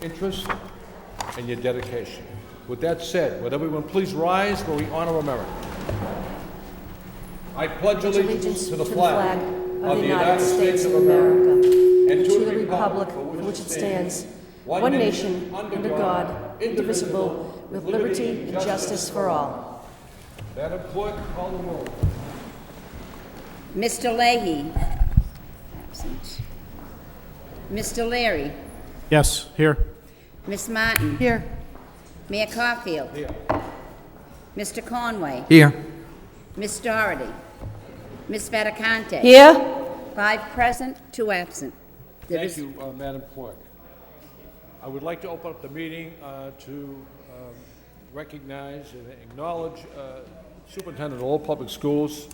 interest and your dedication. With that said, would everyone please rise where we honor America? I pledge allegiance to the flag of the United States of America and to the republic for which it stands, one nation, under God, indivisible, with liberty and justice for all. Madam Clerk, call the roll. Mr. Leahy. Absent. Mr. Leary. Yes, here. Ms. Martin. Here. Mayor Caulfield. Here. Mr. Conway. Here. Ms. Doherty. Ms. Vadacante. Here. 5 present, 2 absent. Thank you, Madam Clerk. I would like to open up the meeting to recognize and acknowledge Superintendent of all public schools,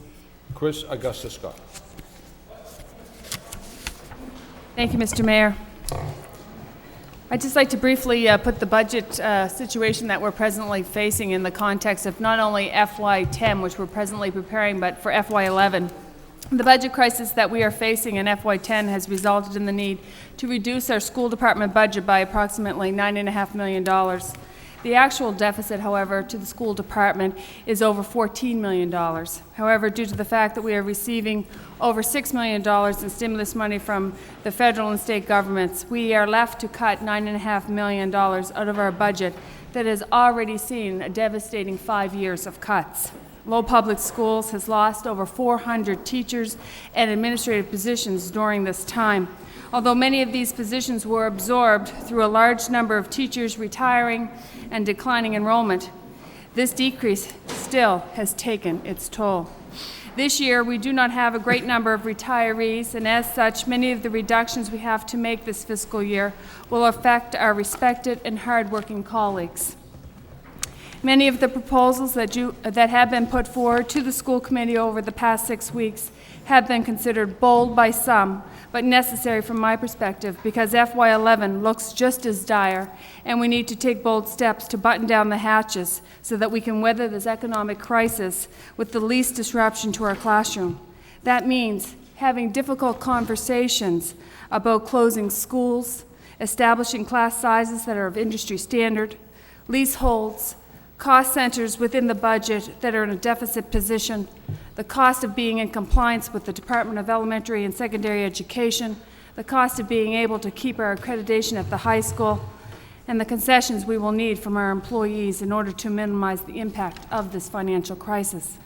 Chris Augustus Scott. Thank you, Mr. Mayor. I'd just like to briefly put the budget situation that we're presently facing in the context of not only FY10, which we're presently preparing, but for FY11. The budget crisis that we are facing in FY10 has resulted in the need to reduce our school department budget by approximately $9.5 million. The actual deficit, however, to the school department is over $14 million. However, due to the fact that we are receiving over $6 million in stimulus money from the federal and state governments, we are left to cut $9.5 million out of our budget that has already seen a devastating 5 years of cuts. Lowell Public Schools has lost over 400 teachers and administrative positions during this time. Although many of these positions were absorbed through a large number of teachers retiring and declining enrollment, this decrease still has taken its toll. This year, we do not have a great number of retirees, and as such, many of the reductions we have to make this fiscal year will affect our respected and hardworking colleagues. Many of the proposals that have been put forward to the school committee over the past 6 weeks have been considered bold by some, but necessary from my perspective, because FY11 looks just as dire, and we need to take bold steps to button down the hatches so that we can weather this economic crisis with the least disruption to our classroom. That means having difficult conversations about closing schools, establishing class sizes that are of industry standard, leaseholds, cost centers within the budget that are in a deficit position, the cost of being in compliance with the Department of Elementary and Secondary Education, the cost of being able to keep our accreditation at the high school, and the concessions we will need from our employees in order to minimize the impact of this financial crisis.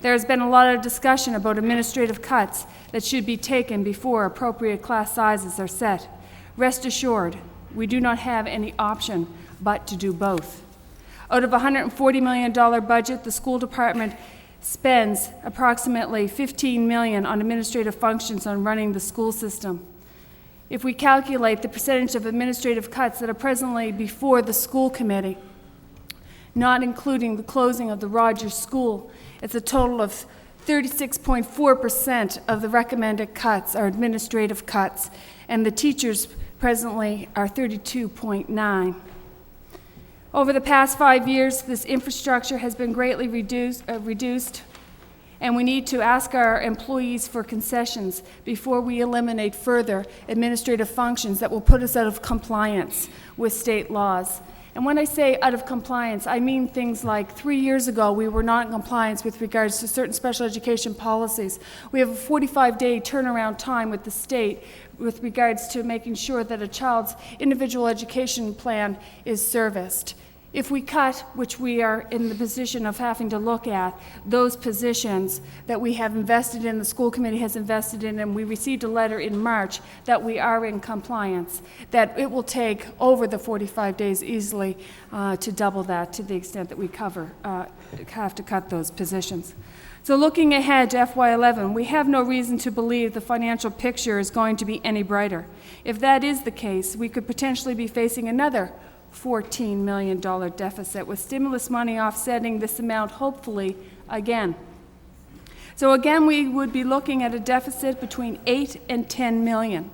There has been a lot of discussion about administrative cuts that should be taken before appropriate class sizes are set. Rest assured, we do not have any option but to do both. Out of a $140 million budget, the school department spends approximately $15 million on administrative functions on running the school system. If we calculate the percentage of administrative cuts that are presently before the school committee, not including the closing of the Rogers School, it's a total of 36.4% of the recommended cuts are administrative cuts, and the teachers presently are 32.9%. Over the past 5 years, this infrastructure has been greatly reduced, and we need to ask our employees for concessions before we eliminate further administrative functions that will put us out of compliance with state laws. And when I say out of compliance, I mean things like 3 years ago we were not in compliance with regards to certain special education policies. We have a 45-day turnaround time with the state with regards to making sure that a child's individual education plan is serviced. If we cut, which we are in the position of having to look at, those positions that we have invested in, the school committee has invested in, and we received a letter in March that we are in compliance, that it will take over the 45 days easily to double that to the extent that we have to cut those positions. So looking ahead to FY11, we have no reason to believe the financial picture is going to be any brighter. If that is the case, we could potentially be facing another $14 million deficit, with stimulus money offsetting this amount, hopefully, again. So again, we would be looking at a deficit between 8 and 10 million.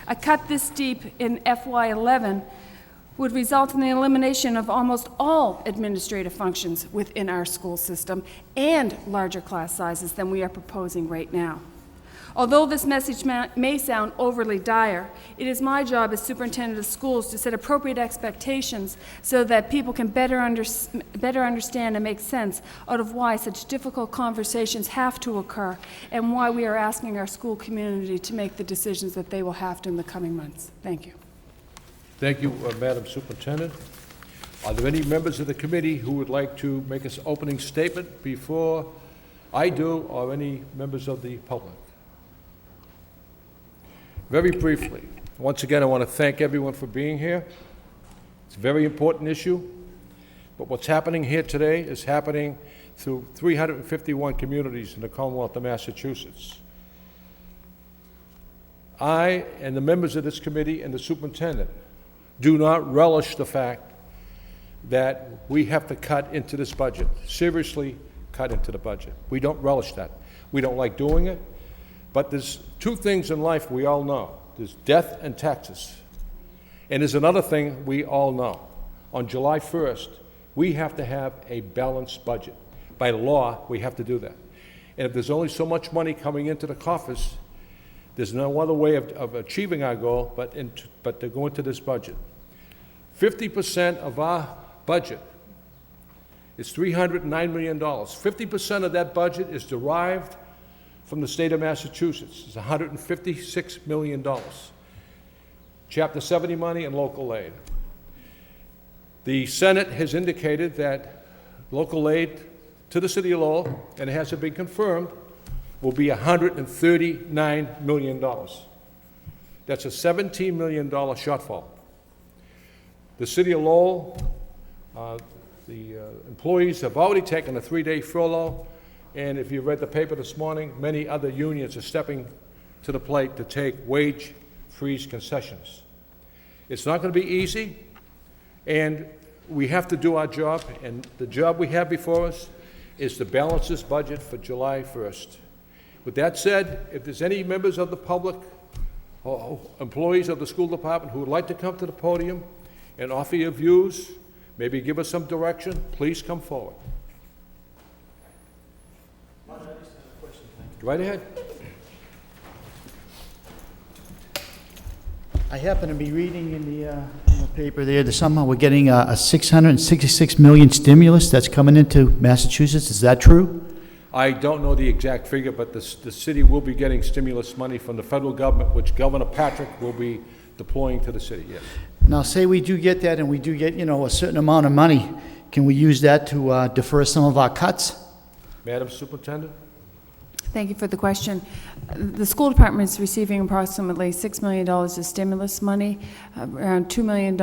A cut this deep in FY11 would result in the elimination of almost all administrative functions within our school system and larger class sizes than we are proposing right now. Although this message may sound overly dire, it is my job as superintendent of schools to set appropriate expectations so that people can better understand and make sense out of why such difficult conversations have to occur and why we are asking our school community to make the decisions that they will have to in the coming months. Thank you. Thank you, Madam Superintendent. Are there any members of the committee who would like to make an opening statement before I do, or any members of the public? Very briefly, once again, I want to thank everyone for being here. It's a very important issue, but what's happening here today is happening through 351 communities in the Commonwealth of Massachusetts. I and the members of this committee and the superintendent do not relish the fact that we have to cut into this budget, seriously cut into the budget. We don't relish that. We don't like doing it. But there's two things in life we all know. There's death and taxes. And there's another thing we all know. On July 1st, we have to have a balanced budget. By law, we have to do that. And if there's only so much money coming into the coffers, there's no other way of achieving our goal but to go into this budget. 50% of our budget is $309 million. 50% of that budget is derived from the state of Massachusetts. It's $156 million. Chapter 70 money and local aid. The Senate has indicated that local aid to the city of Lowell, and it hasn't been confirmed, will be $139 million. That's a $17 million shortfall. The city of Lowell, the employees have already taken a 3-day furlough, and if you read the paper this morning, many other unions are stepping to the plate to take wage freeze concessions. It's not going to be easy, and we have to do our job, and the job we have before us is to balance this budget for July 1st. With that said, if there's any members of the public or employees of the school department who would like to come to the podium and offer your views, maybe give us some direction, please come forward. Go right ahead. I happen to be reading in the paper there that somehow we're getting a 666 million stimulus that's coming into Massachusetts. Is that true? I don't know the exact figure, but the city will be getting stimulus money from the federal government, which Governor Patrick will be deploying to the city, yes. Now, say we do get that and we do get, a certain amount of money. Can we use that to defer some of our cuts? Madam Superintendent? Thank you for the question. The school department is receiving approximately $6 million of stimulus money, around $2 million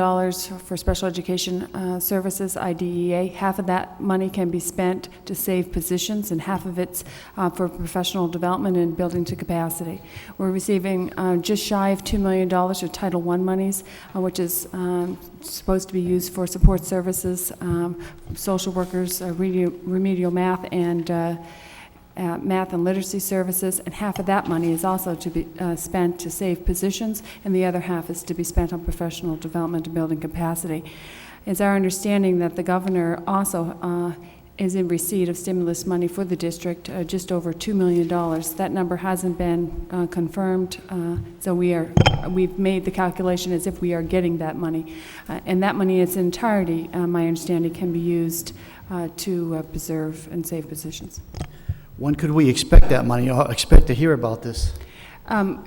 for special education services, IDEA. Half of that money can be spent to save positions, and half of it's for professional development and building to capacity. We're receiving just shy of $2 million of Title I monies, which is supposed to be used for support services, social workers, remedial math, and math and literacy services, and half of that money is also to be spent to save positions, and the other half is to be spent on professional development and building capacity. It's our understanding that the governor also is in receipt of stimulus money for the district, just over $2 million. That number hasn't been confirmed, so we've made the calculation as if we are getting that money. And that money in its entirety, my understanding, can be used to preserve and save positions. When could we expect that money or expect to hear about this?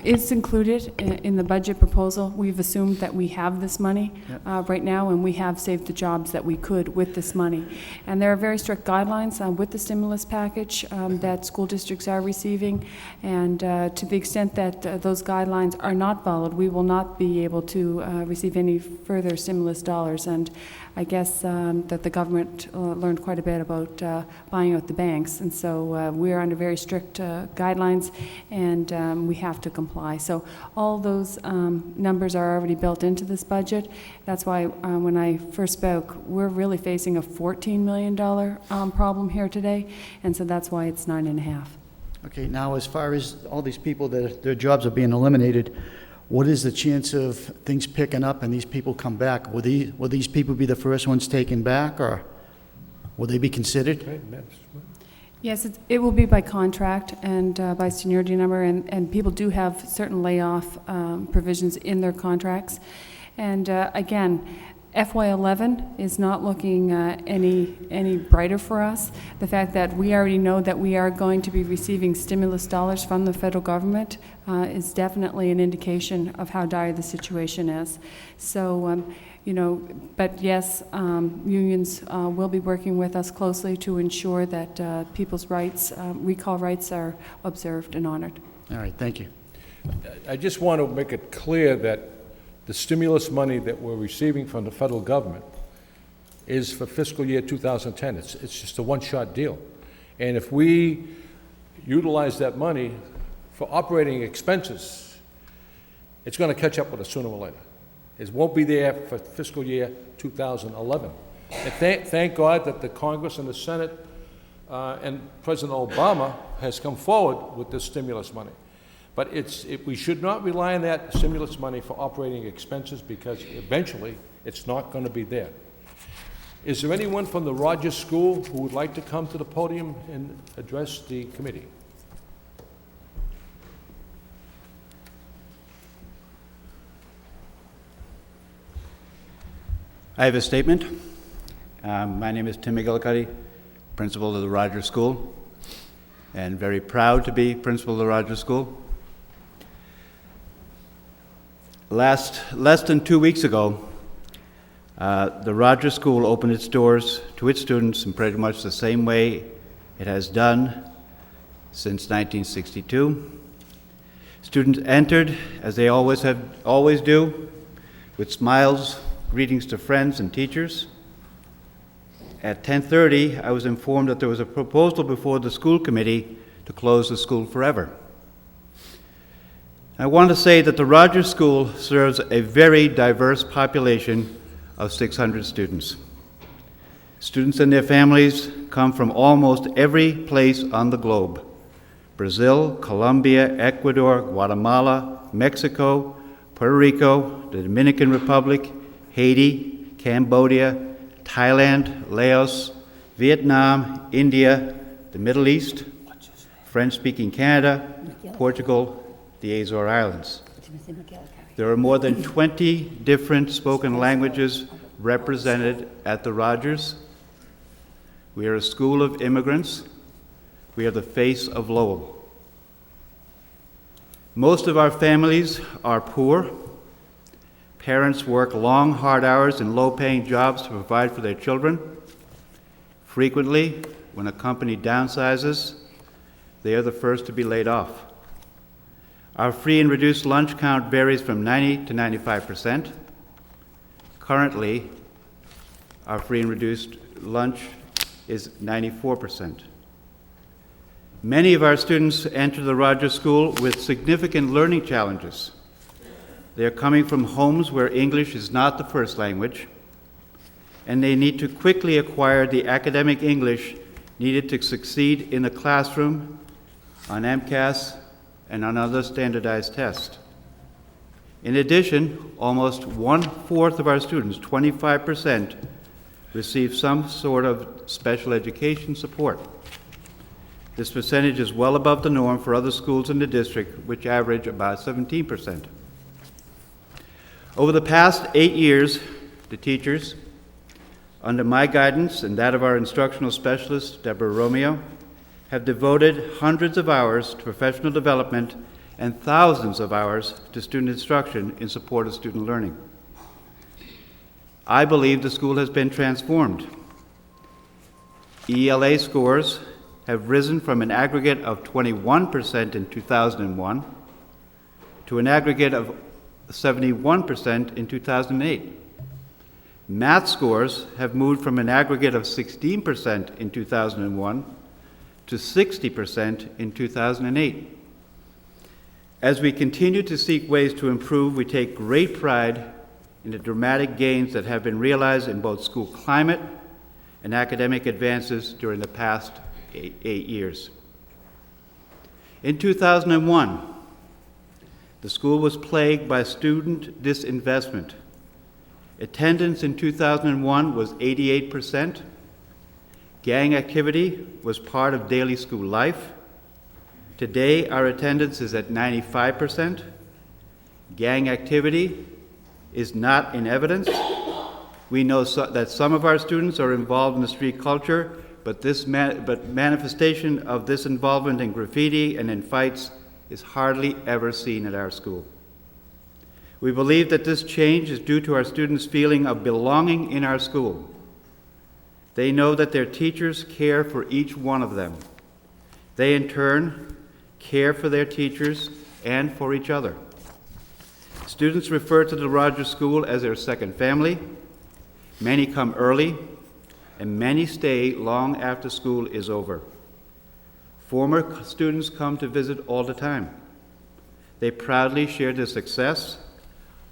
It's included in the budget proposal. We've assumed that we have this money right now, and we have saved the jobs that we could with this money. And there are very strict guidelines with the stimulus package that school districts are receiving, and to the extent that those guidelines are not followed, we will not be able to receive any further stimulus dollars. And I guess that the government learned quite a bit about buying out the banks, and so we are under very strict guidelines, and we have to comply. So all those numbers are already built into this budget. That's why when I first spoke, we're really facing a $14 million problem here today, and so that's why it's 9.5. Okay, now as far as all these people that their jobs are being eliminated, what is the chance of things picking up and these people come back? Will these people be the first ones taken back, or will they be considered? Yes, it will be by contract and by seniority number, and people do have certain layoff provisions in their contracts. And again, FY11 is not looking any brighter for us. The fact that we already know that we are going to be receiving stimulus dollars from the federal government is definitely an indication of how dire the situation is. So, you know, but yes, unions will be working with us closely to ensure that people's rights, recall rights, are observed and honored. All right, thank you. I just want to make it clear that the stimulus money that we're receiving from the federal government is for fiscal year 2010. It's just a one-shot deal. And if we utilize that money for operating expenses, it's going to catch up with us sooner or later. It won't be there for fiscal year 2011. And thank God that the Congress and the Senate and President Obama has come forward with this stimulus money. But we should not rely on that stimulus money for operating expenses, because eventually it's not going to be there. Is there anyone from the Rogers School who would like to come to the podium and address the committee? I have a statement. My name is Tim McGillicuddy, principal of the Rogers School, and very proud to be principal of the Rogers School. Less than 2 weeks ago, the Rogers School opened its doors to its students in pretty much the same way it has done since 1962. Students entered, as they always do, with smiles, greetings to friends and teachers. At 10:30, I was informed that there was a proposal before the school committee to close the school forever. I want to say that the Rogers School serves a very diverse population of 600 students. Students and their families come from almost every place on the globe: Brazil, Colombia, Ecuador, Guatemala, Mexico, Puerto Rico, the Dominican Republic, Haiti, Cambodia, Thailand, Laos, Vietnam, India, the Middle East, French-speaking Canada, Portugal, the Azores Islands. There are more than 20 different spoken languages represented at the Rogers. We are a school of immigrants. We are the face of Lowell. Most of our families are poor. Parents work long, hard hours in low-paying jobs to provide for their children. Frequently, when a company downsizes, they are the first to be laid off. Our free and reduced lunch count varies from 90 to 95%. Currently, our free and reduced lunch is 94%. Many of our students enter the Rogers School with significant learning challenges. They are coming from homes where English is not the first language, and they need to quickly acquire the academic English needed to succeed in the classroom, on MCAS, and on other standardized tests. In addition, almost 1/4 of our students, 25%, receive some sort of special education support. This percentage is well above the norm for other schools in the district, which average about 17%. Over the past 8 years, the teachers, under my guidance and that of our instructional specialist, Deborah Romeo, have devoted hundreds of hours to professional development and thousands of hours to student instruction in support of student learning. I believe the school has been transformed. ELA scores have risen from an aggregate of 21% in 2001 to an aggregate of 71% in 2008. Math scores have moved from an aggregate of 16% in 2001 to 60% in 2008. As we continue to seek ways to improve, we take great pride in the dramatic gains that have been realized in both school climate and academic advances during the past eight years. In 2001, the school was plagued by student disinvestment. Attendance in 2001 was 88%. Gang activity was part of daily school life. Today, our attendance is at 95%. Gang activity is not in evidence. We know that some of our students are involved in the street culture, but manifestation of this involvement in graffiti and in fights is hardly ever seen at our school. We believe that this change is due to our students' feeling of belonging in our school. They know that their teachers care for each one of them. They, in turn, care for their teachers and for each other. Students refer to the Rogers School as their second family. Many come early, and many stay long after school is over. Former students come to visit all the time. They proudly share their success.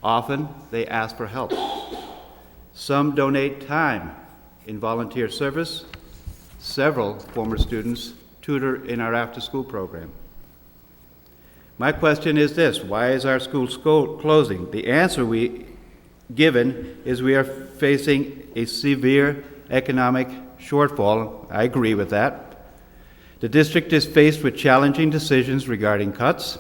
Often, they ask for help. Some donate time in volunteer service. Several former students tutor in our after-school program. My question is this: why is our school closing? The answer given is we are facing a severe economic shortfall. I agree with that. The district is faced with challenging decisions regarding cuts.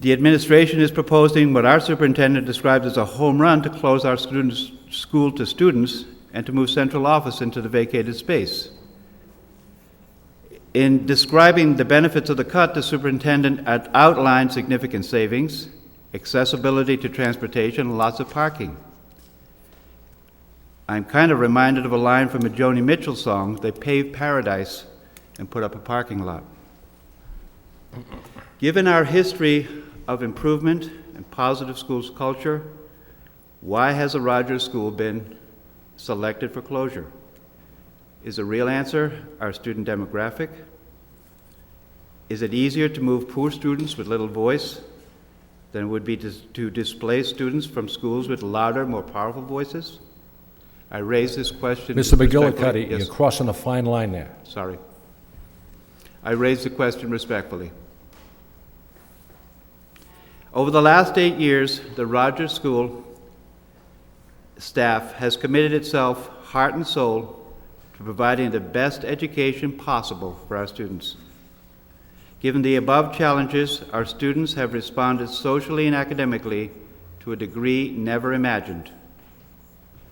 The administration is proposing what our superintendent described as a home run to close our school to students and to move central office into the vacated space. In describing the benefits of the cut, the superintendent outlined significant savings, accessibility to transportation, and lots of parking. I'm kind of reminded of a line from a Joni Mitchell song: they paved paradise and put up a parking lot. Given our history of improvement and positive schools culture, why has the Rogers School been selected for closure? Is the real answer our student demographic? Is it easier to move poor students with little voice than it would be to displace students from schools with louder, more powerful voices? I raise this question. Mr. McGillicuddy, yes. You're crossing a fine line there. Sorry. I raise the question respectfully. Over the last 8 years, the Rogers School staff has committed itself, heart and soul, to providing the best education possible for our students. Given the above challenges, our students have responded socially and academically to a degree never imagined.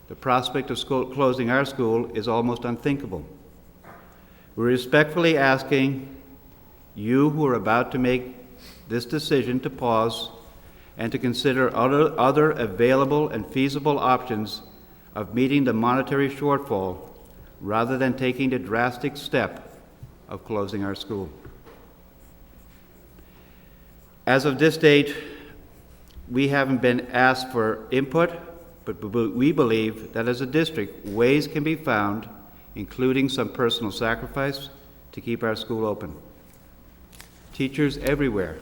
The prospect of closing our school is almost unthinkable. We're respectfully asking you who are about to make this decision to pause and to consider other available and feasible options of meeting the monetary shortfall rather than taking the drastic step of closing our school. As of this date, we haven't been asked for input, but we believe that as a district, ways can be found, including some personal sacrifice, to keep our school open. Teachers everywhere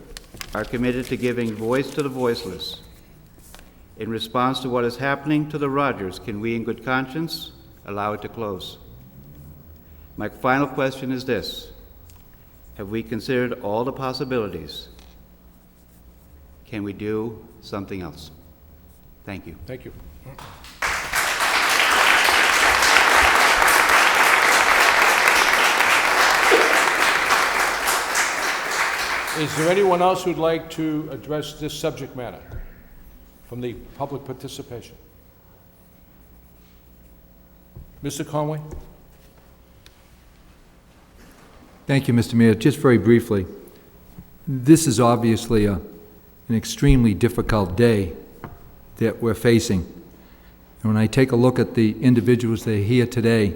are committed to giving voice to the voiceless. In response to what is happening to the Rogers, can we in good conscience allow it to close? My final question is this: have we considered all the possibilities? Can we do something else? Thank you. Thank you. Is there anyone else who'd like to address this subject matter from the public participation? Mr. Conway? Thank you, Mr. Mayor. Just very briefly, this is obviously an extremely difficult day that we're facing. And when I take a look at the individuals that are here today,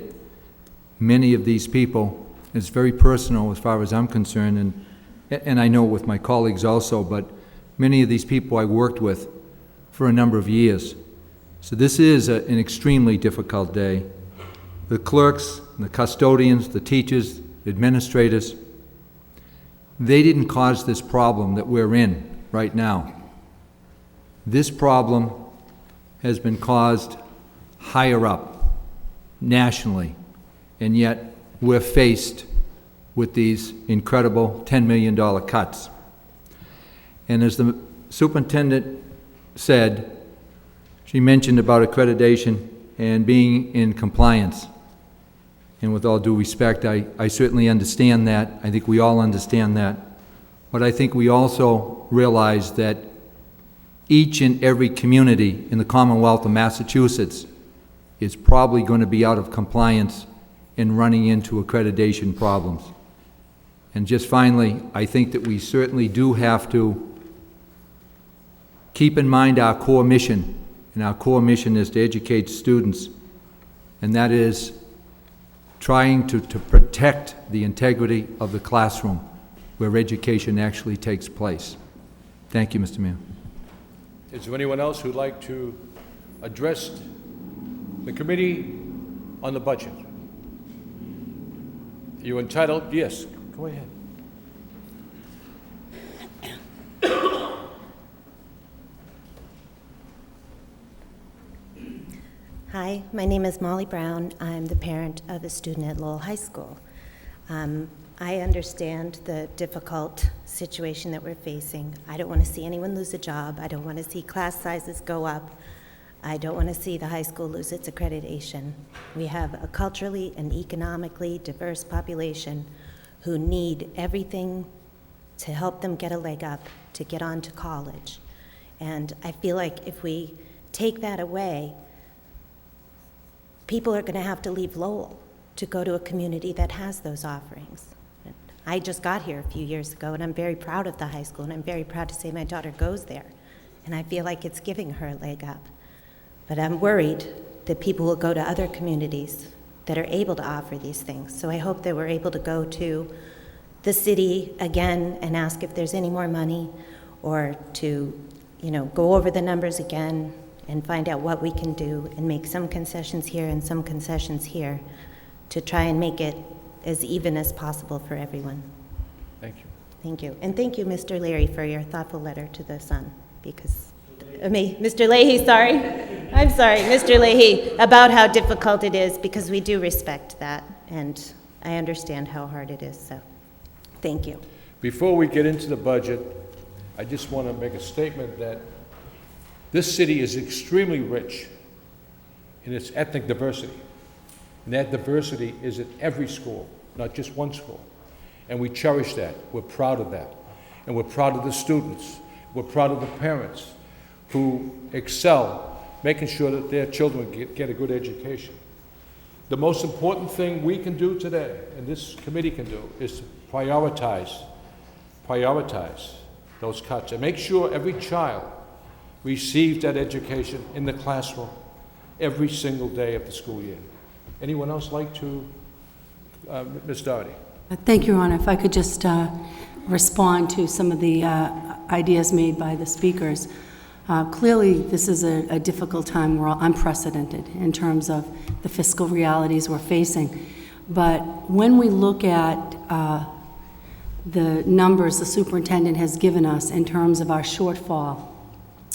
many of these people, it's very personal as far as I'm concerned, and I know with my colleagues also, but many of these people I worked with for a number of years. So this is an extremely difficult day. The clerks, the custodians, the teachers, administrators, they didn't cause this problem that we're in right now. This problem has been caused higher up, nationally, and yet we're faced with these incredible $10 million cuts. And as the superintendent said, she mentioned about accreditation and being in compliance. And with all due respect, I certainly understand that. I think we all understand that. But I think we also realize that each and every community in the Commonwealth of Massachusetts is probably going to be out of compliance and running into accreditation problems. And just finally, I think that we certainly do have to keep in mind our core mission, and our core mission is to educate students, and that is trying to protect the integrity of the classroom where education actually takes place. Thank you, Mr. Mayor. Is there anyone else who'd like to address the committee on the budget? You're entitled, yes, go ahead. Hi, my name is Molly Brown. I'm the parent of a student at Lowell High School. I understand the difficult situation that we're facing. I don't want to see anyone lose a job. I don't want to see class sizes go up. I don't want to see the high school lose its accreditation. We have a culturally and economically diverse population who need everything to help them get a leg up, to get on to college. And I feel like if we take that away, people are going to have to leave Lowell to go to a community that has those offerings. I just got here a few years ago, and I'm very proud of the high school, and I'm very proud to say my daughter goes there. And I feel like it's giving her a leg up. But I'm worried that people will go to other communities that are able to offer these things. So I hope that we're able to go to the city again and ask if there's any more money, or to, go over the numbers again and find out what we can do and make some concessions here and some concessions here to try and make it as even as possible for everyone. Thank you. Thank you. And thank you, Mr. Leary, for your thoughtful letter to the Sun, because, Mr. Leahy, sorry. I'm sorry, Mr. Leahy, about how difficult it is, because we do respect that, and I understand how hard it is, so thank you. Before we get into the budget, I just want to make a statement that this city is extremely rich in its ethnic diversity. And that diversity is at every school, not just one school. And we cherish that. We're proud of that. And we're proud of the students. We're proud of the parents who excel, making sure that their children get a good education. The most important thing we can do today, and this committee can do, is to prioritize those cuts and make sure every child receives that education in the classroom every single day of the school year. Anyone else like to, Ms. Doherty? Thank you, Your Honor. If I could just respond to some of the ideas made by the speakers. Clearly, this is a difficult time. We're all unprecedented in terms of the fiscal realities we're facing. But when we look at the numbers the superintendent has given us in terms of our shortfall,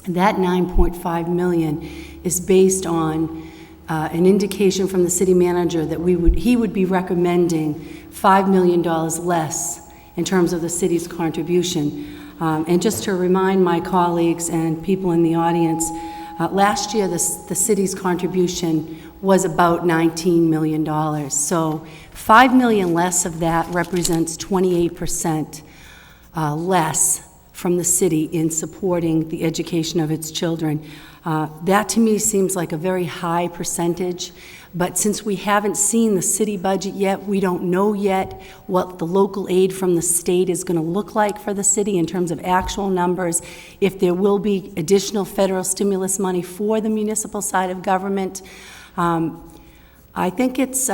that $9.5 million is based on an indication from the city manager that he would be recommending $5 million less in terms of the city's contribution. And just to remind my colleagues and people in the audience, last year the city's contribution was about $19 million. So $5 million less of that represents 28% less from the city in supporting the education of its children. That to me seems like a very high percentage, but since we haven't seen the city budget yet, we don't know yet what the local aid from the state is going to look like for the city in terms of actual numbers, if there will be additional federal stimulus money for the municipal side of government. I think it's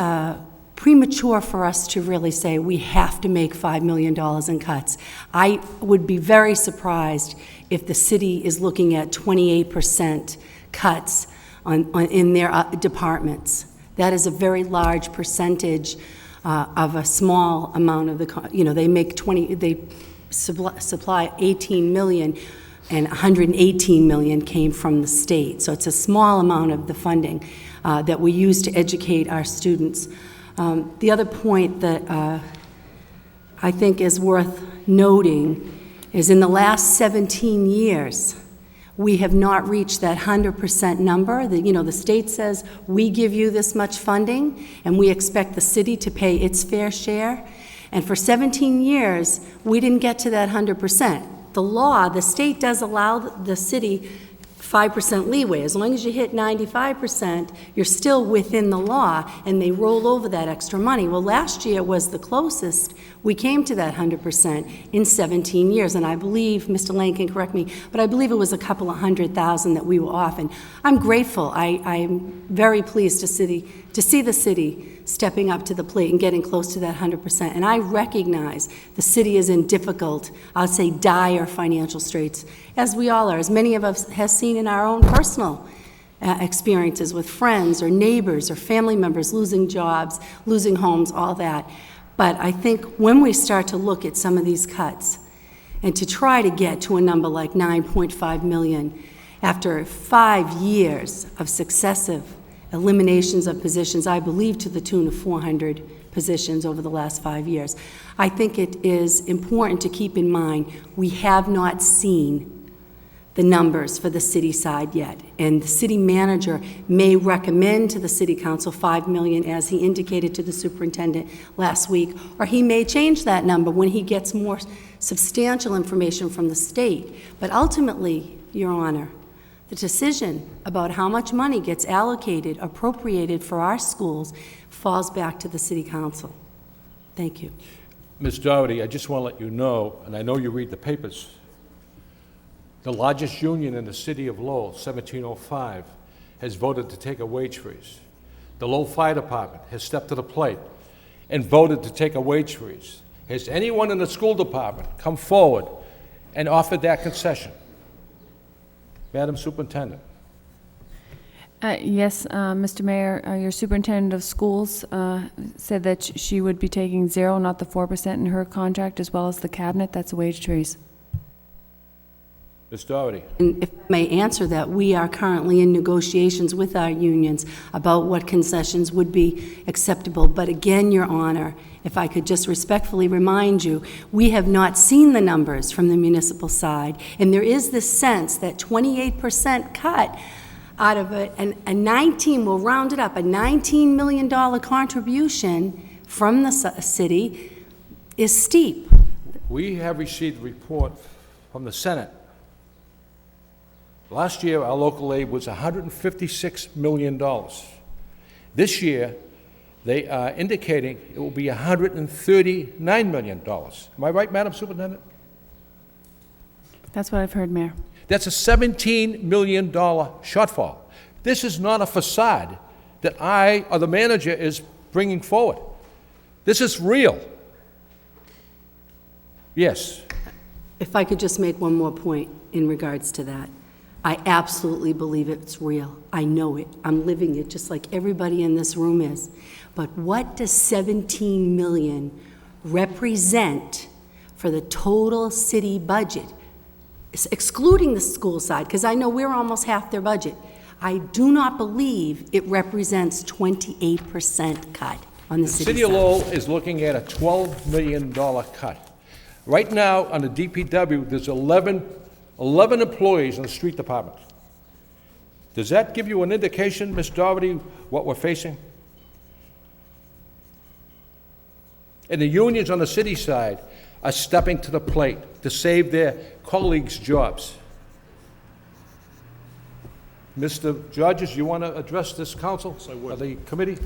premature for us to really say we have to make $5 million in cuts. I would be very surprised if the city is looking at 28% cuts in their departments. That is a very large percentage of a small amount of the, they make they supply 18 million, and 118 million came from the state. So it's a small amount of the funding that we use to educate our students. The other point that I think is worth noting is in the last 17 years, We have not reached that 100% number. The state says, we give you this much funding, and we expect the city to pay its fair share. And for 17 years, we didn't get to that 100%. The state does allow the city 5% leeway. As long as you hit 95%, you're still within the law, and they roll over that extra money. Well, last year was the closest we came to that 100% in 17 years, and I believe, Mr. Lane can correct me, but I believe it was a couple of $100,000 that we were off, and I'm grateful. I'm very pleased to see the city stepping up to the plate and getting close to that 100%, and I recognize the city is in difficult, I'll say dire financial straits, as we all are, as many of us have seen in our own personal experiences with friends or neighbors or family members losing jobs, losing homes, all that. But I think when we start to look at some of these cuts and to try to get to a number like 9.5 million after 5 years of successive eliminations of positions, I believe to the tune of 400 positions over the last 5 years, I think it is important to keep in mind we have not seen the numbers for the city side yet. And the city manager may recommend to the city council 5 million, as he indicated to the superintendent last week, or he may change that number when he gets more substantial information from the state. But ultimately, Your Honor, the decision about how much money gets allocated, appropriated for our schools, falls back to the city council. Thank you. Ms. Doherty, I just want to let you know, and I know you read the papers, the largest union in the city of Lowell, 1705, has voted to take a wage freeze. The Lowell Fire Department has stepped to the plate and voted to take a wage freeze. Has anyone in the school department come forward and offered that concession? Madam Superintendent. Yes, Mr. Mayor, your superintendent of schools said that she would be taking 0, not the 4% in her contract, as well as the cabinet. That's a wage freeze. Ms. Doherty. And if I may answer that, we are currently in negotiations with our unions about what concessions would be acceptable. But again, Your Honor, if I could just respectfully remind you, we have not seen the numbers from the municipal side, and there is this sense that 28% cut out of it, and we'll round it up, a $19 million contribution from the city is steep. We have received a report from the Senate. Last year, our local aid was $156 million. This year, they are indicating it will be $139 million. Am I right, Madam Superintendent? That's what I've heard, Mayor. That's a $17 million shortfall. This is not a facade that I or the manager is bringing forward. This is real. Yes. If I could just make one more point in regards to that. I absolutely believe it's real. I know it. I'm living it just like everybody in this room is. But what does 17 million represent for the total city budget, excluding the school side, because I know we're almost half their budget? I do not believe it represents 28% cut on the city side. The city of Lowell is looking at a $12 million cut. Right now, on the DPW, there's 11 employees in the street department. Does that give you an indication, Ms. Doherty, what we're facing? And the unions on the city side are stepping to the plate to save their colleagues' jobs. Mr. Georges, you want to address this council, or the committee?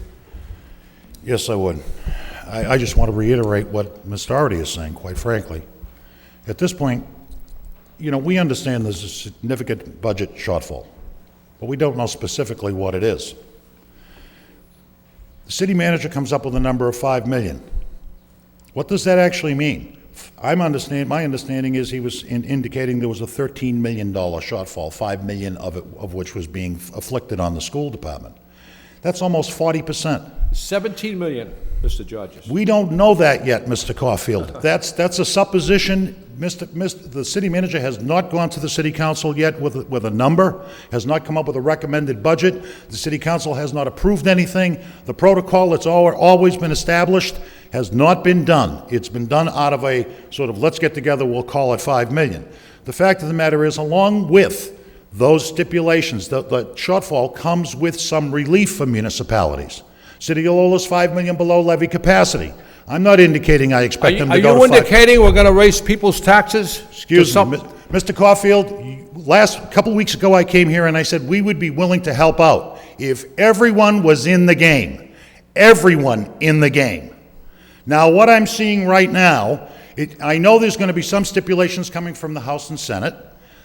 Yes, I would. I just want to reiterate what Ms. Doherty is saying, quite frankly. At this point, you know, we understand there's a significant budget shortfall, but we don't know specifically what it is. The city manager comes up with a number of 5 million. What does that actually mean? My understanding is he was indicating there was a $13 million shortfall, 5 million of which was being afflicted on the school department. That's almost 40%. 17 million, Mr. Georges. We don't know that yet, Mr. Caulfield. That's a supposition. The city manager has not gone to the city council yet with a number, has not come up with a recommended budget. The city council has not approved anything. The protocol that's always been established has not been done. It's been done out of a sort of, let's get together, we'll call it 5 million. The fact of the matter is, along with those stipulations, the shortfall comes with some relief for municipalities. City of Lowell is 5 million below levy capacity. I'm not indicating I expect them to go to 5. Are you indicating we're going to raise people's taxes? Excuse me, Mr. Caulfield, last couple weeks ago I came here and I said we would be willing to help out if everyone was in the game. Everyone in the game. Now, what I'm seeing right now, I know there's going to be some stipulations coming from the House and Senate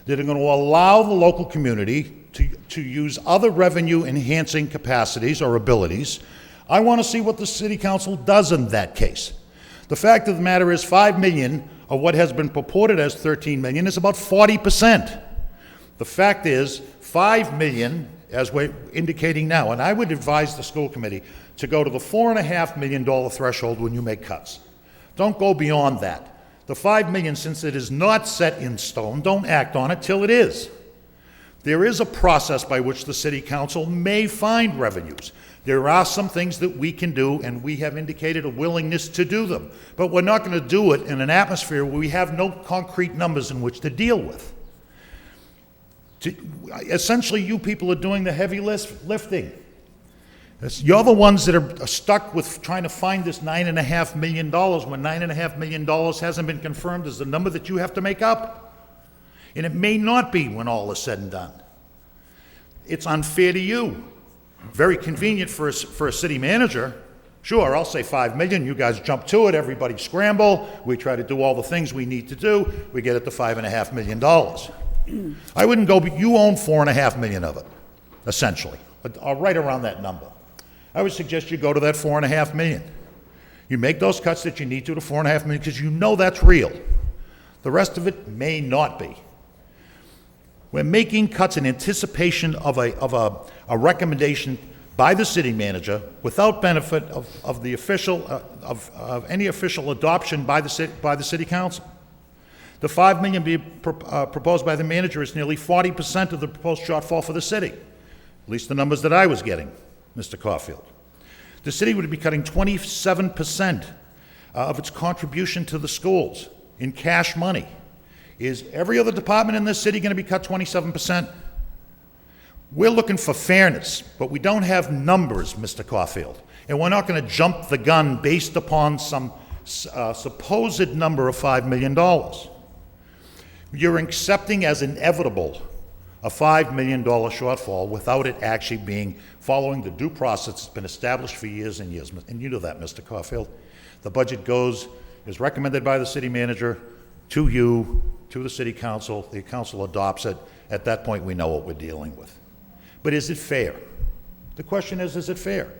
that are going to allow the local community to use other revenue-enhancing capacities or abilities. I want to see what the City Council does in that case. The fact of the matter is 5 million of what has been purported as 13 million is about 40%. The fact is 5 million, as we're indicating now, and I would advise the school committee to go to the $4.5 million threshold when you make cuts. Don't go beyond that. The 5 million, since it is not set in stone, don't act on it till it is. There is a process by which the City Council may find revenues. There are some things that we can do, and we have indicated a willingness to do them. But we're not going to do it in an atmosphere where we have no concrete numbers in which to deal with. Essentially, you people are doing the heavy lifting. You're the ones that are stuck with trying to find this $9.5 million when $9.5 million hasn't been confirmed as the number that you have to make up. And it may not be when all is said and done. It's unfair to you. Very convenient for a city manager. Sure, I'll say 5 million, you guys jump to it, everybody scramble, we try to do all the things we need to do, we get it to $5.5 million. I wouldn't go, but you own 4.5 million of it, essentially, or right around that number. I would suggest you go to that 4.5 million. You make those cuts that you need to 4.5 million because you know that's real. The rest of it may not be. We're making cuts in anticipation of a recommendation by the city manager without benefit of the official of any official adoption by the city council. The 5 million being proposed by the manager is nearly 40% of the proposed shortfall for the city, at least the numbers that I was getting, Mr. Caulfield. The city would be cutting 27% of its contribution to the schools in cash money. Is every other department in this city going to be cut 27%? We're looking for fairness, but we don't have numbers, Mr. Caulfield. And we're not going to jump the gun based upon some supposed number of $5 million. You're accepting as inevitable a $5 million shortfall without it actually being following the due process that's been established for years and years. And you know that, Mr. Caulfield. The budget goes, is recommended by the city manager, to you, to the city council. The council adopts it. At that point, we know what we're dealing with. But is it fair? The question is it fair?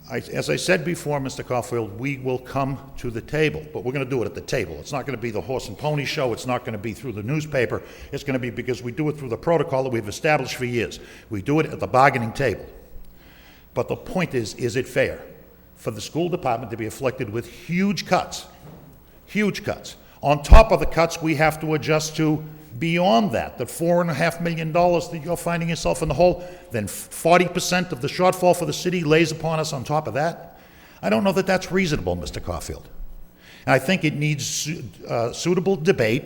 As I said before, Mr. Caulfield, we will come to the table, but we're going to do it at the table. It's not going to be the horse and pony show. It's not going to be through the newspaper. It's going to be because we do it through the protocol that we've established for years. We do it at the bargaining table. But the point is it fair for the school department to be afflicted with huge cuts? Huge cuts. On top of the cuts we have to adjust to beyond that, the $4.5 million that you're finding yourself in the hole, then 40% of the shortfall for the city lays upon us on top of that. I don't know that that's reasonable, Mr. Caulfield. And I think it needs suitable debate.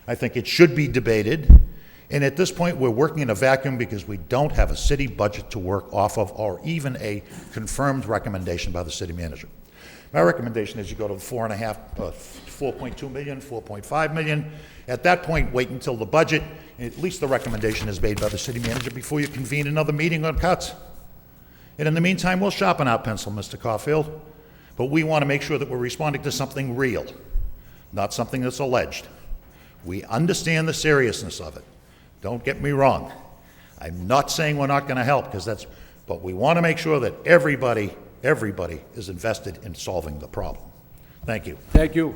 I think it should be debated. And at this point, we're working in a vacuum because we don't have a city budget to work off of or even a confirmed recommendation by the city manager. My recommendation is you go to the 4.2 million, 4.5 million. At that point, wait until the budget, at least the recommendation is made by the city manager before you convene another meeting on cuts. And in the meantime, we'll sharpen our pencil, Mr. Caulfield. But we want to make sure that we're responding to something real, not something that's alleged. We understand the seriousness of it. Don't get me wrong. I'm not saying we're not going to help, but we want to make sure that everybody is invested in solving the problem. Thank you. Thank you.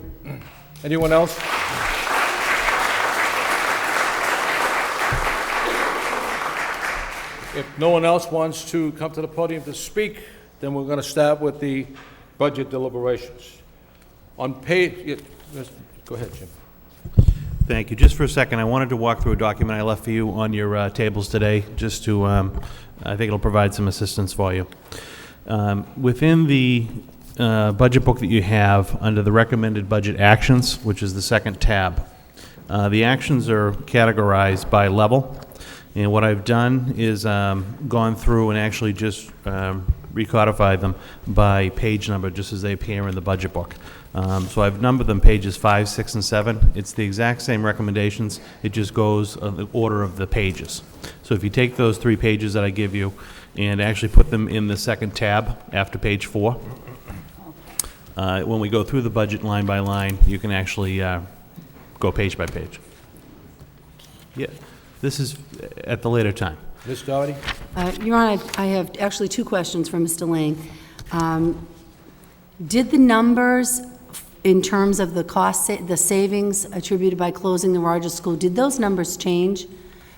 Anyone else? If no one else wants to come to the podium to speak, then we're going to start with the budget deliberations. On page, go ahead, Jim. Thank you. Just for a second, I wanted to walk through a document I left for you on your tables today, just to, I think it'll provide some assistance for you. Within the budget book that you have, under the recommended budget actions, which is the second tab, the actions are categorized by level. And what I've done is gone through and actually just recodified them by page number, just as they appear in the budget book. So I've numbered them pages 5, 6, and 7. It's the exact same recommendations. It just goes in the order of the pages. So if you take those 3 pages that I give you and actually put them in the second tab after page 4, when we go through the budget line by line, you can actually go page by page. Yeah, this is at the later time. Ms. Doherty? Your Honor, I have actually 2 questions for Mr. Lang. Did the numbers in terms of the the savings attributed by closing the Rogers School, did those numbers change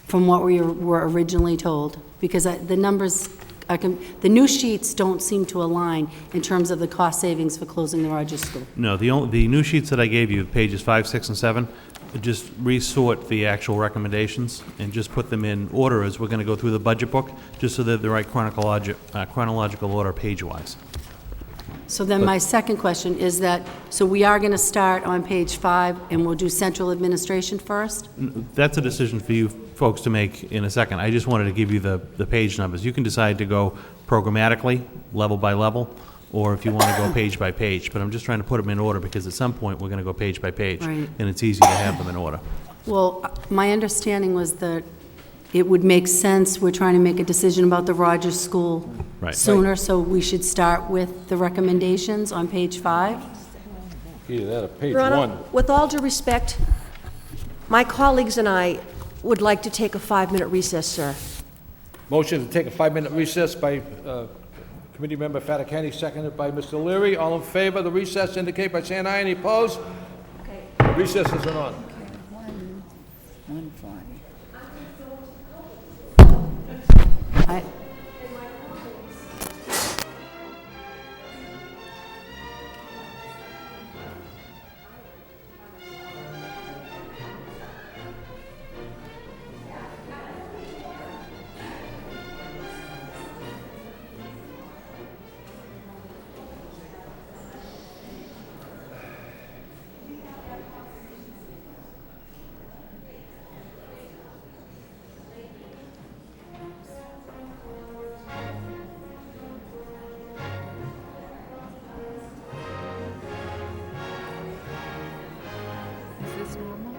from what we were originally told? Because the numbers, the new sheets don't seem to align in terms of the cost savings for closing the Rogers School. No, the new sheets that I gave you, pages 5, 6, and 7, just resort the actual recommendations and just put them in order as we're going to go through the budget book, just so they're the right chronological order page-wise. So then my second question is that, so we are going to start on page 5 and we'll do central administration first? That's a decision for you folks to make in a second. I just wanted to give you the page numbers. You can decide to go programmatically, level by level, or if you want to go page by page. But I'm just trying to put them in order because at some point we're going to go page by page. Right. And it's easy to have them in order. Well, my understanding was that it would make sense, we're trying to make a decision about the Rogers School Right. sooner, so we should start with the recommendations on page 5? Either that or page Your Honor, 1. with all due respect, my colleagues and I would like to take a 5-minute recess, sir. Motion to take a 5-minute recess by Committee Member Fattacani, seconded by Mr. Leary. All in favor of the recess indicate by saying aye. Any opposed? Okay. Recess is on. I- Is this normal?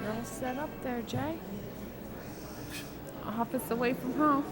You're all set up there, Jay. Office away from home.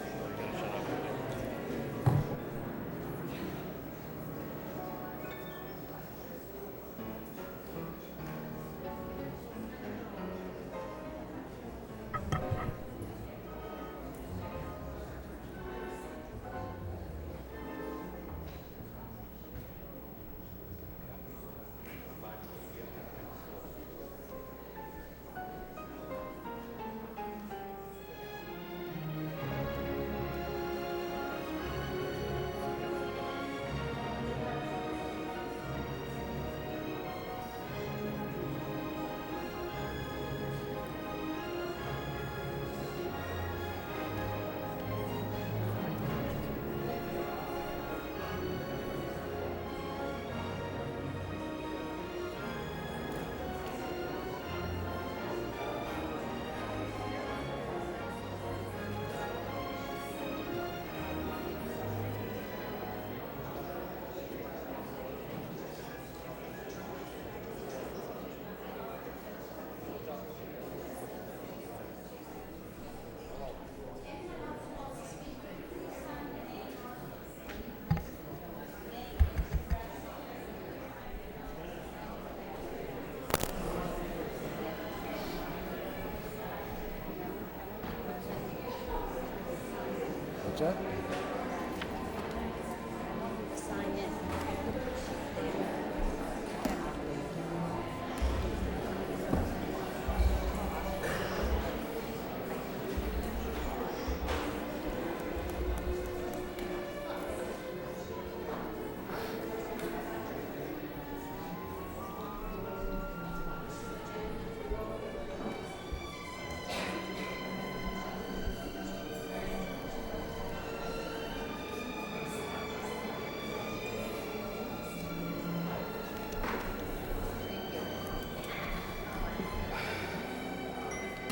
What's that?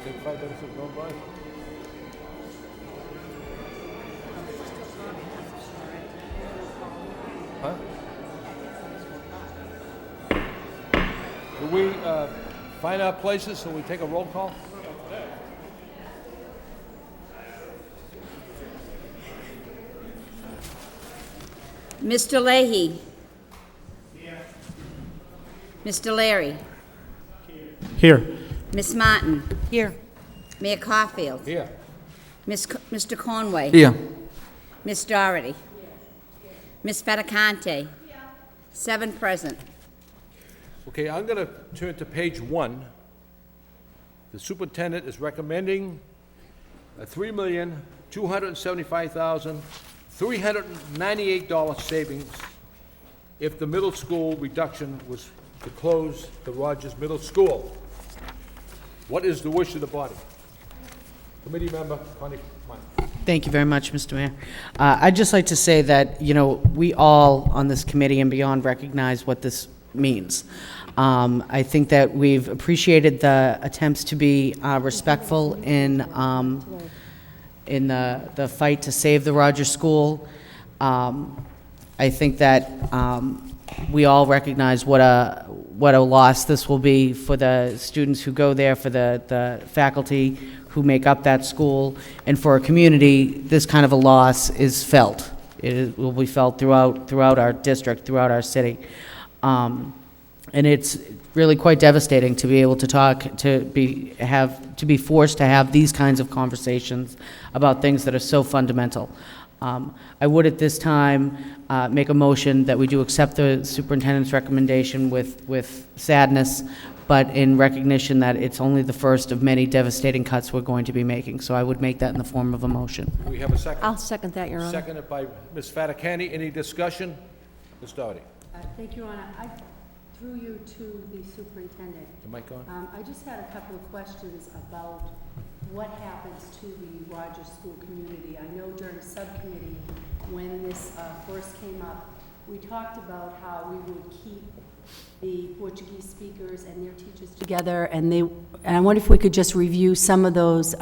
Think 5 minutes have gone by? Huh? Do we find our places so we take a roll call? Mr. Leahy. Here. Mr. Larry. Here. Miss Martin. Here. Mayor Caulfield. Here. Mr. Conway. Here. Miss Doherty. Miss Fedicante. 7 present. Okay, I'm going to turn to page 1. The superintendent is recommending a $3,275,398 savings if the middle school reduction was to close the Rogers Middle School. What is the wish of the body? Committee member Connie Meyer. Thank you very much, Mr. Mayor. I'd just like to say that, you know, we all on this committee and beyond recognize what this means. I think that we've appreciated the attempts to be respectful in the fight to save the Rogers School. I think that we all recognize what a loss this will be for the students who go there, for the faculty who make up that school, and for a community. This kind of a loss is felt. Will be felt throughout our district, throughout our city. And it's really quite devastating to be able to talk, to be forced to have these kinds of conversations about things that are so fundamental. I would at this time make a motion that we do accept the superintendent's recommendation with sadness, but in recognition that it's only the first of many devastating cuts we're going to be making. So I would make that in the form of a motion. We have a second. I'll second that, Your Honor. Seconded by Ms. Faticani. Any discussion? Ms. Doherty. Thank you, Your Honor. I threw you to the superintendent. The mic on? I just had a couple of questions about what happens to the Rogers School community. I know during subcommittee, when this first came up, we talked about how we would keep the Portuguese speakers and their teachers together, and I wonder if we could just review some of those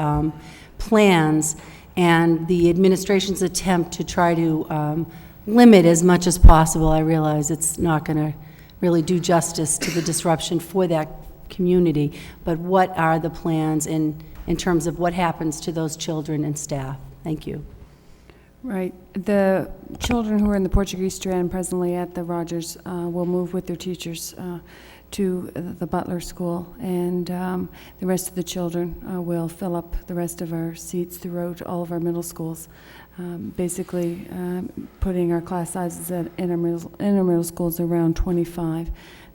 plans and the administration's attempt to try to limit as much as possible. I realize it's not going to really do justice to the disruption for that community, but what are the plans in terms of what happens to those children and staff? Thank you. Right. The children who are in the Portuguese strand presently at the Rogers will move with their teachers to the Butler School, and the rest of the children will fill up the rest of our seats throughout all of our middle schools, basically putting our class sizes in our middle schools around 25.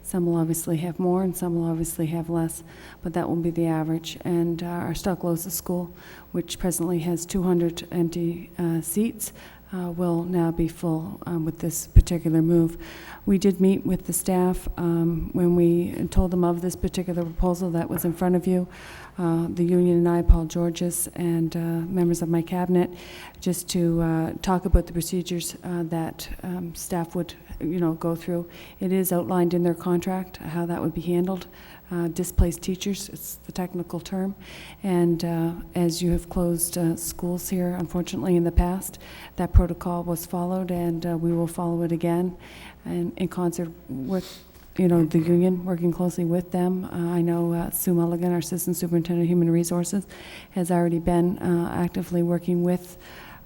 Some will obviously have more, and some will obviously have less, but that will be the average. And our Stocklosa School, which presently has 200 empty seats, will now be full with this particular move. We did meet with the staff when we told them of this particular proposal that was in front of you. The union and I, Paul Georges, and members of my cabinet, just to talk about the procedures that staff would go through. It is outlined in their contract how that would be handled. Displaced teachers, it's the technical term. And as you have closed schools here, unfortunately, in the past, that protocol was followed, and we will follow it again. And in concert with the union, working closely with them. I know Sue Mulligan, our Assistant Superintendent of Human Resources, has already been actively working with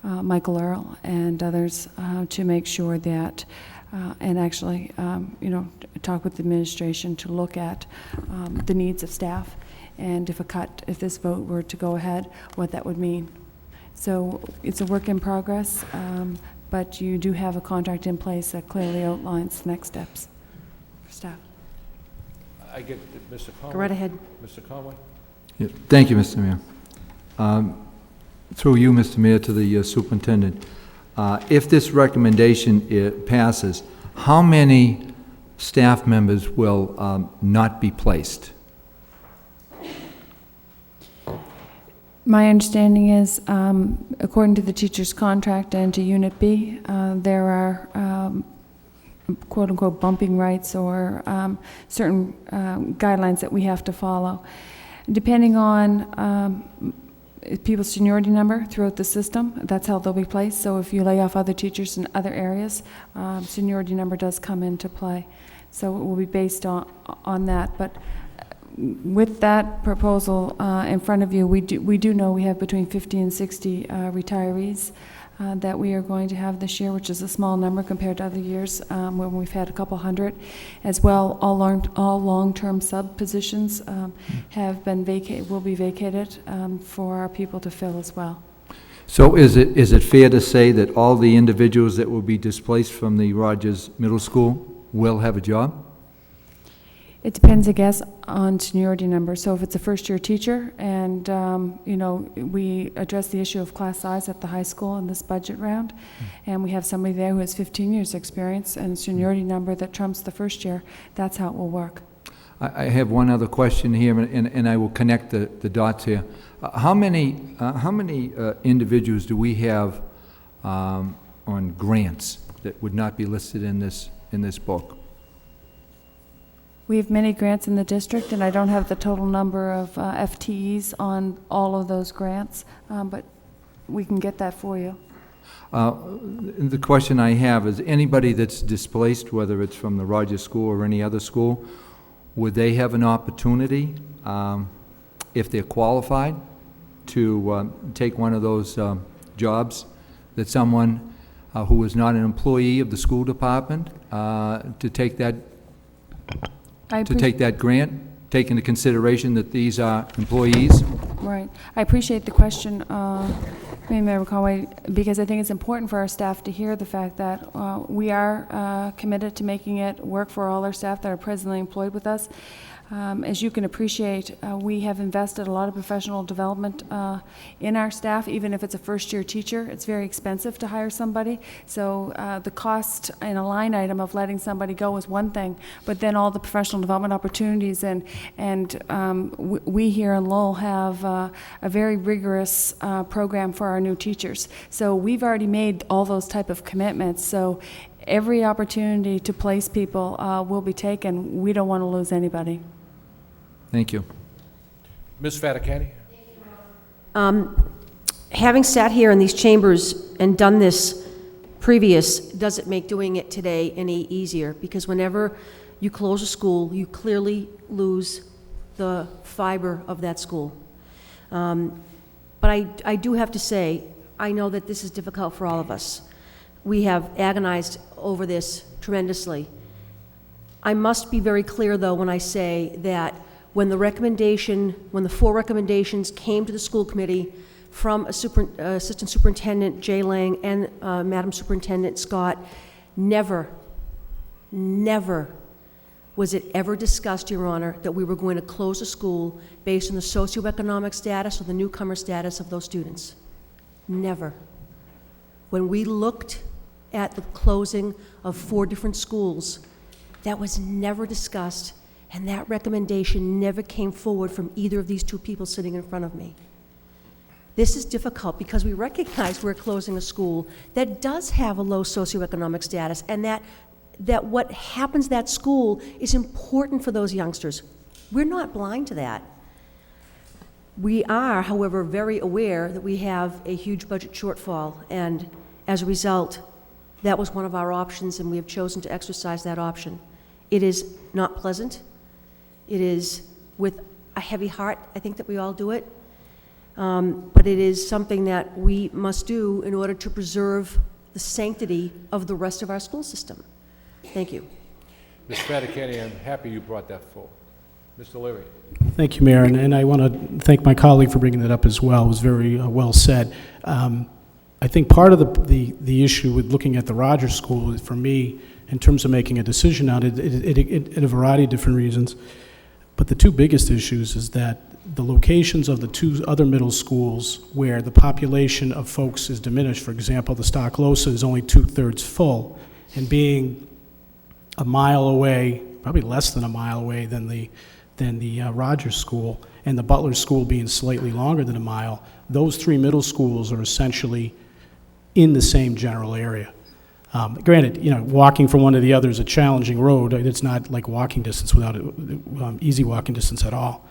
Michael Earl and others to make sure that and actually, talk with the administration to look at the needs of staff, and if this vote were to go ahead, what that would mean. So it's a work in progress, but you do have a contract in place that clearly outlines the next steps for staff. I get Mr. Conway. Go right ahead. Mr. Conway? Yeah, thank you, Mr. Mayor. Through you, Mr. Mayor, to the superintendent. If this recommendation passes, how many staff members will not be placed? My understanding is, according to the teacher's contract and to Unit B, there are quote-unquote bumping rights or certain guidelines that we have to follow. Depending on people's seniority number throughout the system, that's how they'll be placed. So if you lay off other teachers in other areas, seniority number does come into play. So it will be based on that. But with that proposal in front of you, we do know we have between 50 and 60 retirees that we are going to have this year, which is a small number compared to other years when we've had a couple hundred. As well, all long-term sub positions have been will be vacated for our people to fill as well. So is it fair to say that all the individuals that will be displaced from the Rogers Middle School will have a job? It depends, I guess, on seniority number. So if it's a first-year teacher, and you know, we address the issue of class size at the high school in this budget round, and we have somebody there who has 15 years' experience and a seniority number that trumps the first year, that's how it will work. I have one other question here, and I will connect the dots here. How many individuals do we have on grants that would not be listed in this book? We have many grants in the district, and I don't have the total number of FTEs on all of those grants, but we can get that for you. The question I have is, anybody that's displaced, whether it's from the Rogers School or any other school, would they have an opportunity, if they're qualified, to take one of those jobs that someone who is not an employee of the school department, to take that grant, take into consideration that these are employees? Right. I appreciate the question, Member Conway, because I think it's important for our staff to hear the fact that we are committed to making it work for all our staff that are presently employed with us. As you can appreciate, we have invested a lot of professional development in our staff. Even if it's a first-year teacher, it's very expensive to hire somebody. So the cost in a line item of letting somebody go is one thing, but then all the professional development opportunities, and we here in Lowell have a very rigorous program for our new teachers. So we've already made all those type of commitments. So every opportunity to place people will be taken. We don't want to lose anybody. Thank you. Ms. Faticani? Having sat here in these chambers and done this previous doesn't make doing it today any easier, because whenever you close a school, you clearly lose the fiber of that school. But I do have to say, I know that this is difficult for all of us. We have agonized over this tremendously. I must be very clear, though, when I say that when the 4 recommendations came to the school committee from Assistant Superintendent Jay Lang and Madam Superintendent Scott, never was it ever discussed, Your Honor, that we were going to close a school based on the socioeconomic status or the newcomer status of those students. Never. When we looked at the closing of 4 different schools, that was never discussed, and that recommendation never came forward from either of these 2 people sitting in front of me. This is difficult because we recognize we're closing a school that does have a low socioeconomic status, and that what happens at that school is important for those youngsters. We're not blind to that. We are, however, very aware that we have a huge budget shortfall, and as a result, that was one of our options, and we have chosen to exercise that option. It is not pleasant. It is with a heavy heart, I think, that we all do it. But it is something that we must do in order to preserve the sanctity of the rest of our school system. Thank you. Ms. Faticani, I'm happy you brought that forward. Mr. Leary. Thank you, Mayor, and I want to thank my colleague for bringing that up as well. It was very well said. I think part of the issue with looking at the Rogers School, for me, in terms of making a decision on it, in a variety of different reasons, but the two biggest issues is that the locations of the two other middle schools where the population of folks is diminished, for example, the Stocklosa is only 2/3 full, and being a mile away, probably less than a mile away than the Rogers School, and the Butler School being slightly longer than a mile, those three middle schools are essentially in the same general area. Granted, walking from one to the other is a challenging road. It's not like walking distance without easy walking distance at all.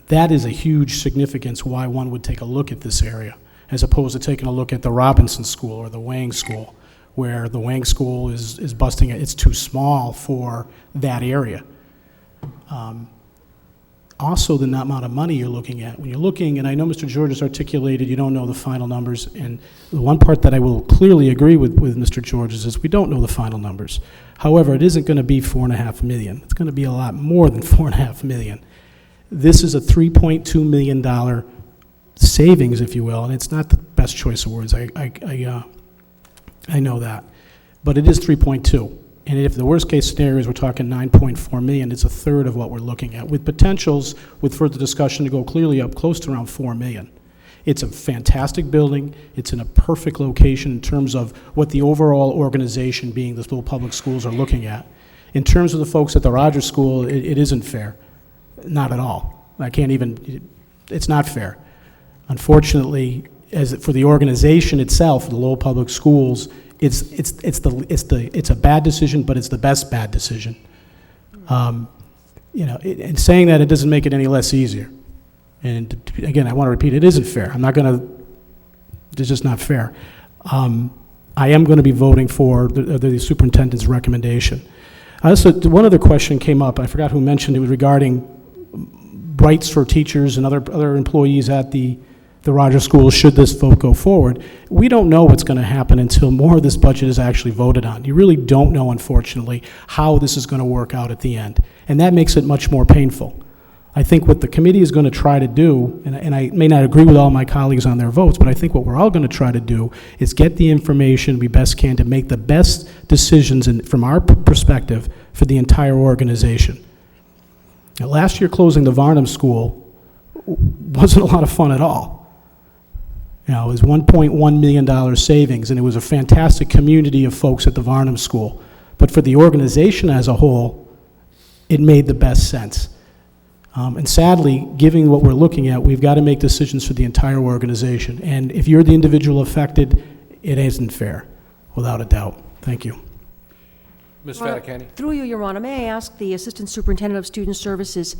That is a huge significance why one would take a look at this area, as opposed to taking a look at the Robinson School or the Wang School, where the Wang School is busting it. It's too small for that area. Also, the amount of money you're looking at. When you're looking, and I know Mr. George has articulated you don't know the final numbers, and the one part that I will clearly agree with Mr. George is we don't know the final numbers. However, it isn't going to be $4.5 million. It's going to be a lot more than $4.5 million. This is a $3.2 million savings, if you will, and it's not the best choice of words. I know that, but it is 3.2. And if the worst case scenario is we're talking 9.4 million, it's a third of what we're looking at, with potentials, with further discussion, to go clearly up close to around 4 million. It's a fantastic building. It's in a perfect location in terms of what the overall organization, being the little public schools, are looking at. In terms of the folks at the Rogers School, it isn't fair. Not at all. It's not fair. Unfortunately, for the organization itself, the Lowell Public Schools, it's a bad decision, but it's the best bad decision. And saying that, it doesn't make it any less easier. And again, I want to repeat, it isn't fair. It's just not fair. I am going to be voting for the superintendent's recommendation. One other question came up. I forgot who mentioned it, regarding rights for teachers and other employees at the Rogers School should this vote go forward. We don't know what's going to happen until more of this budget is actually voted on. You really don't know, unfortunately, how this is going to work out at the end. And that makes it much more painful. I think what the committee is going to try to do, and I may not agree with all my colleagues on their votes, but I think what we're all going to try to do is get the information we best can to make the best decisions from our perspective for the entire organization. Now, last year closing the Varnum School wasn't a lot of fun at all. It was $1.1 million savings, and it was a fantastic community of folks at the Varnum School. But for the organization as a whole, it made the best sense. And sadly, given what we're looking at, we've got to make decisions for the entire organization. And if you're the individual affected, it isn't fair, without a doubt. Thank you. Ms. Fattacani. Through you, Your Honor, may I ask the Assistant Superintendent of Student Services,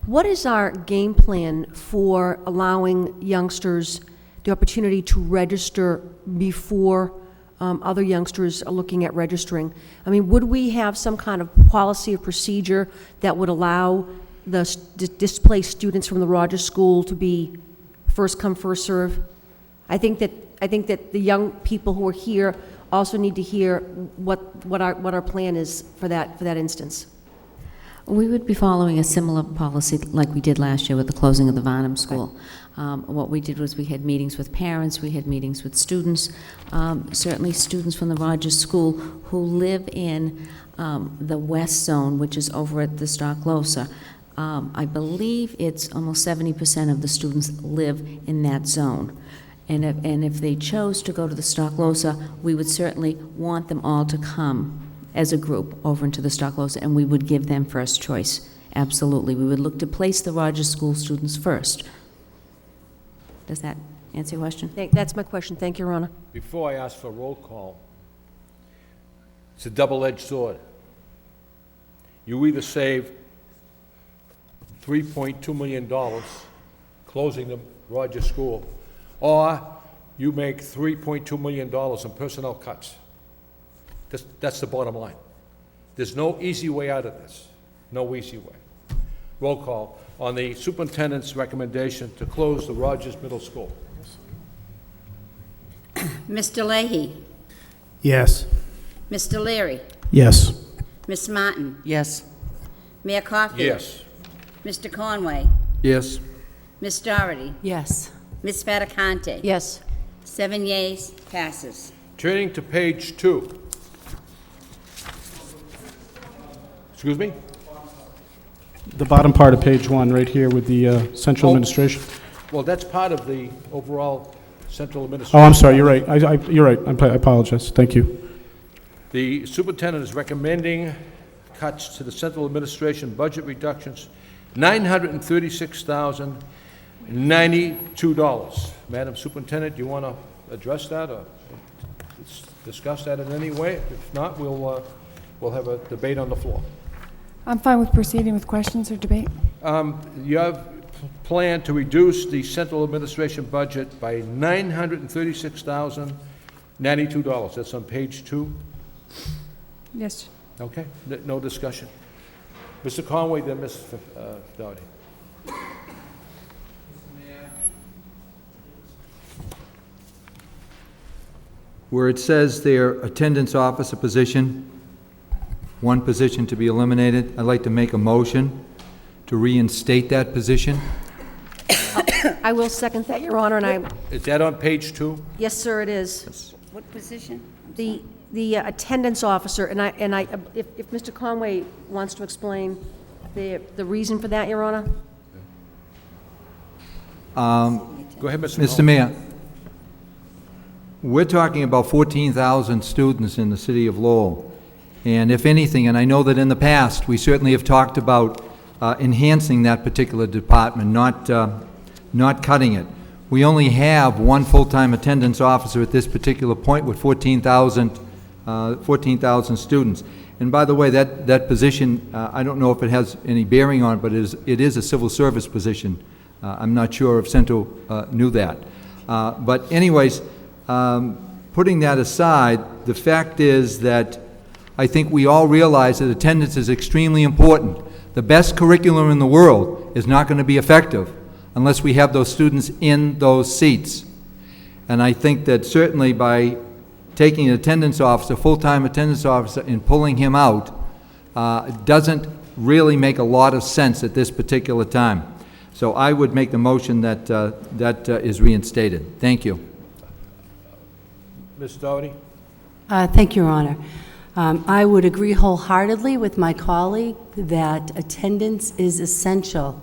what is our game plan for allowing youngsters the opportunity to register before other youngsters are looking at registering? I mean, would we have some kind of policy or procedure that would allow the displaced students from the Rogers School to be first come, first serve? I think that the young people who are here also need to hear what our plan is for that instance. We would be following a similar policy like we did last year with the closing of the Varnum School. What we did was we had meetings with parents, we had meetings with students, certainly students from the Rogers School who live in the west zone, which is over at the Stocklosa. I believe it's almost 70% of the students live in that zone. And if they chose to go to the Stocklosa, we would certainly want them all to come as a group over into the Stocklosa, and we would give them first choice. Absolutely. We would look to place the Rogers School students first. Does that answer your question? That's my question. Thank you, Your Honor. Before I ask for a roll call, it's a double-edged sword. You either save $3.2 million closing the Rogers School, or you make $3.2 million in personnel cuts. That's the bottom line. There's no easy way out of this. No easy way. Roll call on the superintendent's recommendation to close the Rogers Middle School. Mr. Leahy? Yes. Mr. Leary? Yes. Ms. Martin? Yes. Mayor Caulfield? Yes. Mr. Conway, Yes. Ms. Doherty, Yes. Ms. Fattacante. Yes. 7 yeas, passes. Turning to page 2. Excuse me? The bottom part of page 1, right here with the central Oh. administration. Well, that's part of the overall central Oh, administration. I'm sorry, you're right. You're right. I apologize. Thank you. The superintendent is recommending cuts to the central administration budget reductions, $936,092. Madam Superintendent, do you want to address that or discuss that in any way? If not, we'll have a debate on the floor. I'm fine with proceeding with questions or debate. You have planned to reduce the central administration budget by $936,092. That's on page 2. Yes. Okay, no discussion. Mr. Conway, then Ms. Doherty. Where it says their attendance officer position, one position to be eliminated, I'd like to make a motion to reinstate that position. I will second that, Your Honor, and I, Is that on page 2? yes, sir, it is. What position? The attendance officer, and if Mr. Conway wants to explain the reason for that, Your Honor? Go ahead, Mr. Mr. Mayor, we're talking about 14,000 students in the city of Lowell. And if anything, and I know that in the past, we certainly have talked about enhancing that particular department, not cutting it. We only have one full-time attendance officer at this particular point with 14,000 students. And by the way, that position, I don't know if it has any bearing on it, but it is a civil service position. I'm not sure if Central knew that. But anyways, putting that aside, the fact is that I think we all realize that attendance is extremely important. The best curriculum in the world is not going to be effective unless we have those students in those seats. And I think that certainly by taking an attendance officer, full-time attendance officer, and pulling him out, doesn't really make a lot of sense at this particular time. So I would make the motion that that is reinstated. Thank you. Ms. Doherty? Thank you, Your Honor. I would agree wholeheartedly with my colleague that attendance is essential.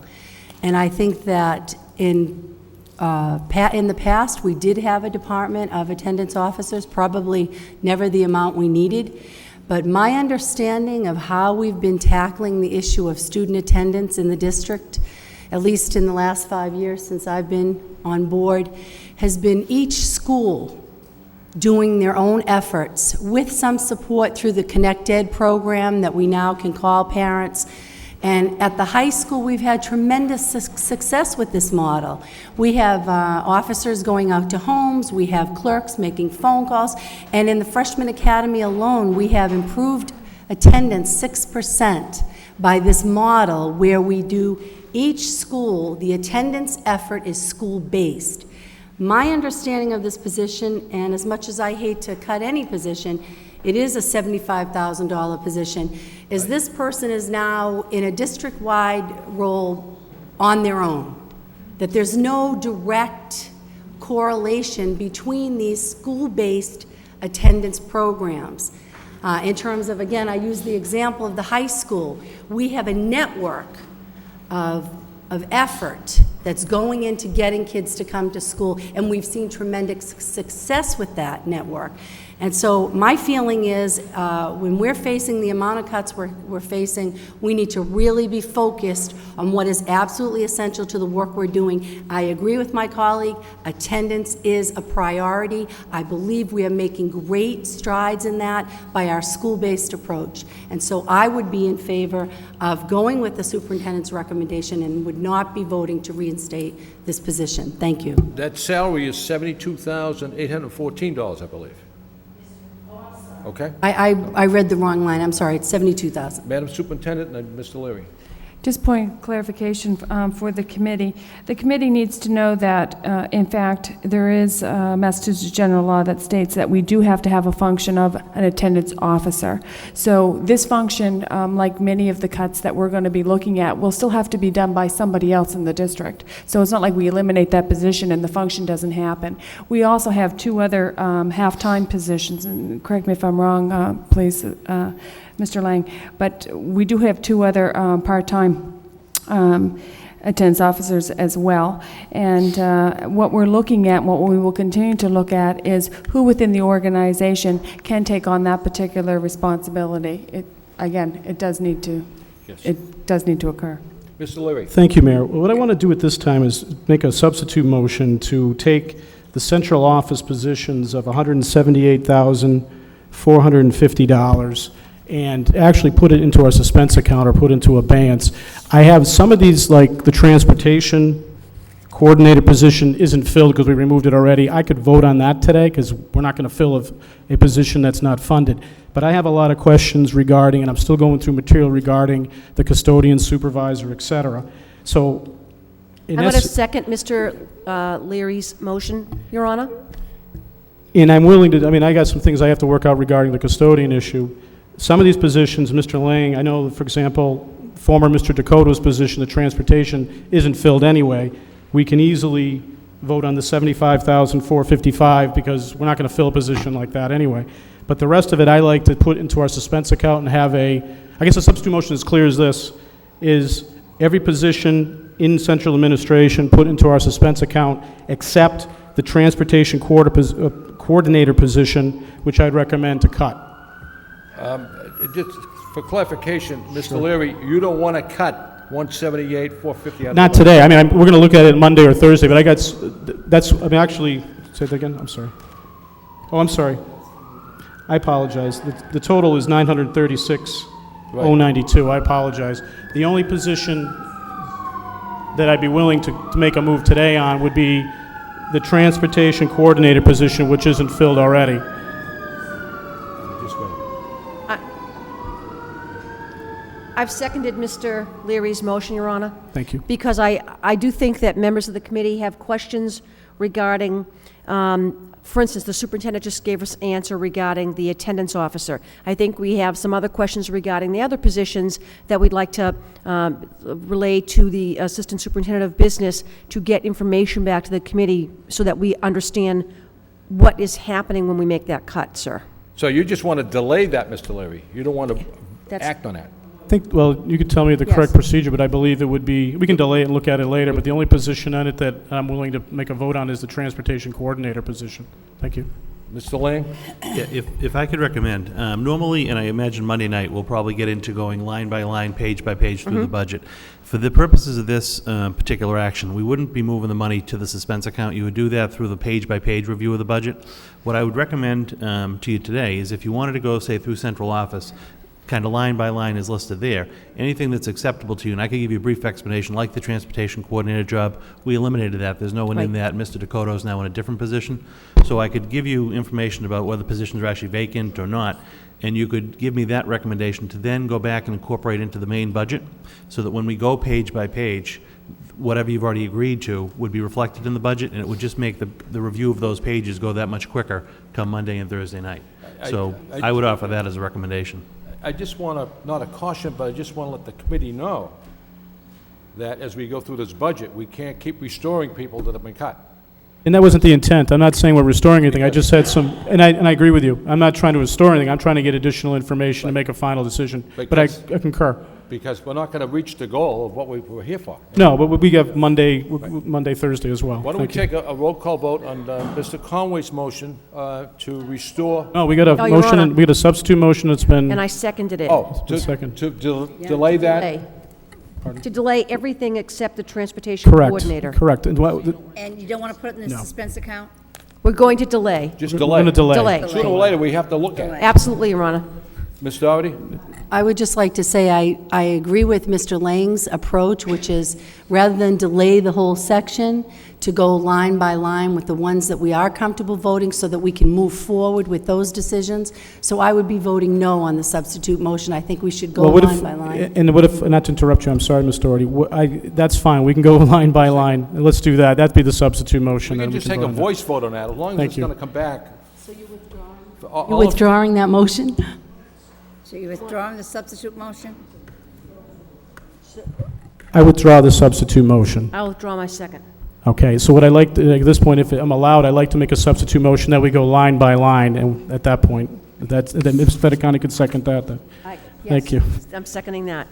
And I think that in the past, we did have a department of attendance officers, probably never the amount we needed. But my understanding of how we've been tackling the issue of student attendance in the district, at least in the last 5 years since I've been on board, has been each school doing their own efforts with some support through the Connect Ed program that we now can call parents. And at the high school, we've had tremendous success with this model. We have officers going out to homes, we have clerks making phone calls, and in the freshman academy alone, we have improved attendance 6% by this model where we do each school, the attendance effort is school-based. My understanding of this position, and as much as I hate to cut any position, it is a $75,000 position, is this person is now in a district-wide role on their own, that there's no direct correlation between these school-based attendance programs. In terms of, again, I use the example of the high school. We have a network of effort that's going into getting kids to come to school, and we've seen tremendous success with that network. And so my feeling is when we're facing the amount of cuts we're facing, we need to really be focused on what is absolutely essential to the work we're doing. I agree with my colleague, attendance is a priority. I believe we are making great strides in that by our school-based approach. And so I would be in favor of going with the superintendent's recommendation and would not be voting to reinstate this position. Thank you. That salary is $72,814, I believe. Okay? I read the wrong line. I'm sorry. It's $72,000. Madam Superintendent and Mr. Leary. Just point of clarification for the committee. The committee needs to know that, in fact, there is Massachusetts general law that states that we do have to have a function of an attendance officer. So this function, like many of the cuts that we're going to be looking at, will still have to be done by somebody else in the district. So it's not like we eliminate that position and the function doesn't happen. We also have two other half-time positions, and correct me if I'm wrong, please, Mr. Lang, but we do have two other part-time attendance officers as well. And what we're looking at, what we will continue to look at, is who within the organization can take on that particular responsibility. Again, it does need to, it does need to occur. Mr. Leary. Thank you, Mayor. What I want to do at this time is make a substitute motion to take the central office positions of $178,450 and actually put it into our suspense account or put into abeyance. I have some of these, like the transportation coordinator position isn't filled because we removed it already. I could vote on that today because we're not going to fill a position that's not funded. But I have a lot of questions regarding, and I'm still going through material regarding the custodian, supervisor, et cetera. So, I'm going to second Mr. Leary's motion, Your Honor. and I'm willing to, I mean, I got some things I have to work out regarding the custodian issue. Some of these positions, Mr. Lang, I know, for example, former Mr. Dakota's position, the transportation, isn't filled anyway. We can easily vote on the $75,455 because we're not going to fill a position like that anyway. But the rest of it, I like to put into our suspense account and have a, I guess a substitute motion as clear as this, is every position in central administration put into our suspense account except the transportation coordinator position, which I'd recommend to cut. Just for clarification, Mr. Leary, you don't want to cut 178,450 out of Not the budget? today. I mean, we're going to look at it Monday or Thursday, but I got, that's, I mean, actually, say that again? I'm sorry. Oh, I'm sorry. I apologize. The total is 936,092. I apologize. The only position that I'd be willing to make a move today on would be the transportation coordinator position, which isn't filled already. I've seconded Mr. Leary's motion, Your Honor. Thank you. Because I do think that members of the committee have questions regarding, for instance, the superintendent just gave us an answer regarding the attendance officer. I think we have some other questions regarding the other positions that we'd like to relay to the assistant superintendent of business to get information back to the committee so that we understand what is happening when we make that cut, sir. So you just want to delay that, Mr. Leary? You don't want to act on that? I think, well, you could tell me the correct procedure, but I believe it would be, we can delay it and look at it later, but the only position on it that I'm willing to make a vote on is the transportation coordinator position. Thank you. Mr. Lang? Yeah, if I could recommend, normally, and I imagine Monday night, we'll probably get into going line by line, page by page through the budget. For the purposes of this particular action, we wouldn't be moving the money to the suspense account. You would do that through the page by page review of the budget. What I would recommend to you today is if you wanted to go, say, through central office, kind of line by line is listed there. Anything that's acceptable to you, and I could give you a brief explanation, like the transportation coordinator job, we eliminated that. There's no one in that. Mr. Dakota is now in a different position. So I could give you information about whether positions are actually vacant or not, and you could give me that recommendation to then go back and incorporate into the main budget, so that when we go page by page, whatever you've already agreed to would be reflected in the budget, and it would just make the review of those pages go that much quicker come Monday and Thursday night. So I would offer that as a recommendation. I just want to, not a caution, but I just want to let the committee know that as we go through this budget, we can't keep restoring people that have been cut. And that wasn't the intent. I'm not saying we're restoring anything. I just had some, and I agree with you. I'm not trying to restore anything. I'm trying to get additional information to make a final decision. But I concur. Because we're not going to reach the goal of what we were here for. No, but we have Monday, Thursday as well. Why don't we take a roll call vote on Mr. Conway's motion to restore? No, we got a motion, and we got a substitute motion that's been. And I seconded it. Oh, to delay that? To delay everything except the transportation coordinator. Correct. And you don't want to put it in the suspense account? We're going to delay. Just We're delay. going to delay. Delay. Sooner or later, we have to look at it. Absolutely, Your Honor. Ms. Doherty? I would just like to say I agree with Mr. Lang's approach, which is rather than delay the whole section, to go line by line with the ones that we are comfortable voting so that we can move forward with those decisions. So I would be voting no on the substitute motion. I think we should go line by line. And what if, not to interrupt you, I'm sorry, Ms. Doherty, that's fine, we can go line by line. Let's do that. That'd be the substitute motion. We then can just vote take a on that. voice vote on that, as long as Thank it's you. going to come back. So you're withdrawing? All You're withdrawing that motion? So you're withdrawing the substitute motion? I withdraw the substitute motion. I'll withdraw my second. Okay, so what I like, at this point, if I'm allowed, I'd like to make a substitute motion that we go line by line, and at that point, then Ms. Fedicani could second that, then. Thank you. I'm seconding that.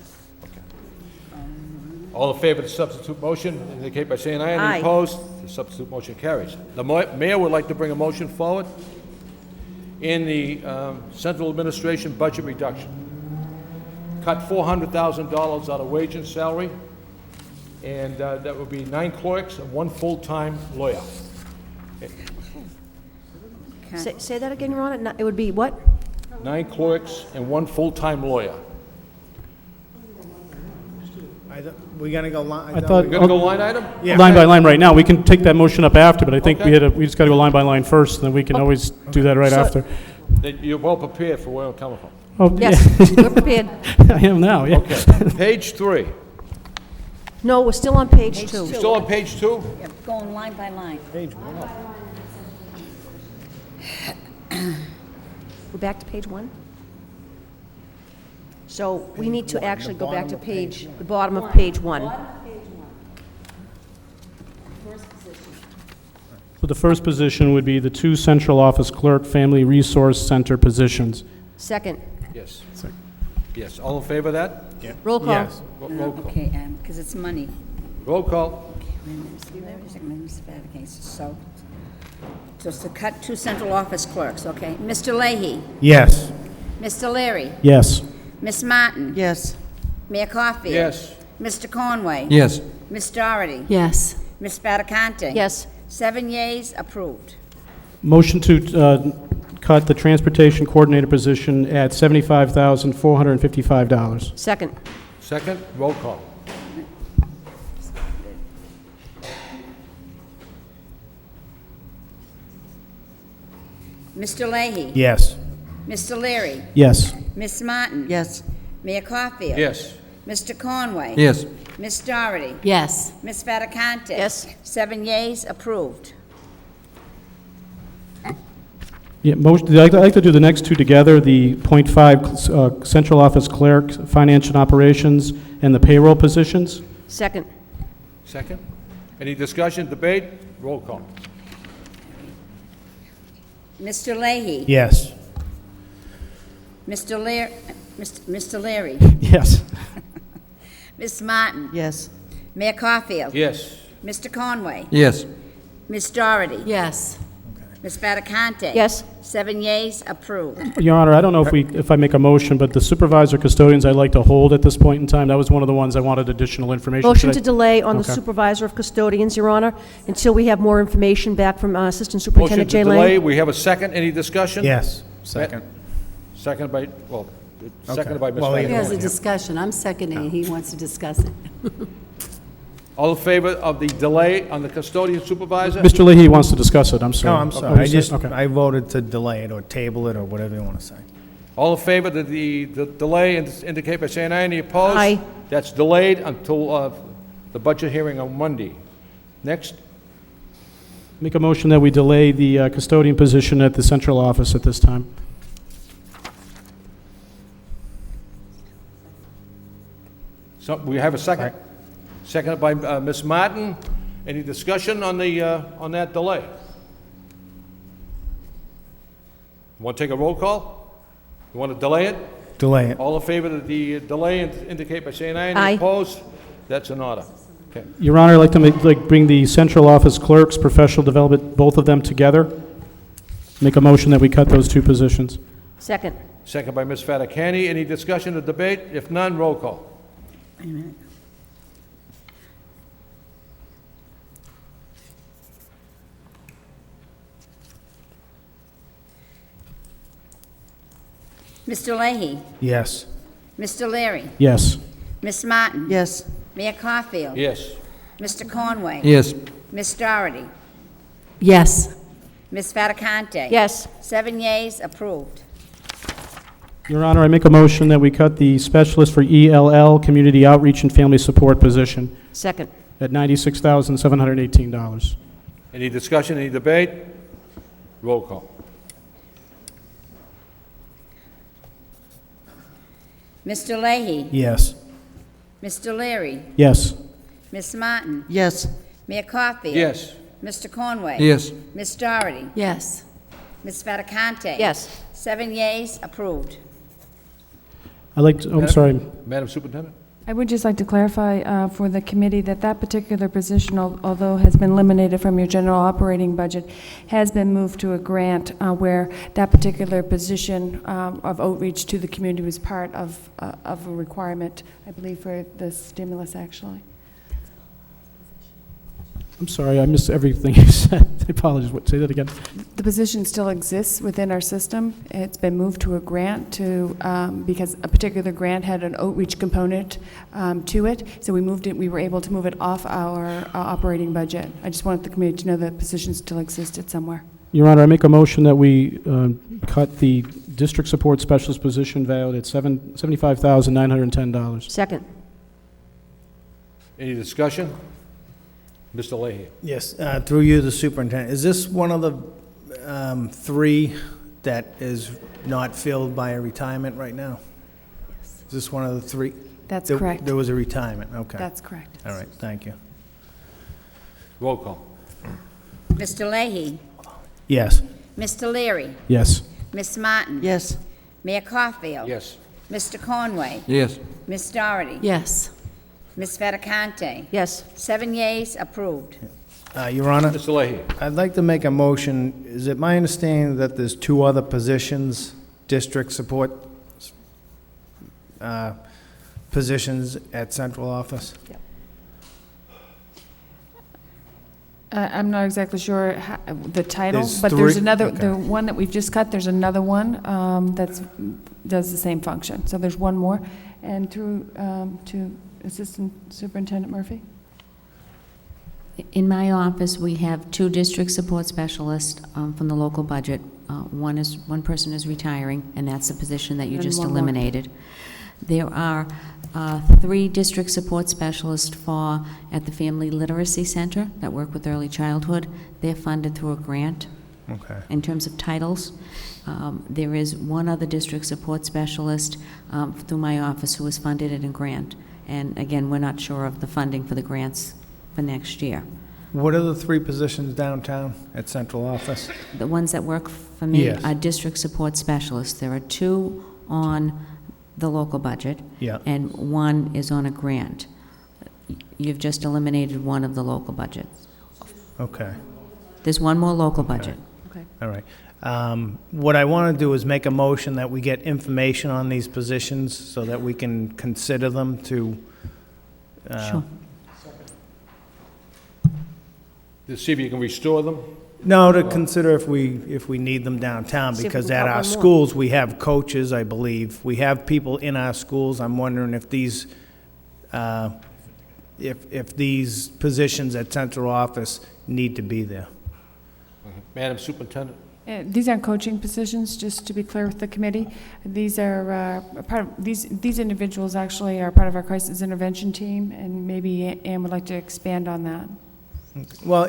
All in favor of the substitute motion, indicate by saying aye. Aye. Any opposed? The substitute motion carries. The mayor would like to bring a motion forward in the central administration budget reduction. Cut $400,000 out of wage and salary, and that would be 9 clerks and 1 full-time lawyer. Say that again, Your Honor? It would be what? 9 clerks and 1 full-time lawyer. We're gonna go line. I thought- We're going to go line item? Yeah. Line by line right now. We can take that motion up after, but I think Okay. we just got to go line by line first, and then we can always do that right So- after. Then you're well prepared for where I'm coming from. Oh, Yes, we're prepared. I am now, yeah. Okay, page 3. No, we're still on page 2. Still on page 2? Yeah, going line by line. Page 1 up. We're back to page 1? So we need to actually go back to the bottom of page 1. So the first position would be the 2 central office clerk, family resource center positions. Second. Yes. Yes, all in favor of that? Roll call. Yes. Roll call. Okay, because it's money. Roll call. Okay, so it's to cut 2 central office clerks, okay? Mr. Leahy, Yes. Mr. Leary, Yes. Miss Martin, Yes. Mayor Caulfield. Yes. Mr. Conway. Yes. Miss Doherty. Yes. Miss Spadacante. Yes. 7 yeas, approved. Motion to cut the transportation coordinator position at $75,455. Second. Second, roll call. Mr. Leahy. Yes. Mr. Leary. Yes. Miss Martin. Yes. Mayor Caulfield. Yes. Mr. Conway. Yes. Miss Doherty. Yes. Miss Spadacante. Yes. 7 yeas, approved. Yeah, I'd like to do the next 2 together, the .5 central office clerk, finance and operations, and the payroll positions. Second. Second. Any discussion, debate? Roll call. Mr. Leahy. Yes. Mr. Leary. Yes. Miss Martin. Yes. Mayor Caulfield. Yes. Mr. Conway. Yes. Miss Doherty. Yes. Miss Spadacante. Yes. 7 yeas, approved. Your Honor, I don't know if I make a motion, but the supervisor custodians I'd like to hold at this point in time. That was one of the ones I wanted additional information. Motion Should to I- delay on the Okay. supervisor of custodians, Your Honor, until we have more information back from Assistant Motion Superintendent to Jay delay, Lane. we have a second. Any discussion? Yes. Second. Second by, well, seconded by Ms. Well, He Fagin. has a discussion. I'm seconding. He wants to discuss it. All in favor of the delay on the custodian supervisor? Mr. Leahy wants to discuss it, I'm No, sorry. I'm Oh, sorry. okay. I voted to delay it or table it or whatever you want to say. All in favor of the delay, indicate by saying aye. Any opposed? Aye. That's delayed until the budget hearing on Monday. Next, Make a motion that we delay the custodian position at the central office at this time. so we have a second. Seconded by Ms. Martin. Any discussion on that delay? Want to take a roll call? You want to delay it? Delay it. All in favor of the delay, indicate by saying aye. Any Aye. opposed? That's an order. Okay. Your Honor, I'd like to bring the central office clerks, professional development, both of them together. Make a motion that we cut those 2 positions. Second. Second by Ms. Fattacani. Any discussion or debate? If none, roll call. Wait a minute. Mr. Leahy. Yes. Mr. Leary? Yes. Miss Martin? Yes. Mayor Caulfield? Yes. Mr. Conway? Yes. Miss Doherty? Yes. Miss Fattacante? Yes. 7 yeas, approved. Your Honor, I make a motion that we cut the specialist for ELL, Community Outreach and Family Support position, Second. at $96,718. Any discussion, any debate? Roll call. Mr. Leahy? Yes. Mr. Leary? Yes. Miss Martin? Yes. Mayor Caulfield? Yes. Mr. Conway? Yes. Miss Doherty? Yes. Miss Fattacante? Yes. 7 yeas, approved. I'd like to, oh, I'm sorry. Madam Superintendent? I would just like to clarify for the committee that that particular position, although has been eliminated from your general operating budget, has been moved to a grant where that particular position of outreach to the community was part of a requirement, I believe, for the stimulus, actually. I'm sorry, I missed everything you said. I apologize. Say that again. The position still exists within our system. It's been moved to a grant to, because a particular grant had an outreach component to it, so we moved it, we were able to move it off our operating budget. I just wanted the committee to know that position still existed somewhere. Your Honor, I make a motion that we cut the district support specialist position valued at $75,910. Second. Any discussion? Mr. Leahy? Yes, through you, the superintendent. Is this one of the three that is not filled by a retirement right now? Is this one of the three? That's correct. There was a retirement, okay. That's correct. All right, thank you. Roll call. Mr. Leahy? Yes. Mr. Leary? Yes. Miss Martin? Yes. Mayor Caulfield? Yes. Mr. Conway? Yes. Miss Doherty? Yes. Miss Fattacante? Yes. 7 yeas, approved. Your Honor, Mr. Leahy? I'd like to make a motion. Is it my understanding that there's two other positions, district support positions at central office? I'm not exactly sure the title, There's but there's three? another, Okay. the one that we've just cut, there's another one that's, does the same function. So there's one more. And through to Assistant Superintendent Murphy? In my office, we have 2 district support specialists from the local budget. One person is retiring, and that's the position that you And just one more. eliminated. There are 3 district support specialists at the Family Literacy Center that work with early childhood. They're funded through a grant. Okay. In terms of titles, there is one other district support specialist through my office who is funded in a grant. And again, we're not sure of the funding for the grants for next year. What are the 3 positions downtown at central office? The ones that work for me Yes. are district support specialists. There are 2 on the local budget, Yeah. and 1 is on a grant. You've just eliminated one of the local budgets. Okay. There's one more local budget. Okay. All right. What I want to do is make a motion that we get information on these positions so that we can consider them to, Sure. To see if you can restore them? no, to consider if we need them downtown, See if we because can at cut our one more. schools, we have coaches, I believe. We have people in our schools. I'm wondering if these, if these positions at central office need to be there. Madam Superintendent? These aren't coaching positions, just to be clear with the committee. These are part of, these individuals actually are part of our crisis intervention team, and maybe Ann would like to expand on that. Well,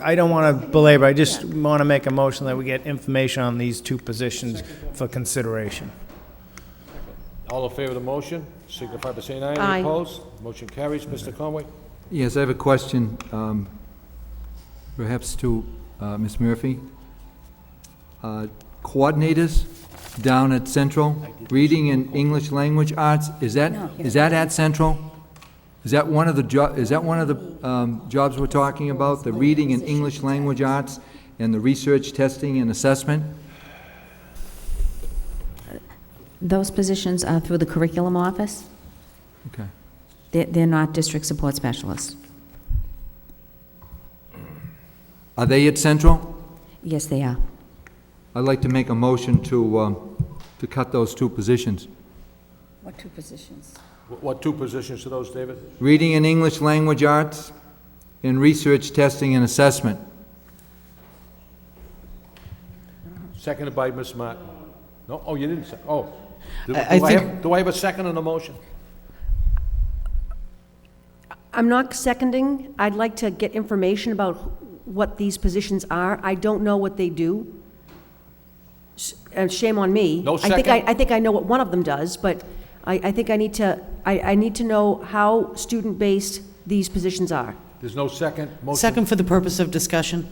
I don't want to belabor, I just want to make a motion that we get information on these 2 positions for consideration. All in favor of the motion, signify by saying aye. Aye. Any opposed? Motion carries. Mr. Conway? Yes, I have a question, perhaps to Ms. Murphy. Coordinators down at Central, reading and English language arts, is that at Central? Is that one of the jobs we're talking about, the reading and English language arts and the research, testing, and assessment? Those positions are through the curriculum office. Okay. They're not district support specialists. Are they at Central? Yes, they are. I'd like to make a motion to cut those 2 positions. What two positions? What two positions are those, David? Reading and English Language Arts, and Research, Testing, and Assessment. Seconded by Ms. Martin. No, oh, you didn't say, oh. Do I think- do I have a second on the motion? I'm not seconding. I'd like to get information about what these positions are. I don't know what they do. Shame on me. No I second? think I know what one of them does, but I think I need to know how student-based these positions are. There's no second motion? Second for the purpose of discussion.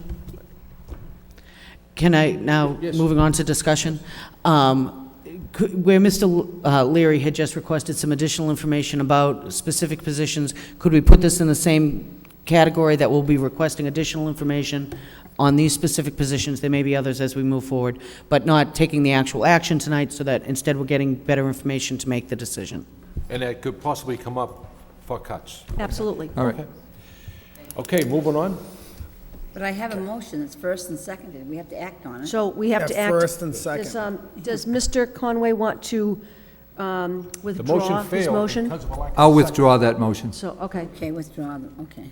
Can I, now, Yes. moving on to discussion, where Mr. Leary had just requested some additional information about specific positions, could we put this in the same category that we'll be requesting additional information on these specific positions? There may be others as we move forward, but not taking the actual action tonight, so that instead we're getting better information to make the decision. And that could possibly come up for cuts. Absolutely. All right. Okay, moving on. But I have a motion, it's first and seconded, we have to act on it. So we have to Yeah, act. first and second. Does Mr. Conway want to The withdraw motion his failed motion? because of a lack of I'll second. withdraw that motion. So, okay. Okay, withdraw them, okay.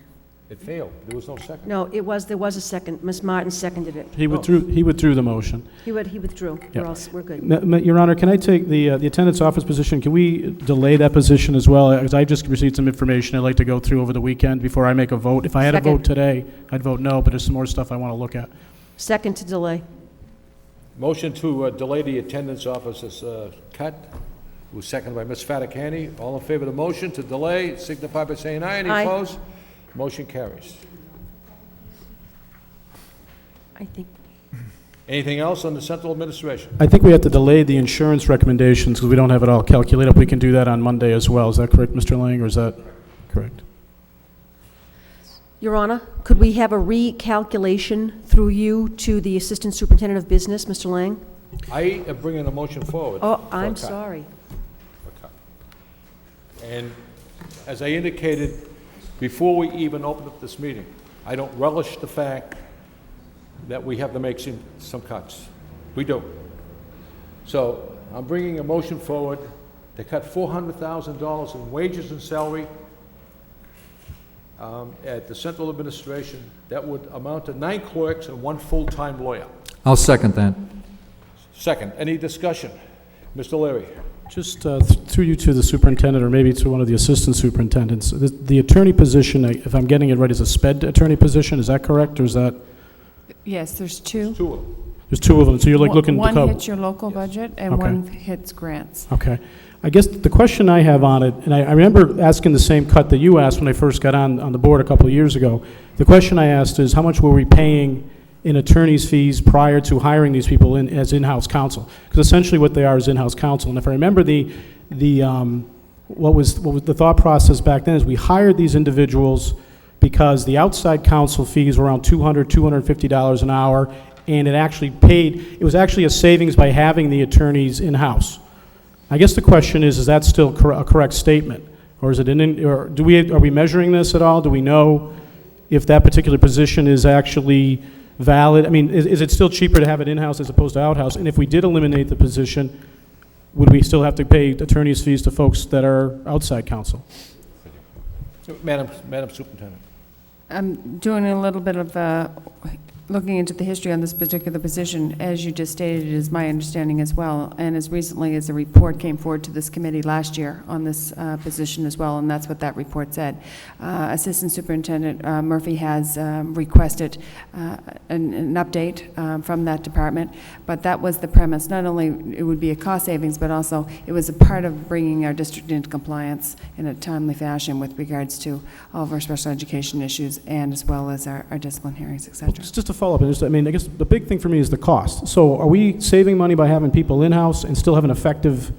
It failed. There was no second. No, there was a second. Ms. Martin seconded it. He withdrew the motion. He withdrew. Yeah. We're good. Your Honor, can I take the attendance office position? Can we delay that position as well? Because I just received some information I'd like to go through over the weekend before I make a vote. If I had a Second. vote today, I'd vote no, but there's some more stuff I want to look at. Second to delay. Motion to delay the attendance office is cut. It was seconded by Ms. Fattacani. All in favor of the motion to delay, signify by saying aye. Any Aye. opposed? Motion carries. I think. Anything else on the central administration? I think we have to delay the insurance recommendations because we don't have it all calculated. We can do that on Monday as well. Is that correct, Mr. Lang, or is that correct? Your Honor, could we have a recalculation through you to the Assistant Superintendent of Business, Mr. Lang? I am bringing a motion forward. Oh, for a I'm cut. sorry. And as I indicated before we even opened up this meeting, I don't relish the fact that we have to make some cuts. We do. So I'm bringing a motion forward to cut $400,000 in wages and salary at the central administration. That would amount to 9 clerks and 1 full-time lawyer. I'll second that. Second, any discussion? Mr. Leary? Just through you to the superintendent, or maybe to one of the assistant superintendents. The attorney position, if I'm getting it right, is a SPED attorney position. Is that correct, or is that? Yes, there's two. Two of them. There's 2 of them, so you're like looking to One go. hits your local budget, and Okay. one hits grants. Okay. I guess the question I have on it, and I remember asking the same cut that you asked when I first got on the board a couple of years ago. The question I asked is, how much were we paying in attorney's fees prior to hiring these people as in-house counsel? Because essentially what they are is in-house counsel. And if I remember what was the thought process back then is we hired these individuals because the outside counsel fees were around $200, $250 an hour, and it was actually a savings by having the attorneys in-house. I guess the question is that still a correct statement? Or is it are we measuring this at all? Do we know if that particular position is actually valid? I mean, is it still cheaper to have it in-house as opposed to out-house? And if we did eliminate the position, would we still have to pay attorney's fees to folks that are outside counsel? Madam Superintendent. I'm doing a little bit of looking into the history on this particular position. As you just stated, it is my understanding as well, and as recently as a report came forward to this committee last year on this position as well, and that's what that report said. Assistant Superintendent Murphy has requested an update from that department, but that was the premise. Not only it would be a cost savings, but also it was a part of bringing our district into compliance in a timely fashion with regards to all of our special education issues and as well as our discipline hearings, et cetera. Just to follow up, I guess the big thing for me is the cost. So are we saving money by having people in-house and still having effective,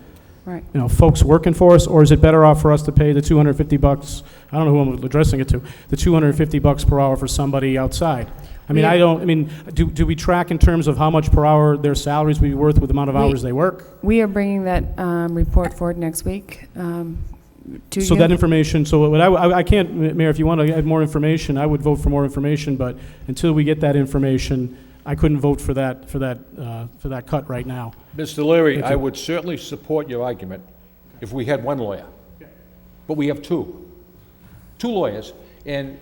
right, folks working for us, or is it better off for us to pay the $250? I don't know who I'm addressing it to. The $250 per hour for somebody outside. Do we track in terms of how much per hour their salaries would be worth with the amount of hours they work? We are bringing that report forward next week. So that information, I can't, Mayor, if you want to add more information, I would vote for more information, but until we get that information, I couldn't vote for that cut right now. Mr. Leary, I would certainly support your argument if we had one lawyer. But we have two lawyers, and...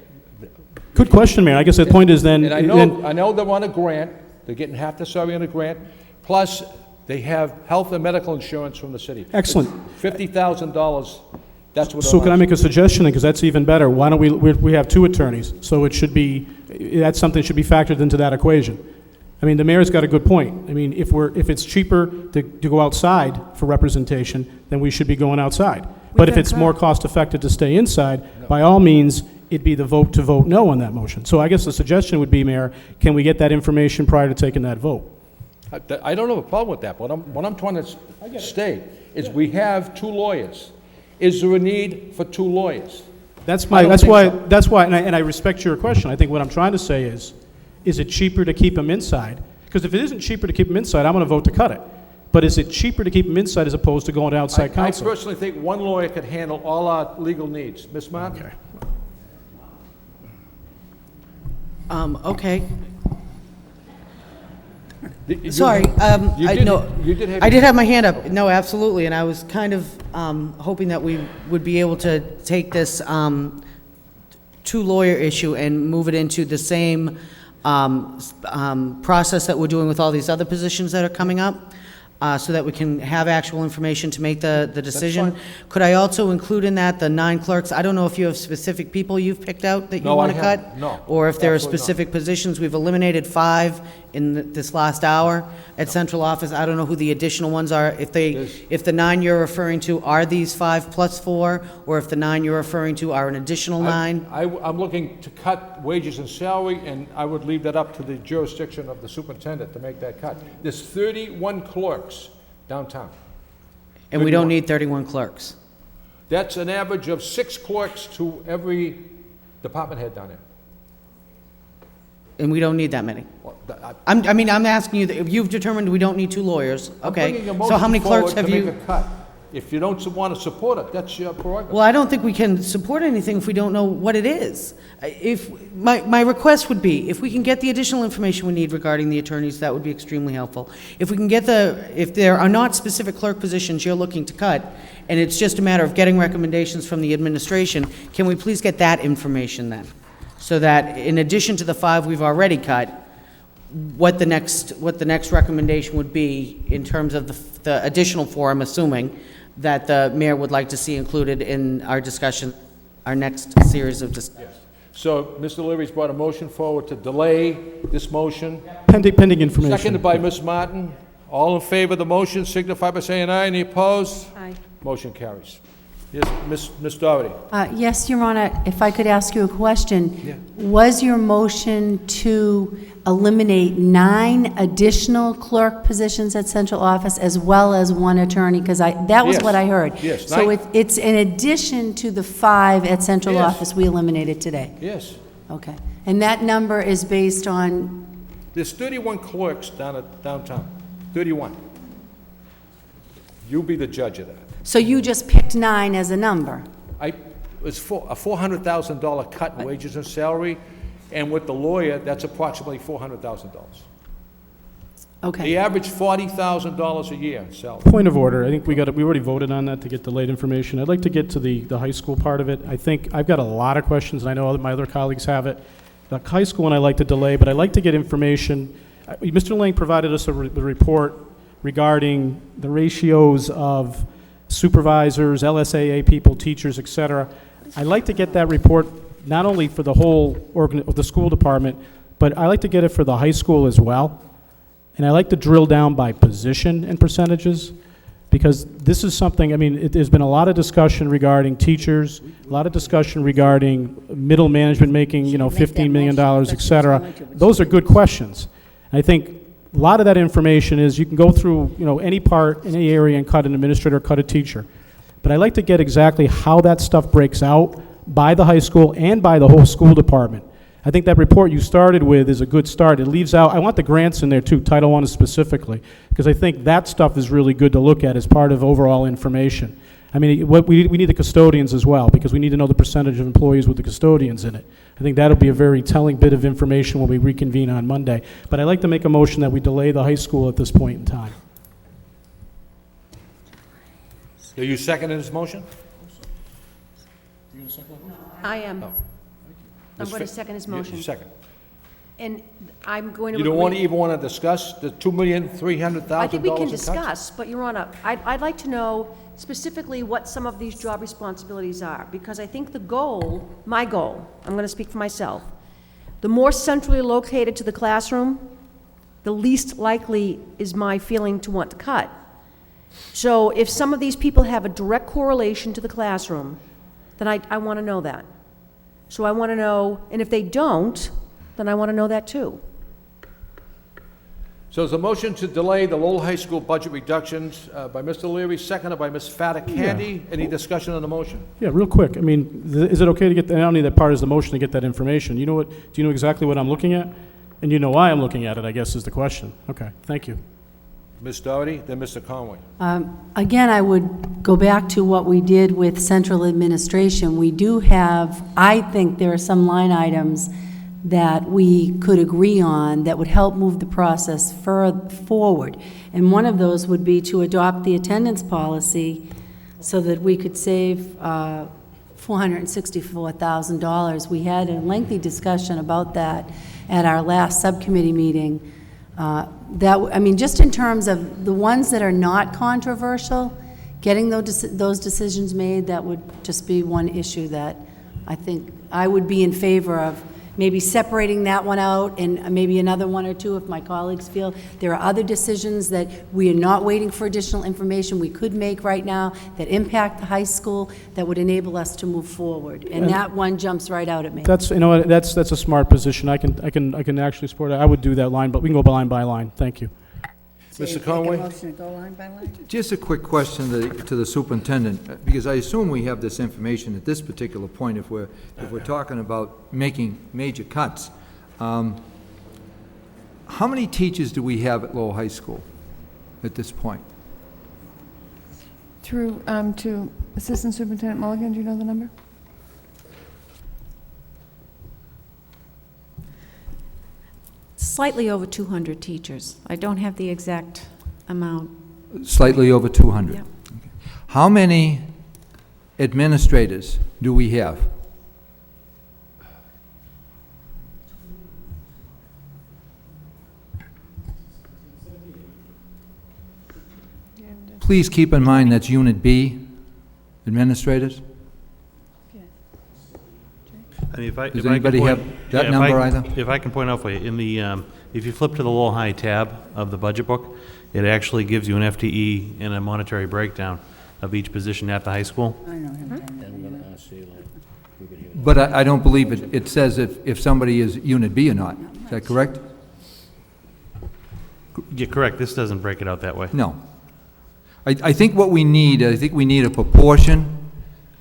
Good question, Mayor. I guess the point is then... And I know they're on a grant, they're getting half their salary on a grant, plus they have health and medical insurance from the city. Excellent. $50,000, that's what... So can I make a suggestion, because that's even better? Why don't we have two attorneys, so it should be, that's something that should be factored into that equation. I mean, the mayor's got a good point. I mean, if it's cheaper to go outside for representation, then we should be going outside. But if it's more cost-effective to stay inside, by all means, it'd be the vote to vote no on that motion. So I guess the suggestion would be, Mayor, can we get that information prior to taking that vote? I don't have a problem with that, but what I'm trying to state is we have two lawyers. Is there a need for two lawyers? That's why, and I respect your question. I think what I'm trying to say is it cheaper to keep them inside? Because if it isn't cheaper to keep them inside, I'm going to vote to cut it. But is it cheaper to keep them inside as opposed to going to outside counsel? I personally think one lawyer could handle all our legal needs. Ms. Martin? Okay. Sorry, I did have my hand up. No, absolutely, and I was kind of hoping that we would be able to take this two-lawyer issue and move it into the same process that we're doing with all these other positions that are coming up, so that we can have actual information to make the decision. Could I also include in that the 9 clerks? I don't know if you have specific people you've picked out that you want to cut? No, or if there are absolutely specific positions. We've eliminated 5 in this last hour at central office. I don't know who the additional ones are. If the 9 you're referring to are these 5 plus 4, or if the 9 you're referring to are an additional 9? I'm looking to cut wages and salary, and I would leave that up to the jurisdiction of the superintendent to make that cut. There's 31 clerks downtown. And we don't need 31 clerks. That's an average of 6 clerks to every department head down there. And we don't need that many. I'm asking you, if you've determined we don't need 2 lawyers, okay. So how many clerks have you? Make a cut. If you don't want to support it, that's your prerogative. Well, I don't think we can support anything if we don't know what it is. My request would be, if we can get the additional information we need regarding the attorneys, that would be extremely helpful. If we can get if there are not specific clerk positions you're looking to cut, and it's just a matter of getting recommendations from the administration, can we please get that information then? So that in addition to the 5 we've already cut, what the next recommendation would be in terms of the additional 4, I'm assuming, that the mayor would like to see included in our discussion, our next series of discussions. Yes. So Mr. Leary's brought a motion forward to delay this motion. Pending information. Seconded by Ms. Martin. All in favor of the motion signify by saying aye. Any opposed? Aye. Motion carries. Yes, Ms. Doherty. Yes, Your Honor, if I could ask you a question. Yeah. Was your motion to eliminate 9 additional clerk positions at central office as well as 1 attorney? Because that was what I heard. Yes. So it's in addition to the 5 at central Yes. office we eliminated today? Yes. Okay. And that number is based on? There's 31 clerks downtown. 31. You be the judge of that. So you just picked 9 as a number? It's a $400,000 cut in wages and salary, and with the lawyer, that's approximately $400,000. Okay. They average $40,000 a year in salary. Point of order. I think we already voted on that to get delayed information. I'd like to get to the high school part of it. I think I've got a lot of questions, and I know my other colleagues have it. The high school one I like to delay, but I'd like to get information. Mr. Lang provided us the report regarding the ratios of supervisors, LSAA people, teachers, et cetera. I'd like to get that report not only for the whole of the school department, but I like to get it for the high school as well. And I like to drill down by position and percentages, because this is something, I mean, there's been a lot of discussion regarding teachers, a lot of discussion regarding middle management making, $15 million, et cetera. Those are good questions. I think a lot of that information is you can go through, any part, in any area and cut an administrator, cut a teacher. But I like to get exactly how that stuff breaks out by the high school and by the whole school department. I think that report you started with is a good start. It leaves out, I want the grants in there too, Title I specifically, because I think that stuff is really good to look at as part of overall information. I mean, we need the custodians as well, because we need to know the percentage of employees with the custodians in it. I think that'll be a very telling bit of information when we reconvene on Monday. But I'd like to make a motion that we delay the high school at this point in time. Are you seconding this motion? I am. I'm Ms. going to Fi- second his you- motion. Second. And I'm going to You don't want to agree- even want to discuss the $2,300,000 I think we can in cuts? discuss, but Your Honor, I'd like to know specifically what some of these job responsibilities are, because I think the goal, my goal, I'm going to speak for myself, the more centrally located to the classroom, the least likely is my feeling to want to cut. So if some of these people have a direct correlation to the classroom, then I want to know that. So I want to know, and if they don't, then I want to know that too. So there's a motion to delay the Lowell High School budget reductions by Mr. Leary, seconded by Ms. Fattacandy. Any discussion on the motion? Yeah, real quick, I mean, is it okay to get, not only that part is the motion to get that information, you know what, do you know exactly what I'm looking at? And you know why I'm looking at it, I guess, is the question. Okay, thank you. Ms. Doherty, then Mr. Conway. Again, I would go back to what we did with central administration. We do have, I think there are some line items that we could agree on that would help move the process forward. And one of those would be to adopt the attendance policy so that we could save $464,000. We had a lengthy discussion about that at our last subcommittee meeting. I mean, just in terms of the ones that are not controversial, getting those decisions made, that would just be one issue that I think I would be in favor of. Maybe separating that one out and maybe another one or two if my colleagues feel there are other decisions that we are not waiting for additional information we could make right now that impact the high school that would enable us to move forward. And that one jumps right out at me. That's, you know what, that's a smart position. I can actually support it. I would do that line, but we can go line by line. Thank you. So you Mr. make Conway? a motion to go line by line? Just a quick question to the superintendent, because I assume we have this information at this particular point if we're talking about making major cuts. How many teachers do we have at Lowell High School at this point? Through, to Assistant Superintendent Mulligan, do you know the number? Slightly over 200 teachers. I don't have the exact amount. Slightly over 200? Yep. Okay. How many administrators do we have? Please keep in mind that's Unit B administrators. I mean, Does anybody have that number either? If I can point out for you, in the, if you flip to the Lowell High tab of the budget book, it actually gives you an FTE and a monetary breakdown of each position at the high school. I know him. But I don't believe it says if somebody is Unit B or not. Is that correct? You're correct, this doesn't break it out that way. No. I think what we need, I think we need a proportion.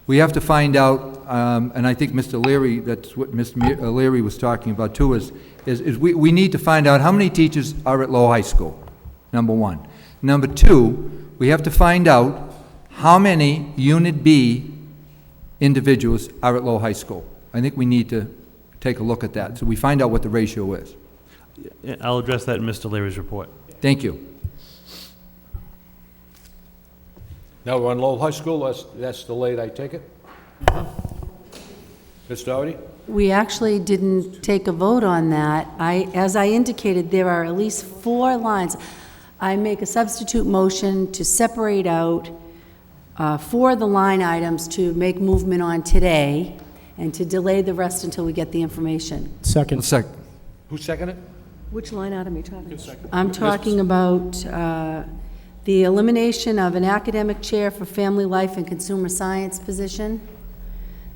We have to find out, and I think Mr. Leary, that's what Mr. Leary was talking about too, is we need to find out how many teachers are at Lowell High School, number one. Number two, we have to find out how many Unit B individuals are at Lowell High School. I think we need to take a look at that, so we find out what the ratio is. I'll address that in Mr. Leary's report. Thank you. Now we're on Lowell High School, that's delayed, I take it? Ms. Doherty? We actually didn't take a vote on that. As I indicated, there are at least 4 lines. I make a substitute motion to separate out 4 of the line items to make movement on today and to delay the rest until we get the information. Second. Who seconded it? Which line item are you talking about? I'm talking about the elimination of an academic chair for family life and consumer science position,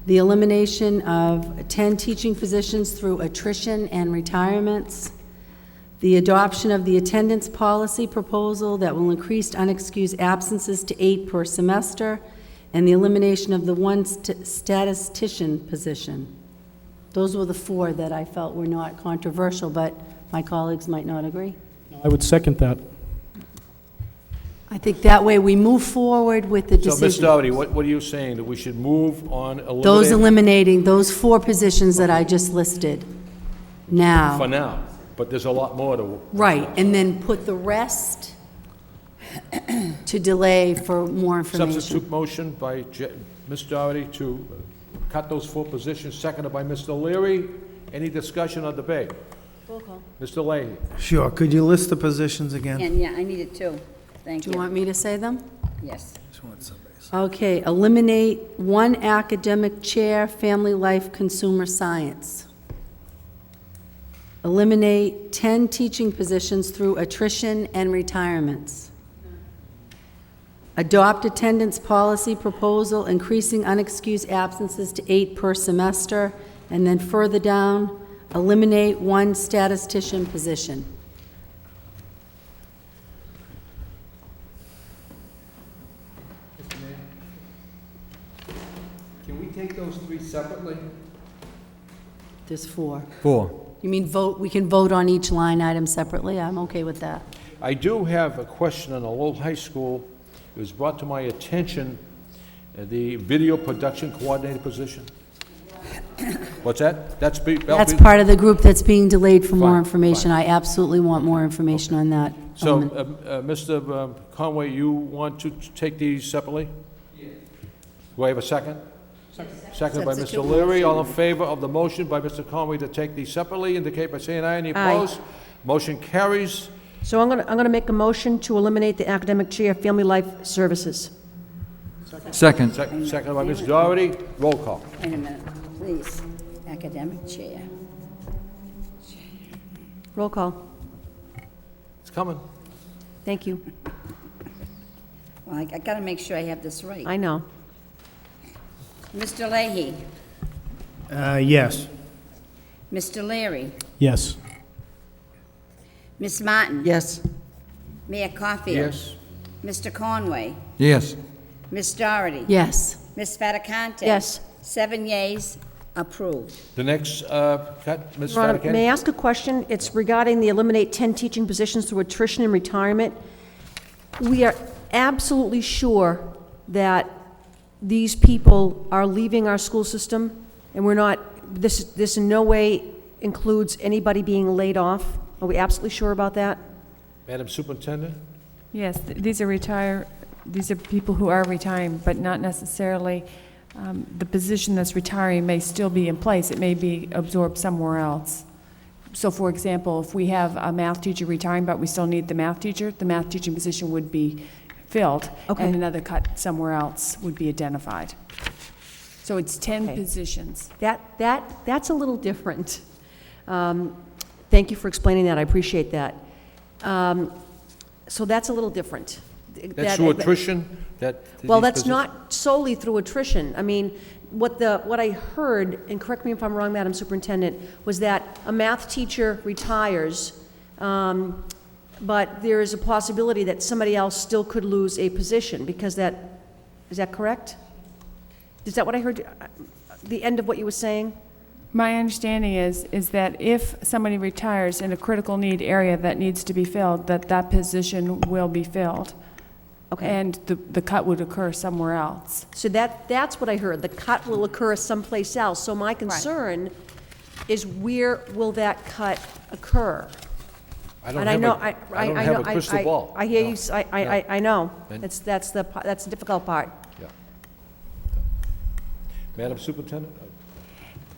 the elimination of 10 teaching positions through attrition and retirements, the adoption of the attendance policy proposal that will increase unexcused absences to 8 per semester, and the elimination of the 1 statistician position. Those were the 4 that I felt were not controversial, but my colleagues might not agree. I would second that. I think that way we move forward with the decision. So, Ms. Doherty, what are you saying, that we should move on Those eliminating those 4 positions that I just listed now. For now, but there's a lot more to... Right, and then put the rest to delay for more information. Substitute motion by Ms. Doherty to cut those 4 positions, seconded by Mr. Leary. Any discussion or debate? Roll call. Mr. Leahy. Sure, could you list the positions again? And, yeah, I need it too. Thank Do you. you want me to say them? Yes. Just want somebody's. Okay, eliminate 1 academic chair, family life, consumer science. Eliminate 10 teaching positions through attrition and retirements. Adopt attendance policy proposal, increasing unexcused absences to 8 per semester. And then further down, eliminate 1 statistician position. Can we take those 3 separately? There's 4. 4. You mean vote, we can vote on each line item separately? I'm okay with that. I do have a question on the Lowell High School. It was brought to my attention, the video production coordinator position. What's that? That's Part of the group that's being delayed for more Fine, information. fine. I absolutely want more information on that. So, element. Mr. Conway, you want to take these separately? Yes. Do I have a second? Seconded by Mr. Substitute Leary. All in motion. favor of the motion by Mr. Conway to take these separately, indicate by saying aye. Any Aye. opposed? Motion carries. So I'm gonna make a motion to eliminate the academic chair, family life services. Second. Seconded by Ms. Doherty. Roll call. Wait a minute, please. Academic chair. Roll call. It's coming. Thank you. Well, I got to make sure I have this right. I know. Mr. Leahy, Yes. Mr. Leary, Yes. Ms. Martin. Yes. Mayor Caulfield. Yes. Mr. Conway, Yes. Ms. Doherty. Yes. Ms. Fattacante. Yes. 7 yeas, approved. The next cut, Ms. Your Honor, Fattacante? may I ask a question? It's regarding the eliminate 10 teaching positions through attrition and retirement. We are absolutely sure that these people are leaving our school system, and we're not, this in no way includes anybody being laid off? Are we absolutely sure about that? Madam Superintendent? Yes, these are people who are retiring, but not necessarily, the position that's retiring may still be in place. It may be absorbed somewhere else. So for example, if we have a math teacher retiring, but we still need the math teacher, the math teaching position would be filled, Okay. and another cut somewhere else would be identified. So it's 10 Okay. positions. That's a little different. Thank you for explaining that, I appreciate that. So that's a little different. That's through attrition? Well, that's not solely through attrition. I mean, what I heard, and correct me if I'm wrong, Madam Superintendent, was that a math teacher retires, but there is a possibility that somebody else still could lose a position, because is that correct? Is that what I heard, the end of what you were saying? My understanding is that if somebody retires in a critical need area that needs to be filled, that position will be filled. Okay. And the cut would occur somewhere else. So that's what I heard. The cut will occur someplace else. So my concern is, where will that cut occur? I don't And have a crystal ball. I hear No. you, I know. And- That's the difficult part. Yeah. Madam Superintendent?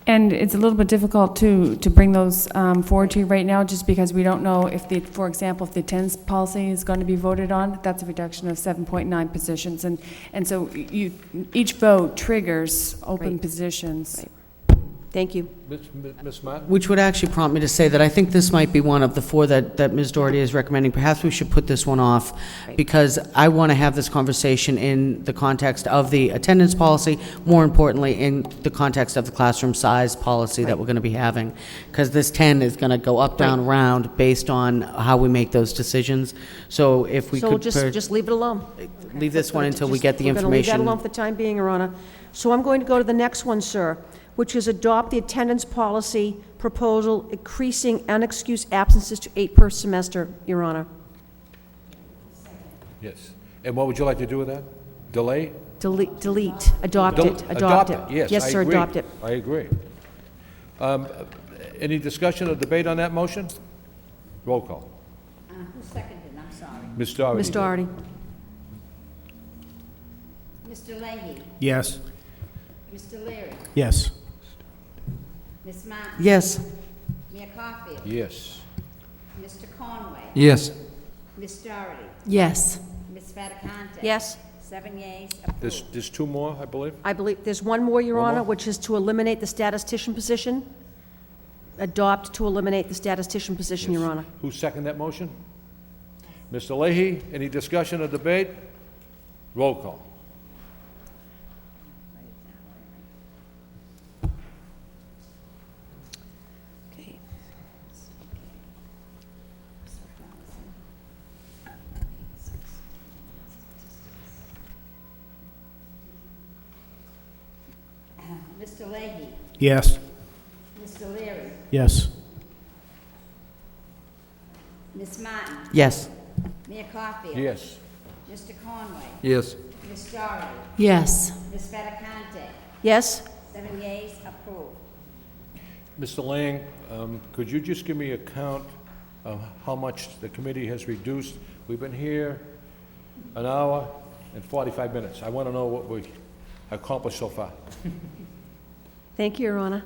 And it's a little bit difficult to bring those forward to you right now, just because we don't know if for example, if the attendance policy is going to be voted on. That's a reduction of 7.9 positions, and so each vote triggers open Right. positions. Right. Thank you. Ms. Martin? Which would actually prompt me to say that I think this might be one of the 4 that Ms. Doherty is recommending. Perhaps we should put this one off, Right. because I want to have this conversation in the context of the attendance policy, more importantly, in the context of the classroom size policy that we're going to be having, because this 10 is going to go up, down, round, based on how we make those decisions. So if we So could... just leave it alone. leave this one until we Just- get the We're going to leave that information. alone for the time being, Your Honor. So I'm going to go to the next one, sir, which is adopt the attendance policy proposal, increasing unexcused absences to 8 per semester, Your Honor. Yes. And what would you like to do with that? Delay? Delete, adopt it, adopt it. Yes, Yes, I sir, agree. adopt it. I agree. Any discussion or debate on that motion? Roll call. Who seconded? I'm sorry. Ms. Doherty. Ms. Doherty. Mr. Leahy? Yes. Mr. Leary? Yes. Ms. Martin? Yes. Mayor Caulfield? Yes. Mr. Conway? Yes. Ms. Doherty? Yes. Ms. Fattacante? Yes, 7 yeas, approved. There's two more, I believe. I believe, there's one more, Your One Honor, more? which is to eliminate the statistician position. Adopt to eliminate the statistician position, Your Honor. Who seconded that motion? Mr. Leahy, any discussion or debate? Roll call. Okay. Mr. Leahy? Yes. Mr. Leary? Yes. Ms. Martin? Yes. Mayor Caulfield? Yes. Mr. Conway? Yes. Ms. Doherty? Yes. Ms. Fattacante? Yes, 7 yeas, approved. Mr. Lang, could you just give me a count of how much the committee has reduced? We've been here an hour and 45 minutes. I want to know what we accomplished so far. thank you, Your Honor.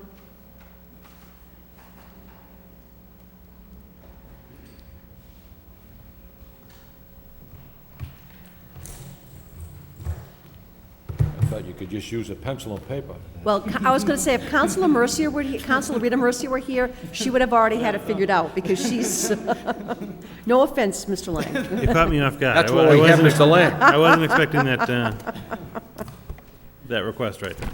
I thought you could just use a pencil and paper. Well, I was going to say, if Counselor Mercier were here, Counselor Rita Mercier were here, she would have already had it figured out, because she's, no offense, Mr. Lang. You caught me off guard. That's what we have, Mr. Lang. I wasn't expecting that request right there.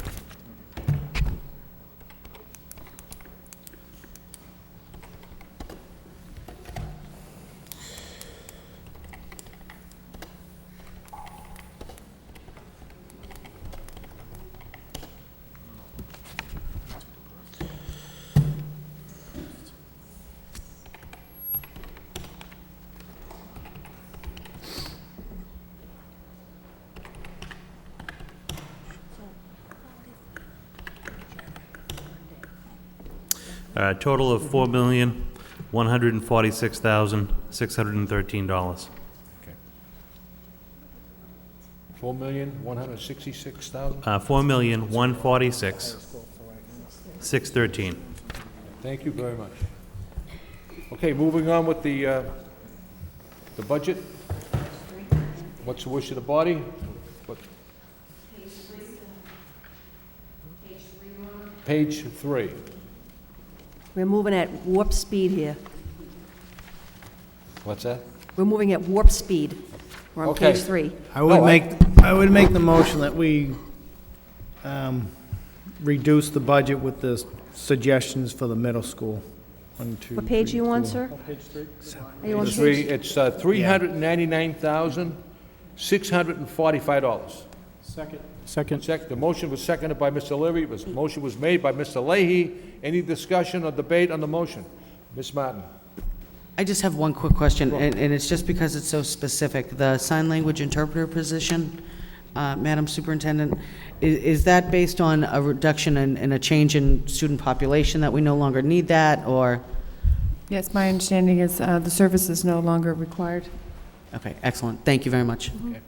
Total of $4,146,613. $4,166,000? $4,146,613. Thank you very much. Okay, moving on with the budget. What's the wish of the body? What- Page 3. We're moving at warp speed here. What's that? We're moving at warp speed. We're on Okay. page 3. I would make the motion that we reduce the budget with the suggestions for the middle school. 1, 2, What page are 3, you on, 4. sir? Are you on Page page? 3, it's $399,645. Second. The motion was seconded by Mr. Leary. Motion was made by Mr. Leahy. Any discussion or debate on the motion? Ms. Martin? I just have one quick question, and it's just because it's so specific. The sign language interpreter position, Madam Superintendent, is that based on a reduction and a change in student population that we no longer need that, or? Yes, my understanding is the service is no longer required. Okay, excellent. Thank you very much. Okay.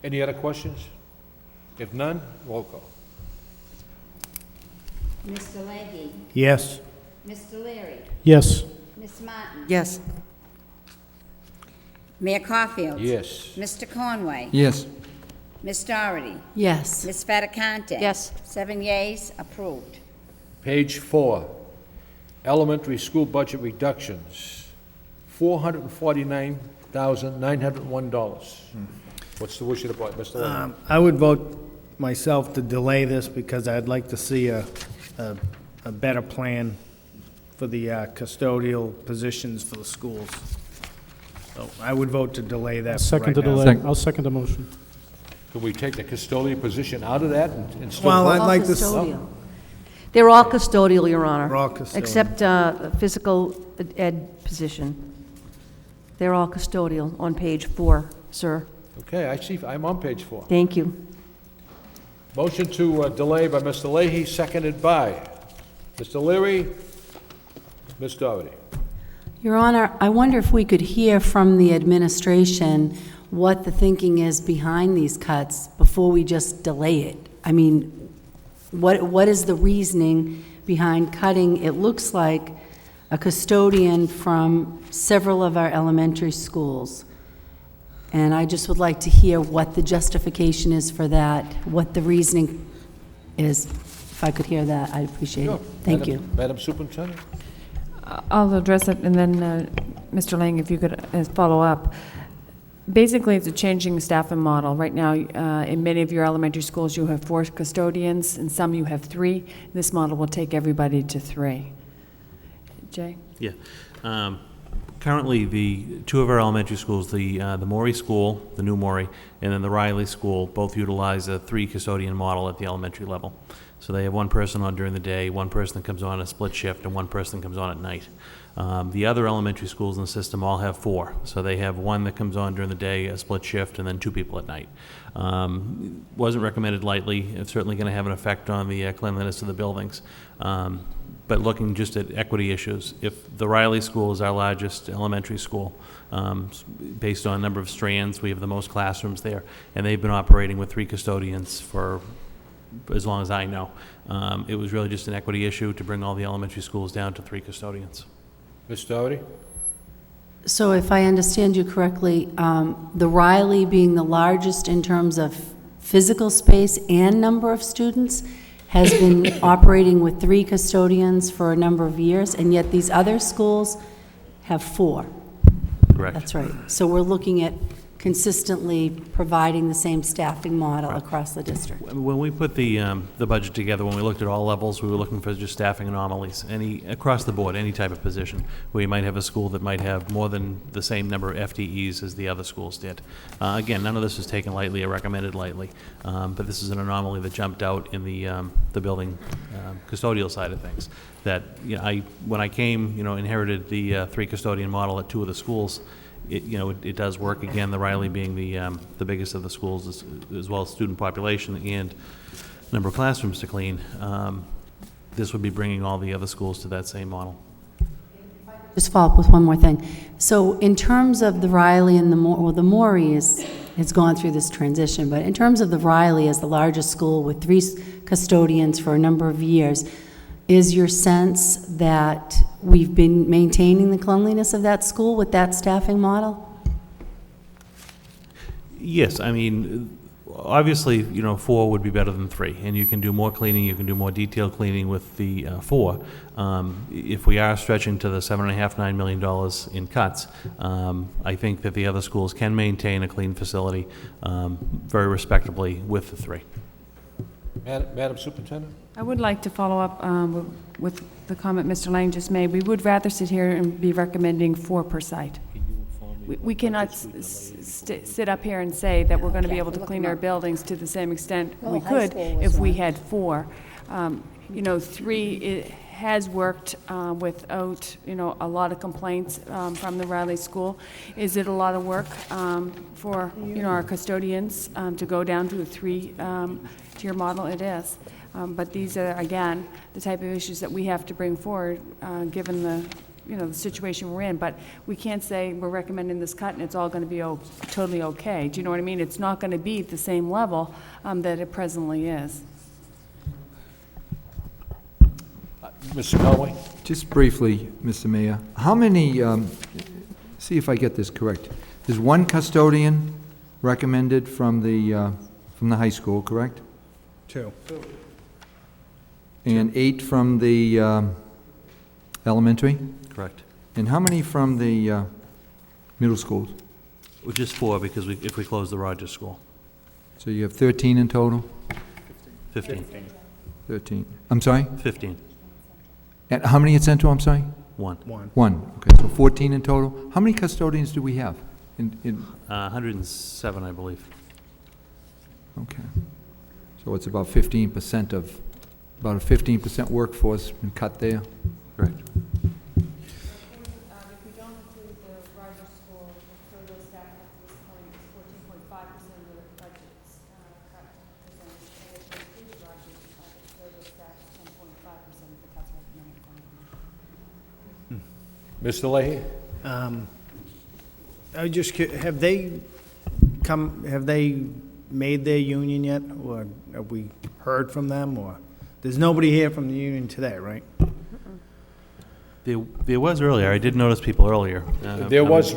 Any other questions? If none, roll call. Mr. Leahy? Yes. Mr. Leary? Yes. Ms. Martin? Yes. Mayor Caulfield? Yes. Mr. Conway? Yes. Ms. Doherty? Yes. Ms. Fattacante? Yes. 7 yeas, approved. Page 4, elementary school budget reductions, $449,901. What's the wish of the board, Mr. Leahy? I would vote myself to delay this because I'd like to see a better plan for the custodial positions for the schools. So I would vote to delay that Second right to now. delay. I'll second the motion. Could we take the custodial position out of that and still Well, vote? I'd like to, Custodial. They're all custodial, Your Honor. They're all custodial. Except physical ed position. They're all custodial on page 4, sir. Okay, I see, I'm on page 4. Thank you. Motion to delay by Mr. Leahy, seconded by Mr. Leary, Ms. Doherty. Your Honor, I wonder if we could hear from the administration what the thinking is behind these cuts before we just delay it. I mean, what is the reasoning behind cutting, it looks like, a custodian from several of our elementary schools? And I just would like to hear what the justification is for that, what the reasoning is. If I could hear that, I'd appreciate it. Thank you. Madam Superintendent? I'll address it, and then, Mr. Lang, if you could follow up. Basically, it's a changing staffing model. Right now, in many of your elementary schools, you have 4 custodians, and some you have 3. This model will take everybody to 3. Jay? Yeah. Currently, the 2 of our elementary schools, the Morey School, the new Morey, and then the Riley School, both utilize a 3 custodian model at the elementary level. So they have 1 person on during the day, 1 person that comes on a split shift, and 1 person that comes on at night. The other elementary schools in the system all have 4. So they have 1 that comes on during the day, a split shift, and then 2 people at night. Wasn't recommended lightly. It's certainly going to have an effect on the cleanliness of the buildings. But looking just at equity issues, if the Riley School is our largest elementary school, based on number of strands, we have the most classrooms there, and they've been operating with 3 custodians for as long as I know. It was really just an equity issue to bring all the elementary schools down to 3 custodians. Ms. Doherty? So if I understand you correctly, the Riley being the largest in terms of physical space and number of students has been operating with 3 custodians for a number of years, and yet these other schools have 4. Correct. That's right. So we're looking at consistently providing the same staffing model across the district. When we put the budget together, when we looked at all levels, we were looking for just staffing anomalies, across the board, any type of position, where you might have a school that might have more than the same number of FTEs as the other schools did. Again, none of this was taken lightly or recommended lightly, but this is an anomaly that jumped out in the building custodial side of things. That, when I came, inherited the 3 custodian model at 2 of the schools. It does work. Again, the Riley being the biggest of the schools, as well as student population and number of classrooms to clean. This would be bringing all the other schools to that same model. Just follow up with one more thing. So in terms of the Riley and the Morey has gone through this transition, but in terms of the Riley as the largest school with 3 custodians for a number of years, is your sense that we've been maintaining the cleanliness of that school with that staffing model? Yes, I mean, obviously, 4 would be better than 3, and you can do more cleaning, you can do more detailed cleaning with the 4. If we are stretching to the $7.5–9 million in cuts, I think that the other schools can maintain a clean facility very respectably with the 3. Madam Superintendent? I would like to follow up with the comment Mr. Lang just made. We would rather sit here and be recommending 4 per site. We cannot sit up here and say that we're going to be able to clean our buildings to the same extent we could if we had 4. 3 it has worked without, a lot of complaints from the Riley School. Is it a lot of work for, our custodians to go down to a 3-tier model? It is. But these are, again, the type of issues that we have to bring forward, given the, the situation we're in. But we can't say we're recommending this cut and it's all going to be totally okay. Do you know what I mean? It's not going to be at the same level that it presently is. Mr. Conway? Just briefly, Mr. Mayor, how many, see if I get this correct. There's 1 custodian recommended from the high school, correct? 2. And 8 from the elementary? Correct. And how many from the middle schools? Which is 4, because if we close the Rogers School. So you have 13 in total? 15. 13. I'm sorry? 15. And how many at Central, I'm sorry? 1. 1, okay, so 14 in total. How many custodians do we have? 107, I believe. Okay. So it's about 15% of, about a 15% workforce been cut there? Correct. If we don't include the Rogers School, the staff at this point is 14.5% of the budget's cut percentage. And if we include the Rogers, the staff is 10.5% of the cuts recommended from the Mr. Leahy? I just, have they made their union yet? Or have we heard from them, or? There's nobody here from the union today, right? There was earlier. I did notice people earlier. There was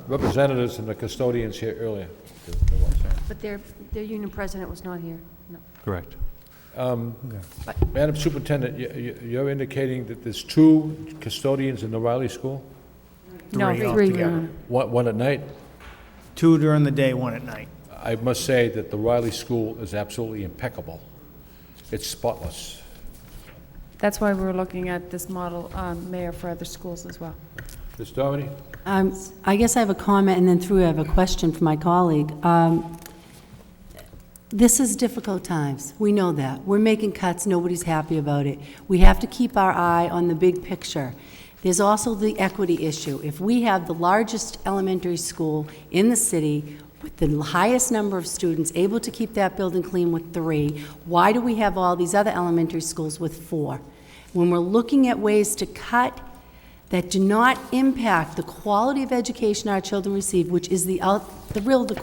representatives and the custodians here earlier. There was. But their union president was not here. No. Correct. Madam Superintendent, you're indicating that there's 2 custodians in the Riley School? No, Three three. altogether. One at night? 2 during the day, 1 at night. I must say that the Riley School is absolutely impeccable. It's spotless. That's why we're looking at this model, Mayor, for other schools as well. Ms. Doherty? I guess I have a comment, and then through I have a question for my colleague. This is difficult times. We know that. We're making cuts. Nobody's happy about it. We have to keep our eye on the big picture. There's also the equity issue. If we have the largest elementary school in the city with the highest number of students, able to keep that building clean with 3, why do we have all these other elementary schools with 4? When we're looking at ways to cut that do not impact the quality of education our children receive, which is the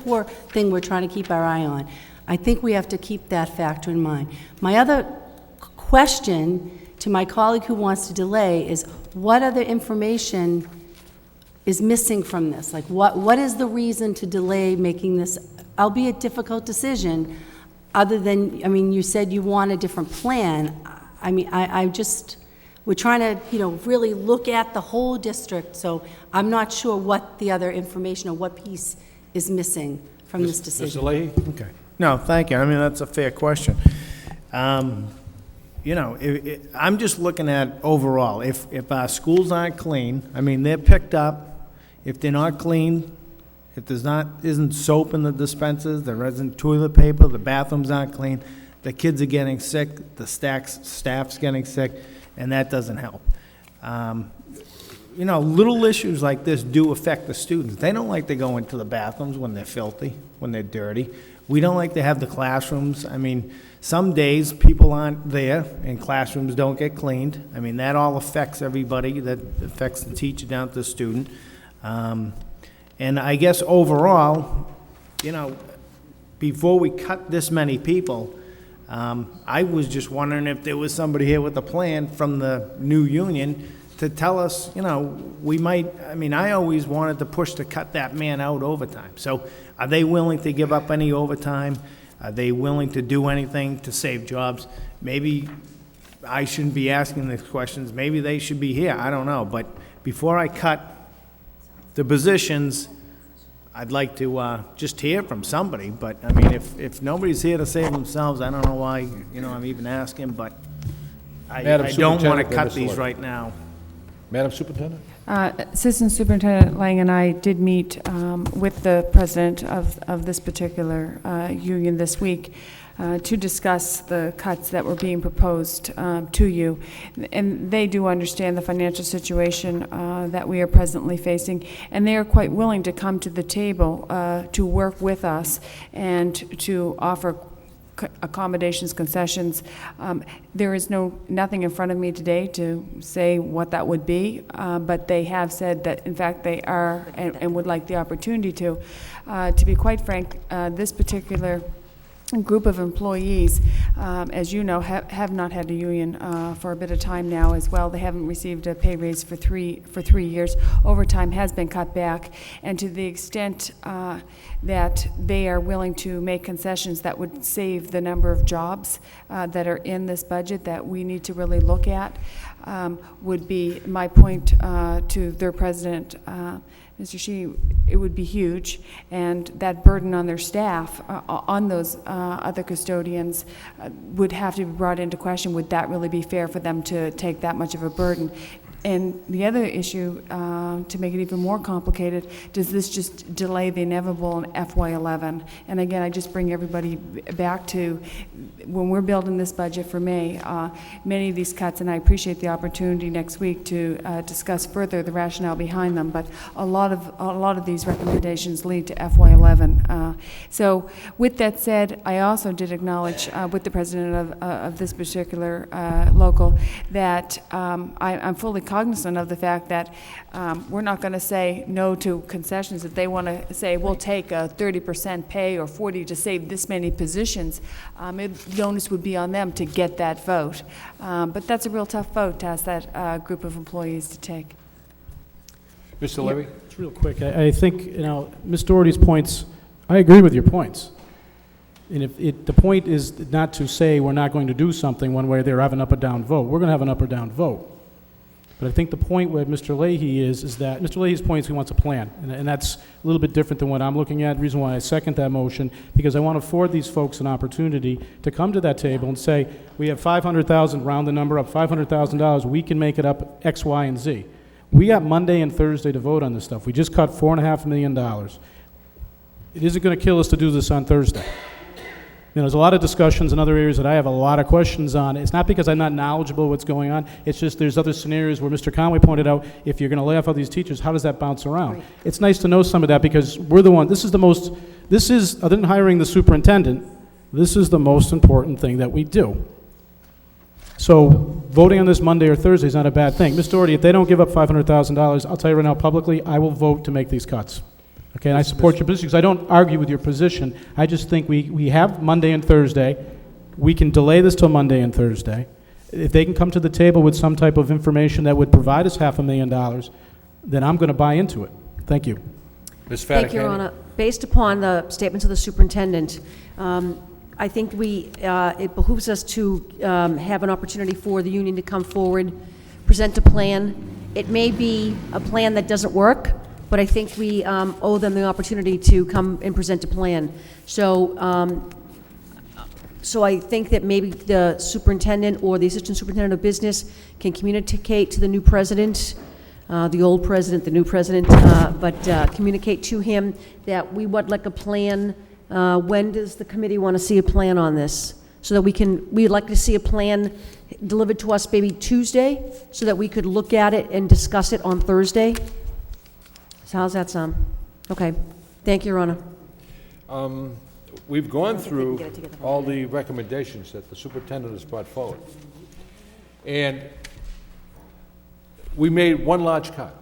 core thing we're trying to keep our eye on, I think we have to keep that factor in mind. My other question to my colleague who wants to delay is, what other information is missing from this? Like, what is the reason to delay making this, albeit difficult decision, other than, I mean, you said you want a different plan. I mean, we're trying to, really look at the whole district, so I'm not sure what the other information or what piece is missing from this decision. Mr. Leahy? Okay. No, thank you. I mean, that's a fair question. I'm just looking at overall, if our schools aren't clean, I mean, they're picked up. If they're not clean, if isn't soap in the dispensers, there isn't toilet paper, the bathrooms aren't clean, the kids are getting sick, the staff's getting sick, and that doesn't help. Little issues like this do affect the students. They don't like to go into the bathrooms when they're filthy, when they're dirty. We don't like to have the classrooms. I mean, some days people aren't there and classrooms don't get cleaned. I mean, that all affects everybody. That affects the teacher down to the student. And I guess overall, before we cut this many people, I was just wondering if there was somebody here with a plan from the new union to tell us, we might, I always wanted to push to cut that man out overtime. So are they willing to give up any overtime? Are they willing to do anything to save jobs? Maybe I shouldn't be asking these questions. Maybe they should be here. I don't know. But before I cut the positions, I'd like to just hear from somebody. But, if nobody's here to save themselves, I don't know why, I'm even asking. But I don't want to cut these right now. Madam Superintendent? Assistant Superintendent Lang and I did meet with the president of this particular union this week to discuss the cuts that were being proposed to you. And they do understand the financial situation that we are presently facing, and they are quite willing to come to the table to work with us and to offer accommodations, concessions. There is nothing in front of me today to say what that would be, but they have said that, in fact, they are and would like the opportunity to. To be quite frank, this particular group of employees, as you know, have not had a union for a bit of time now as well. They haven't received a pay raise for three years. Overtime has been cut back, and to the extent that they are willing to make concessions that would save the number of jobs that are in this budget that we need to really look at, would be my point to their president, Mr. Shi. It would be huge, and that burden on their staff, on those other custodians, would have to be brought into question. Would that really be fair for them to take that much of a burden? And the other issue, to make it even more complicated, does this just delay the inevitable in FY11? And again, I just bring everybody back to when we're building this budget for May, many of these cuts, and I appreciate the opportunity next week to discuss further the rationale behind them, but a lot of these recommendations lead to FY11. So with that said, I also did acknowledge with the president of this particular local that I'm fully cognizant of the fact that we're not going to say no to concessions. If they want to say, we'll take a 30% pay or 40 to save this many positions, the onus would be on them to get that vote. But that's a real tough vote to ask that group of employees to take. Mr. Levy? It's real quick. I think, Ms. Doherty's points, I agree with your points. And if the point is not to say we're not going to do something one way or the other, have an up or down vote. We're going to have an up or down vote. But I think the point where Mr. Leahy is that Mr. Leahy's point is he wants a plan. And that's a little bit different than what I'm looking at. The reason why I second that motion, because I want to afford these folks an opportunity to come to that table and say, we have $500,000, round the number up, $500,000, we can make it up X, Y, and Z. We got Monday and Thursday to vote on this stuff. We just cut $4.5 million. It isn't going to kill us to do this on Thursday. There's a lot of discussions in other areas that I have a lot of questions on. It's not because I'm not knowledgeable of what's going on. It's just there's other scenarios where Mr. Conway pointed out, if you're going to lay off all these teachers, how does that bounce around? Right. It's nice to know some of that because we're the one, other than hiring the superintendent, this is the most important thing that we do. So voting on this Monday or Thursday is not a bad thing. Ms. Doherty, if they don't give up $500,000, I'll tell you right now publicly, I will vote to make these cuts. Okay, and I support your position because I don't argue with your position. I just think we have Monday and Thursday. We can delay this till Monday and Thursday. If they can come to the table with some type of information that would provide us $500,000, then I'm going to buy into it. Thank you. Ms. Faticani. Thank you, Your Honor. Based upon the statements of the superintendent, I think it behooves us to have an opportunity for the union to come forward, present a plan. It may be a plan that doesn't work, but I think we owe them the opportunity to come and present a plan. So I think that maybe the superintendent or the assistant superintendent of business can communicate to the new president, the old president, the new president, but communicate to him that we would like a plan. When does the committee want to see a plan on this? So that we'd like to see a plan delivered to us maybe Tuesday, so that we could look at it and discuss it on Thursday. So how's that sound? Okay. Thank you, Your Honor. We've gone through all the recommendations that the superintendent has brought forward. And we made one large cut.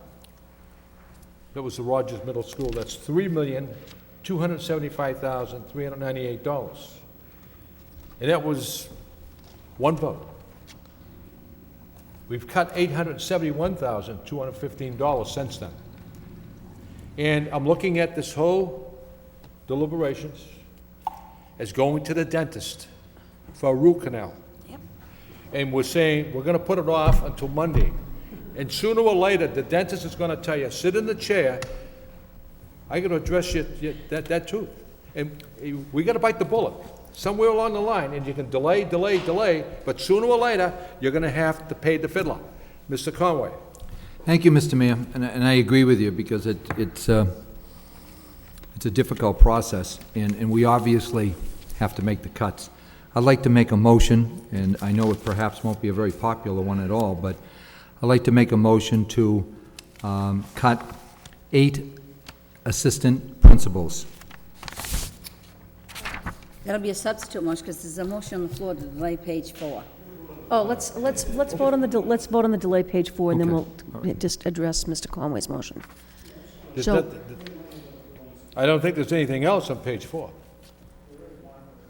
That was the Rogers Middle School. That's $3,275,398. And that was one vote. We've cut $871,215 since then. And I'm looking at this whole deliberations as going to the dentist for a root canal. Yep. And we're saying we're going to put it off until Monday. And sooner or later, the dentist is going to tell you, sit in the chair, I got to address that tooth. And we got to bite the bullet somewhere along the line, and you can delay, but sooner or later, you're going to have to pay the fiddler. Mr. Conway. Thank you, Mr. Mayor, and I agree with you because it's a difficult process, and we obviously have to make the cuts. I'd like to make a motion, and I know it perhaps won't be a very popular one at all, but I'd like to make a motion to cut 8 assistant principals. That'll be a substitute motion because there's a motion on the floor to delay page 4. Oh, let's vote on the delay page 4, and then we'll just address Mr. Conway's motion. I don't think there's anything else on page 4.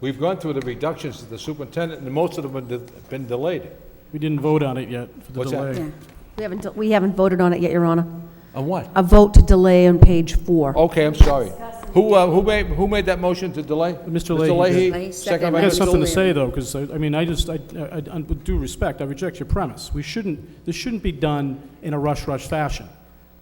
We've gone through the reductions to the superintendent, and most of them have been delayed. We didn't vote on it yet for the What's delay. that? Yeah. We haven't voted on it yet, Your Honor. On what? A vote to delay on page 4. Okay, I'm sorry. Who made that motion to delay? Mr. Leahy. Second by I got Mr. something to Leahy. say, though, because, with due respect, I reject your premise. This shouldn't be done in a rush fashion.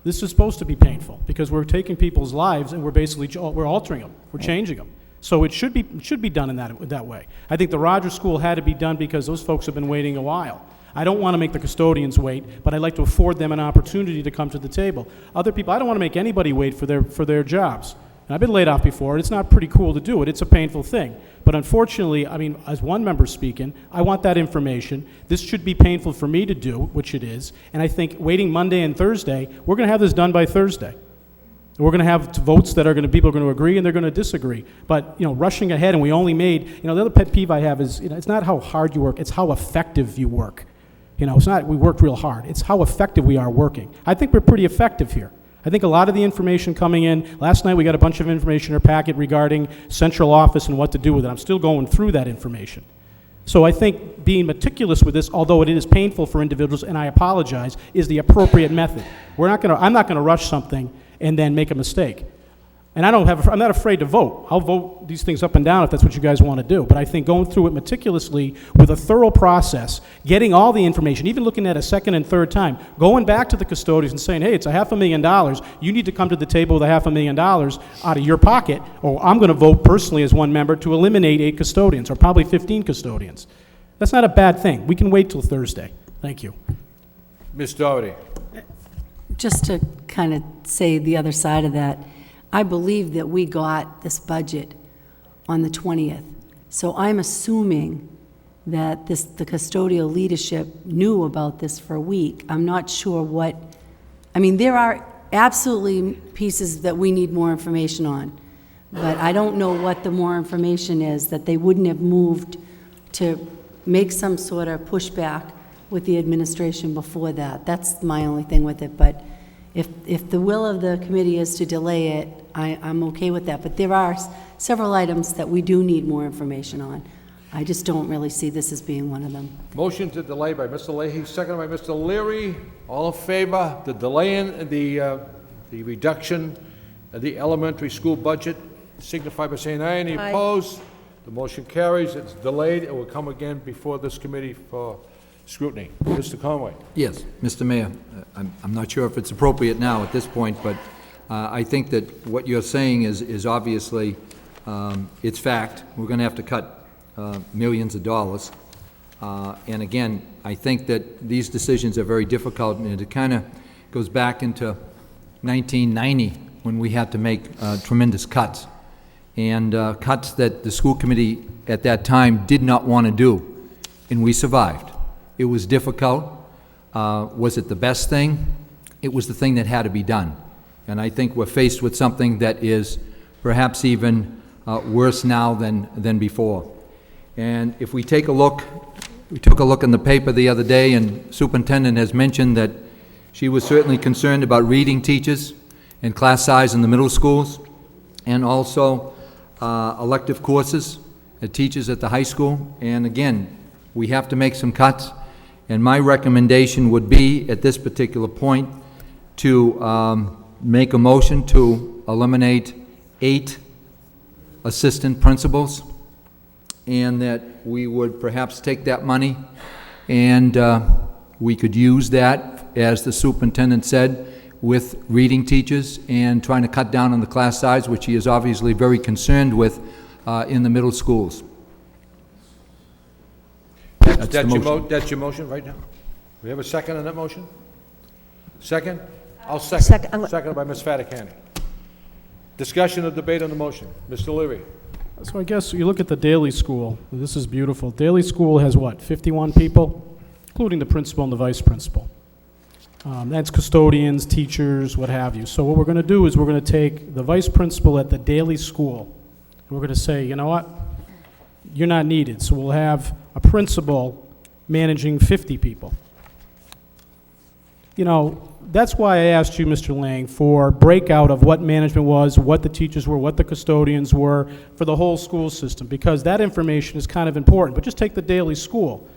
This is supposed to be painful, because we're taking people's lives and we're altering them. We're changing them. So it should be done in that way. I think the Rogers School had to be done because those folks have been waiting a while. I don't want to make the custodians wait, but I'd like to afford them an opportunity to come to the table. Other people, I don't want to make anybody wait for their jobs. And I've been laid off before, and it's not pretty cool to do it. It's a painful thing. But unfortunately, as one member speaking, I want that information. This should be painful for me to do, which it is. And I think waiting Monday and Thursday, we're going to have this done by Thursday. We're going to have votes that people are going to agree and they're going to disagree. But, rushing ahead, and we only made, the other pet peeve I have is, it's not how hard you work, it's how effective you work. You know, it's not, we worked real hard. It's how effective we are working. I think we're pretty effective here. I think a lot of the information coming in, last night we got a bunch of information in our packet regarding central office and what to do with it. I'm still going through that information. So I think being meticulous with this, although it is painful for individuals, and I apologize, is the appropriate method. I'm not gonna rush something and then make a mistake. And I'm not afraid to vote. I'll vote these things up and down if that's what you guys want to do. But I think going through it meticulously with a thorough process, getting all the information, even looking at a second and third time, going back to the custodians and saying, hey, it's $500,000. You need to come to the table with $500,000 out of your pocket, or I'm going to vote personally as one member to eliminate 8 custodians, or probably 15 custodians. That's not a bad thing. We can wait till Thursday. Thank you. Ms. Doherty. Just to kind of say the other side of that, I believe that we got this budget on the 20th. So I'm assuming that the custodial leadership knew about this for a week. I'm not sure what, I mean, there are absolutely pieces that we need more information on, but I don't know what the more information is that they wouldn't have moved to make some sort of pushback with the administration before that. That's my only thing with it, but if the will of the committee is to delay it, I'm okay with that. But there are several items that we do need more information on. I just don't really see this as being one of them. Motion to delay by Mr. Leahy, seconded by Mr. Leary. All in favor, the delay in the reduction of the elementary school budget, signify by saying aye. Any opposed? The motion carries. It's delayed. It will come again before this committee for scrutiny. Mr. Conway. Yes, Mr. Mayor, I'm not sure if it's appropriate now at this point, but I think that what you're saying is obviously, it's fact. We're going to have to cut millions of dollars. And again, I think that these decisions are very difficult, and it kind of goes back into 1990 when we had to make tremendous cuts, and cuts that the school committee at that time did not want to do, and we survived. It was difficult. Was it the best thing? It was the thing that had to be done. And I think we're faced with something that is perhaps even worse now than before. And if we take a look, we took a look in the paper the other day, and Superintendent has mentioned that she was certainly concerned about reading teachers and class size in the middle schools, and also elective courses at teachers at the high school. And again, we have to make some cuts. And my recommendation would be, at this particular point, to make a motion to eliminate 8 assistant principals, and that we would perhaps take that money and we could use that, as the superintendent said, with reading teachers and trying to cut down on the class size, which he is obviously very concerned with in the middle schools. That's your motion right now? We have a second on that motion? Second? I'll second. Seconded by Ms. Faticani. Discussion or debate on the motion. Mr. Leary. So I guess you look at the Daily School. This is beautiful. Daily School has what, 51 people, including the principal and the vice principal. That's custodians, teachers, what have you. So what we're going to do is we're going to take the vice principal at the Daily School, and we're going to say, you know what, you're not needed. So we'll have a principal managing 50 people. You know, that's why I asked you, Mr. Lang, for breakout of what management was, what the teachers were, what the custodians were for the whole school system, because that information is kind of important. But just take the Daily School.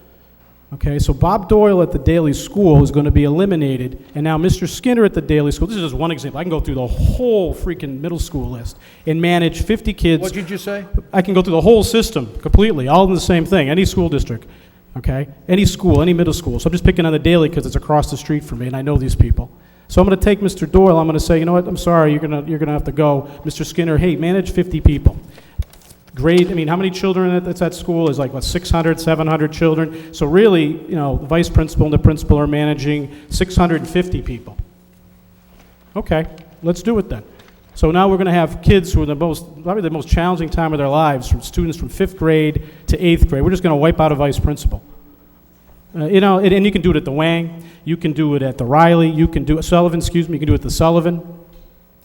Okay, so Bob Doyle at the Daily School is going to be eliminated, and now Mr. Skinner at the Daily School, this is just one example. I can go through the whole freaking middle school list and manage 50 kids. What did you say? I can go through the whole system completely, all in the same thing, any school district, okay? Any school, any middle school. So I'm just picking on the Daily because it's across the street from me, and I know these people. So I'm going to take Mr. Doyle, I'm going to say, you know what, I'm sorry, you're going to have to go. Mr. Skinner, hey, manage 50 people. Grade, I mean, how many children that's at school? Is like, what, 600, 700 children? So really, you know, the vice principal and the principal are managing 650 people. Okay, let's do it then. So now we're going to have kids who are probably the most challenging time of their lives, from students from 5th grade to 8th grade. We're just going to wipe out a vice principal. You know, and you can do it at the Wang, you can do it at the Riley, you can do it, Sullivan, excuse me, you can do it at the Sullivan.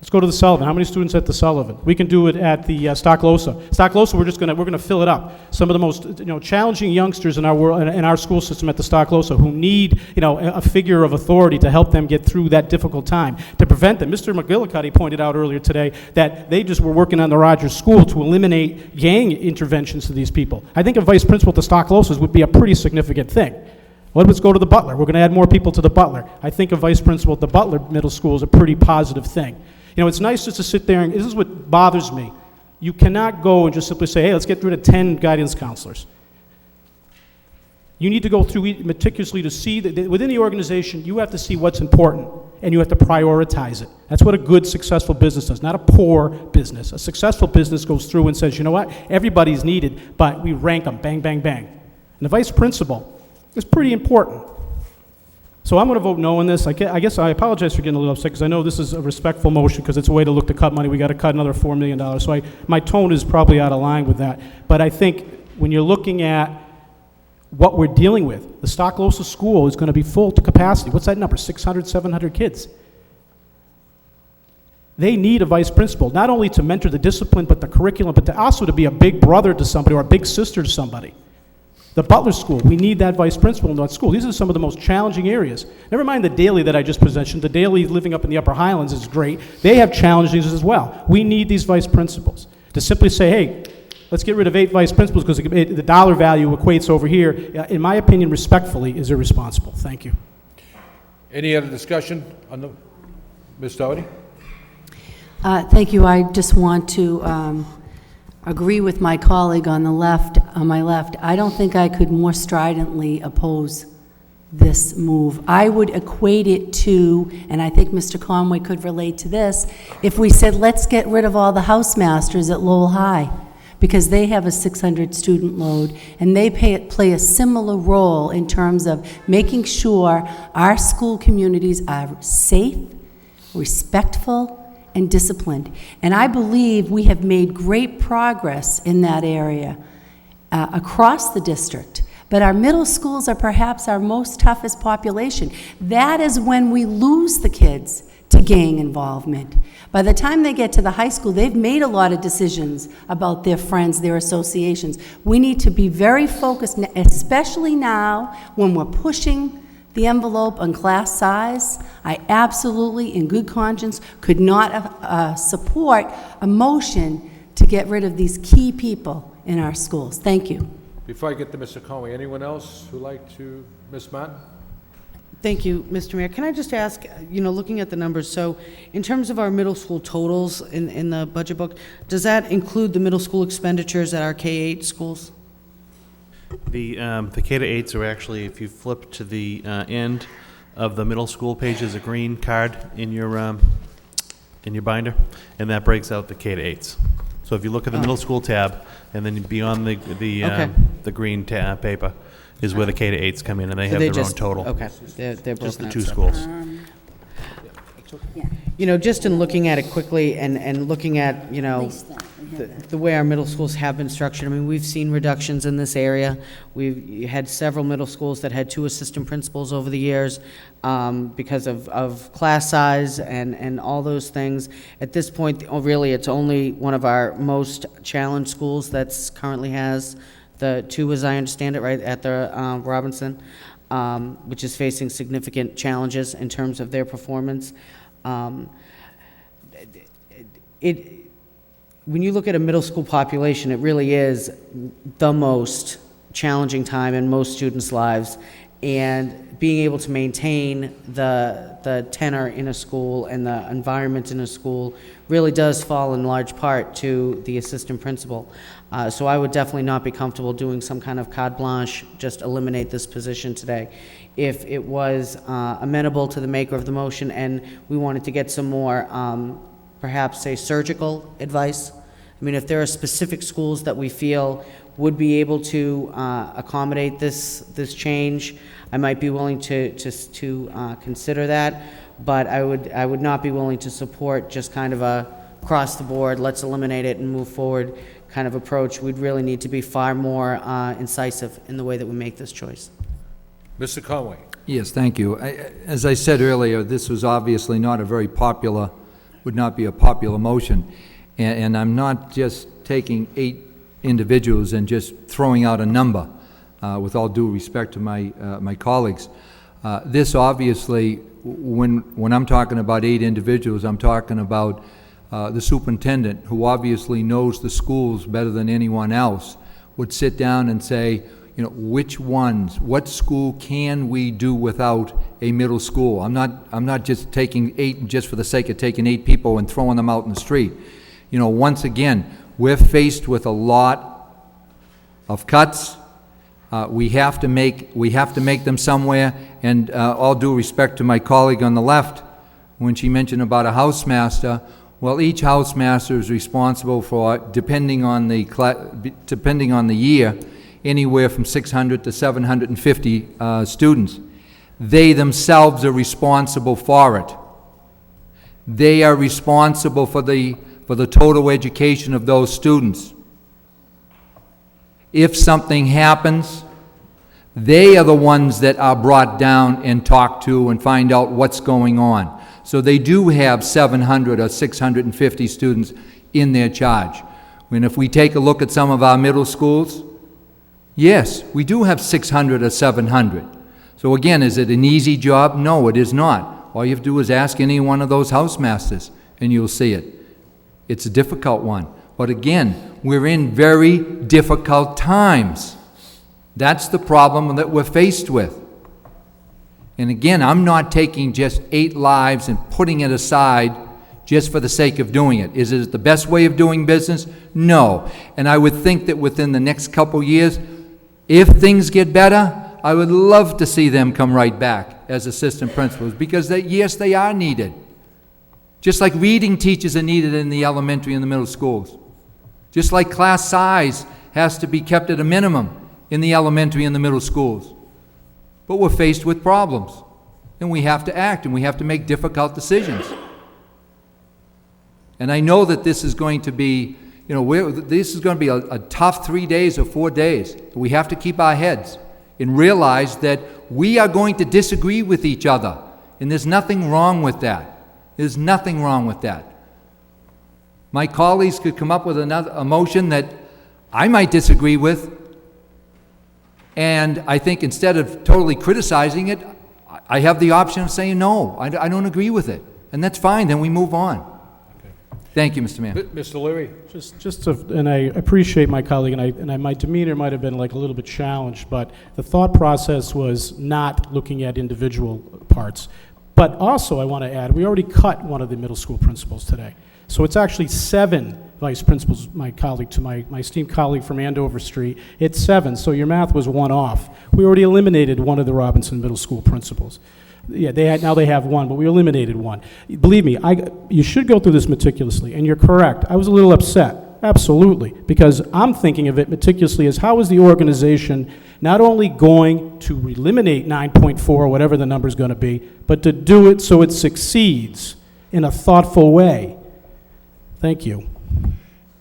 Let's go to the Sullivan. How many students at the Sullivan? We can do it at the Stocklosa. Stocklosa, we're gonna fill it up. Some of the most challenging youngsters in our world, in our school system at the Stocklosa, who need a figure of authority to help them get through that difficult time, to prevent them. Mr. McGillicuddy pointed out earlier today that they just were working on the Rogers School to eliminate gang interventions to these people. I think a vice principal at the Stocklosas would be a pretty significant thing. Let's go to the Butler. We're going to add more people to the Butler. I think a vice principal at the Butler Middle School is a pretty positive thing. It's nice just to sit there, and this is what bothers me. You cannot go and just simply say, hey, let's get rid of 10 guidance counselors. You need to go through meticulously to see that within the organization, you have to see what's important, and you have to prioritize it. That's what a good, successful business does, not a poor business. A successful business goes through and says, you know what, everybody's needed, but we rank them, bang, bang, bang. And the vice principal is pretty important. So I'm going to vote no on this. I guess I apologize for getting a little upset, because I know this is a respectful motion, because it's a way to look to cut money. We got to cut another $4 million. So my tone is probably out of line with that. But I think when you're looking at what we're dealing with, the Stocklosa School is going to be full to capacity. What's that number? 600, 700 kids. They need a vice principal, not only to mentor the discipline, but the curriculum, but also to be a big brother to somebody or a big sister to somebody. The Butler School, we need that vice principal in that school. These are some of the most challenging areas. Never mind the Daily that I just mentioned. The Daily living up in the Upper Highlands is great. They have challenges as well. We need these vice principals to simply say, hey, let's get rid of 8 vice principals because the dollar value equates over here. In my opinion, respectfully, is irresponsible. Thank you. Any other discussion on the, Ms. Doherty? Thank you. I just want to agree with my colleague on my left. I don't think I could more stridently oppose this move. I would equate it to, and I think Mr. Conway could relate to this, if we said, let's get rid of all the housemasters at Lowell High, because they have a 600 student load, and they play a similar role in terms of making sure our school communities are safe, respectful, and disciplined. And I believe we have made great progress in that area across the district. But our middle schools are perhaps our most toughest population. That is when we lose the kids to gang involvement. By the time they get to the high school, they've made a lot of decisions about their friends, their associations. We need to be very focused, especially now when we're pushing the envelope on class size. I absolutely, in good conscience, could not support a motion to get rid of these key people in our schools. Thank you. Before I get to Mr. Conway, anyone else who'd like to, Ms. Martin? Thank you, Mr. Mayor. Can I just ask, looking at the numbers, so in terms of our middle school totals in the budget book, does that include the middle school expenditures at our K-8 schools? The K-8s are actually, if you flip to the end of the middle school page, there's a green card in your binder, and that breaks out the K-8s. So if you look at the middle school tab, and then beyond the green paper is where the K-8s come in, and they have their own total. Okay, they're broken just the out 2 separate. schools. Just in looking at it quickly and looking at, the way our middle schools have been structured, I mean, we've seen reductions in this area. We've had several middle schools that had 2 assistant principals over the years because of class size and all those things. At this point, really, it's only one of our most challenged schools that's currently has the 2, as I understand it, right, at the Robinson, which is facing significant challenges in terms of their performance. When you look at a middle school population, it really is the most challenging time in most students' lives, and being able to maintain the tenor in a school and the environment in a school really does fall in large part to the assistant principal. So I would definitely not be comfortable doing some kind of carte blanche, just eliminate this position today. If it was amenable to the maker of the motion and we wanted to get some more, perhaps say surgical advice, I mean, if there are specific schools that we feel would be able to accommodate this change, I might be willing to consider that, but I would not be willing to support just kind of a across the board, let's eliminate it and move forward kind of approach. We'd really need to be far more incisive in the way that we make this choice. Mr. Conway. Yes, thank you. As I said earlier, this was obviously not a very popular would not be a popular motion. And I'm not just taking 8 individuals and just throwing out a number, with all due respect to my colleagues. This obviously, when I'm talking about 8 individuals, I'm talking about the superintendent, who obviously knows the schools better than anyone else, would sit down and say, you know, what school can we do without a middle school? I'm not just taking 8 just for the sake of taking 8 people and throwing them out in the street. You know, once again, we're faced with a lot of cuts. We have to make them somewhere, and all due respect to my colleague on the left, when she mentioned about a housemaster, well, each housemaster is responsible for, depending on the year, anywhere from 600 to 750 students. They themselves are responsible for it. They are responsible for the total education of those students. If something happens, they are the ones that are brought down and talked to and find out what's going on. So they do have 700 or 650 students in their charge. And if we take a look at some of our middle schools, yes, we do have 600 or 700. So again, is it an easy job? No, it is not. All you have to do is ask any one of those housemasters, and you'll see it. It's a difficult one. But again, we're in very difficult times. That's the problem that we're faced with. And again, I'm not taking just 8 lives and putting it aside just for the sake of doing it. Is it the best way of doing business? No. And I would think that within the next couple years, if things get better, I would love to see them come right back as assistant principals, because yes, they are needed. Just like reading teachers are needed in the elementary and the middle schools. Just like class size has to be kept at a minimum in the elementary and the middle schools. But we're faced with problems, and we have to act, and we have to make difficult decisions. And I know that this is going to be, you know, this is going to be a tough 3 days or 4 days. We have to keep our heads and realize that we are going to disagree with each other, and there's nothing wrong with that. There's nothing wrong with that. My colleagues could come up with a motion that I might disagree with, and I think instead of totally criticizing it, I have the option of saying, no, I don't agree with it. And that's fine, then we move on. Okay. Thank you, Mr. Mayor. Mr. Leary? And I appreciate my colleague, and my demeanor might have been like a little bit challenged, but the thought process was not looking at individual parts. But also, I want to add, we already cut one of the middle school principals today. So it's actually 7 vice principals, my esteemed colleague from Andover Street. It's 7, so your math was 1 off. We already eliminated one of the Robinson Middle School principals. Yeah, now they have 1, but we eliminated 1. Believe me, you should go through this meticulously, and you're correct. I was a little upset, absolutely, because I'm thinking of it meticulously as how is the organization not only going to eliminate 9.4 or whatever the number is going to be, but to do it so it succeeds in a thoughtful way. Thank you.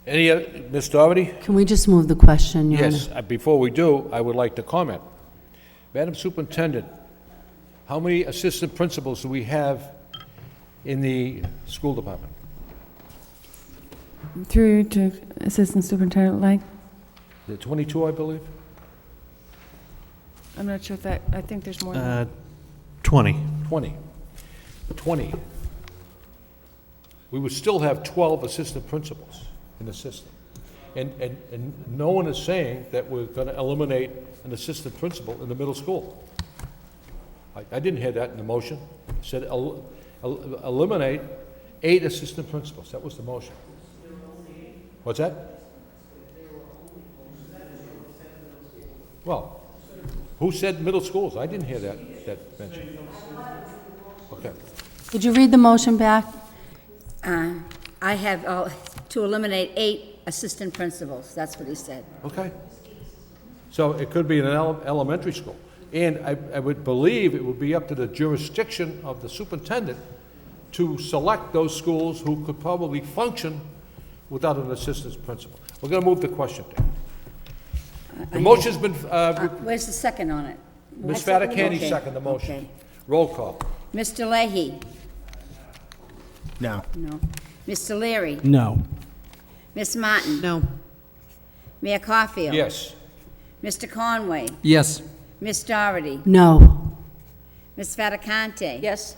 Any other, Ms. Doherty? Can we just move the question, Your Yes, Honor? before we do, I would like to comment. Madam Superintendent, how many assistant principals do we have in the school department? Through to Assistant Superintendent Lang. Is it 22, I believe? I'm not sure if that, I think there's more than that. 20. 20. We would still have 12 assistant principals in the system. And no one is saying that we're going to eliminate an assistant principal in the middle school. I didn't hear that in the motion. It said eliminate 8 assistant principals. That was the motion. What's that? Well, who said middle schools? I didn't hear that mentioned. Okay. Could you read the motion back? I have to eliminate 8 assistant principals. That's what he said. Okay. So it could be in an elementary school. And I would believe it would be up to the jurisdiction of the superintendent to select those schools who could probably function without an assistant principal. We're going to move the question down. The motion's been... Where's the second on it? Ms. Fattacani seconded the motion. Okay. Roll call. Mr. Leahy. No. No. Mr. Leary? No. Ms. Martin? No. Mayor Caulfield? Yes. Mr. Conway? Yes. Ms. Doherty? No. Ms. Fattacante? Yes?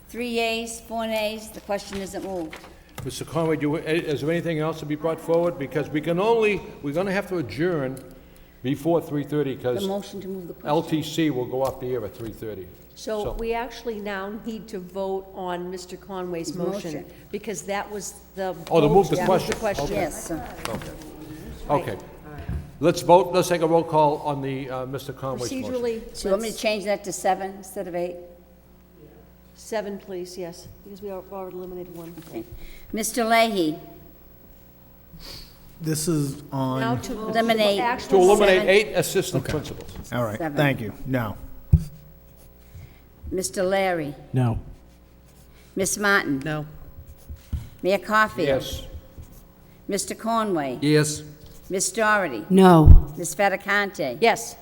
3 yeas, 4 nays, the question isn't moved. Mr. Conway, is there anything else to be brought forward? Because we're going to have to adjourn before 3:30, The because motion to move the question. LTC will go off the air at 3:30. So we actually now need to vote on Mr. Conway's motion, Motion. because that was the. Oh, to move the vote- question. the question. Okay. Yes, Okay. Let's vote, let's take a roll call on the, Mr. Conway's motion. Procedurally, so you want me to change that to 7 instead of 8? 7, please, yes, because we already eliminated one. Okay. Mr. Leahy? This is Now on, to Eliminate. To actual eliminate Seven. 8 assistant principals. all right, 7. thank you. No. Mr. Larry? No. Ms. Martin? No. Mayor Caulfield? Yes. Mr. Conway? Yes. Ms. Doherty? No. Ms. Fattacante? Yes.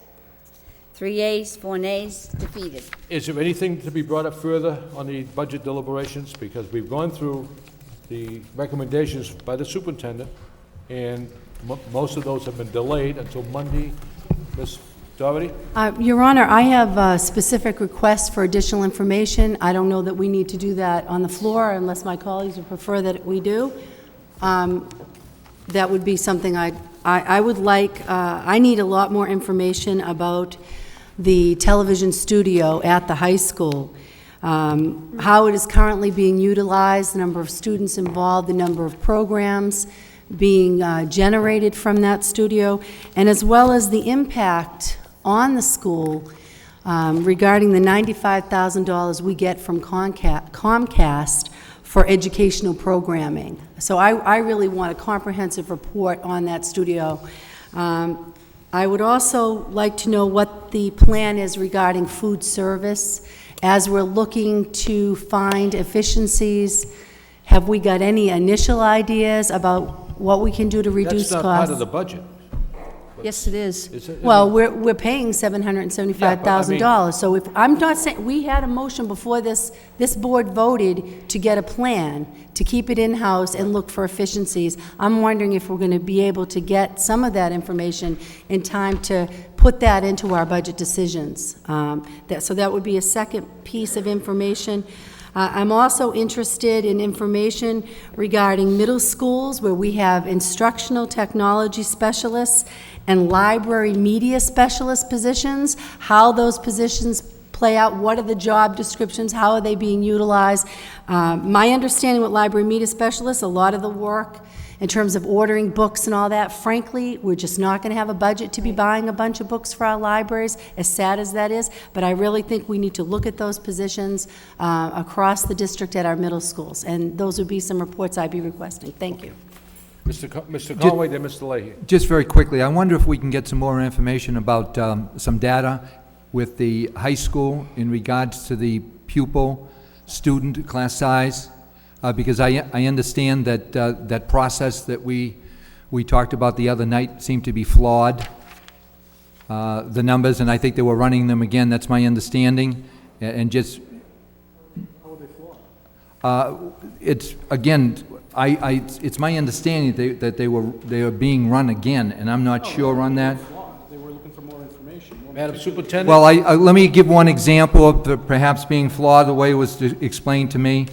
3 yeas, 4 nays, defeated. Is there anything to be brought up further on the budget deliberations? Because we've gone through the recommendations by the superintendent, and most of those have been delayed until Monday. Ms. Doherty? Your Honor, I have a specific request for additional information. I don't know that we need to do that on the floor unless my colleagues would prefer that we do. That would be something I would like. I need a lot more information about the television studio at the high school, how it is currently being utilized, the number of students involved, the number of programs being generated from that studio, and as well as the impact on the school regarding the $95,000 we get from Comcast for educational programming. So I really want a comprehensive report on that studio. I would also like to know what the plan is regarding food service. As we're looking to find efficiencies, have we got any initial ideas about what we can do to reduce That's costs? not part of the budget. Yes, it is. Is it? Well, we're paying $775,000, so if, I'm not saying, we had a motion before this board voted to get a plan, to keep it in-house and look for efficiencies. I'm wondering if we're gonna be able to get some of that information in time to put that into our budget decisions. So that would be a second piece of information. I'm also interested in information regarding middle schools where we have instructional technology specialists and library media specialist positions, how those positions play out, what are the job descriptions, how are they being utilized. My understanding with library media specialists, a lot of the work in terms of ordering books and all that, frankly, we're just not going to have a budget to be buying a bunch of books for our libraries, as sad as that is, but I really think we need to look at those positions across the district at our middle schools, and those would be some reports I'd be requesting. Thank you. Mr. Conway, then Mr. Leahy. Just very quickly, I wonder if we can get some more information about some data with the high school in regards to the pupil, student class size, because I understand that that process that we talked about the other night seemed to be flawed, the numbers, and I think they were running them again, that's my understanding, and just... How are they flawed? It's, again, it's my understanding that they are being run again, and I'm not sure on that. They were looking for more information. Madam Superintendent? Well, let me give one example of perhaps being flawed, the way it was explained to me,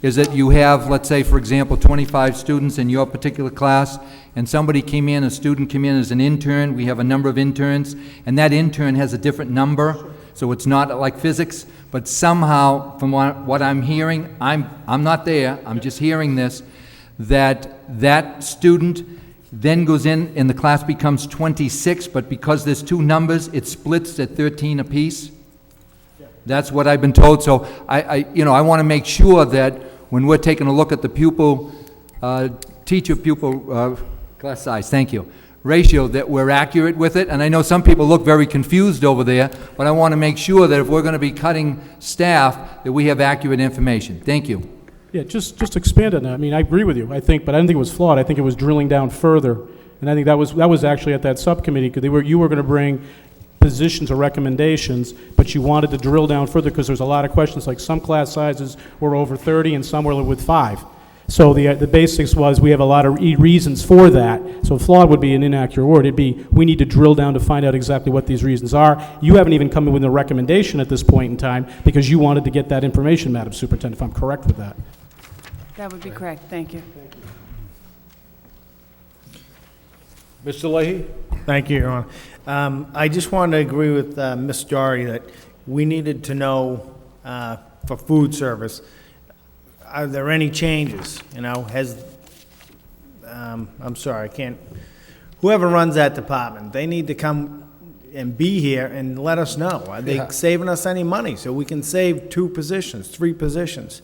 is that you have, let's say, for example, 25 students in your particular class, and somebody came in, a student came in as an intern, we have a number of interns, and that intern has a different number, so it's not like physics, but somehow, from what I'm hearing, I'm not there, I'm just hearing this, that student then goes in and the class becomes 26, but because there's two numbers, it splits at 13 apiece. That's what I've been told, so I want to make sure that when we're taking a look at the pupil, teacher-pupil class size, thank you, ratio, that we're accurate with it, and I know some people look very confused over there, but I want to make sure that if we're going to be cutting staff, that we have accurate information. Thank you. Yeah, just expand on that. I mean, I agree with you, I think, but I didn't think it was flawed. I think it was drilling down further. And I think that was actually at that subcommittee, because you were going to bring positions or recommendations, but you wanted to drill down further because there's a lot of questions, like some class sizes were over 30 and some were with 5. So the basics was, we have a lot of reasons for that. So flawed would be an inaccurate word. It'd be, we need to drill down to find out exactly what these reasons are. You haven't even come in with a recommendation at this point in time because you wanted to get that information, Madam Superintendent, if I'm correct with that. That would be correct. Thank you. Mr. Leahy? Thank you, Your Honor. I just wanted to agree with Ms. Doherty that we needed to know for food service, are there any changes? You know, I'm sorry, I can't, whoever runs that department, they need to come and be here and let us know. Are they saving us any money so we can save 2 positions, 3 positions?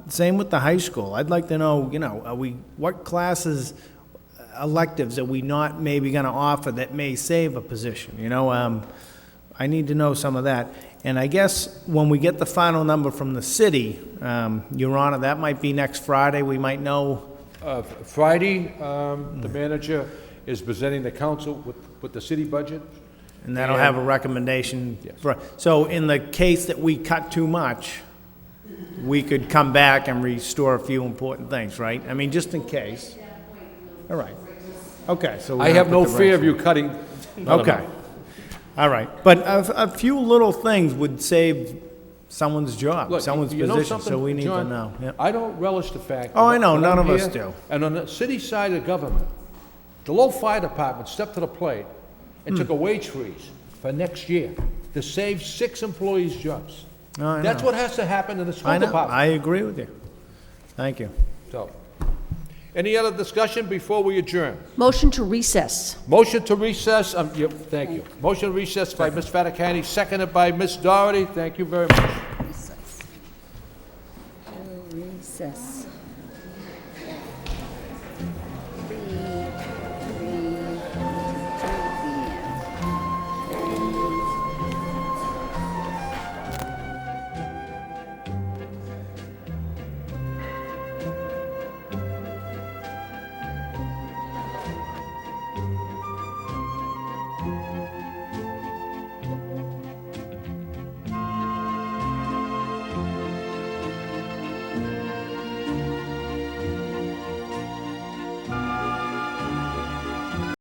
Same with the high school. I'd like to know, you know, what classes, electives are we not maybe going to offer that may save a position? You know, I need to know some of that. And I guess when we get the final number from the city, Your Honor, that might be next Friday, we might know. Friday, the manager is presenting the council with the city budget. And that'll have a recommendation. Yes. So in the case that we cut too much, we could come back and restore a few important things, right? I mean, just in case. All right. Okay, so. I have no fear of you cutting. Okay. All right. But a few little things would save someone's job, Look, someone's you know position, so something, we need to John? know. Yep. I don't relish the fact. Oh, I know, that none I'm of us here, do. And on the city side of government, the Lowell Fire Department stepped to the plate and took a wage freeze for next year to save 6 employees' jobs. I That's know. what has to happen in the school I know. department. I agree with you. Thank you. So, any other discussion before we adjourn? Motion to recess. Motion to recess, yep, thank you. Motion to recess by Ms. Fattacani, seconded by Ms. Doherty. Thank you very much. Recess.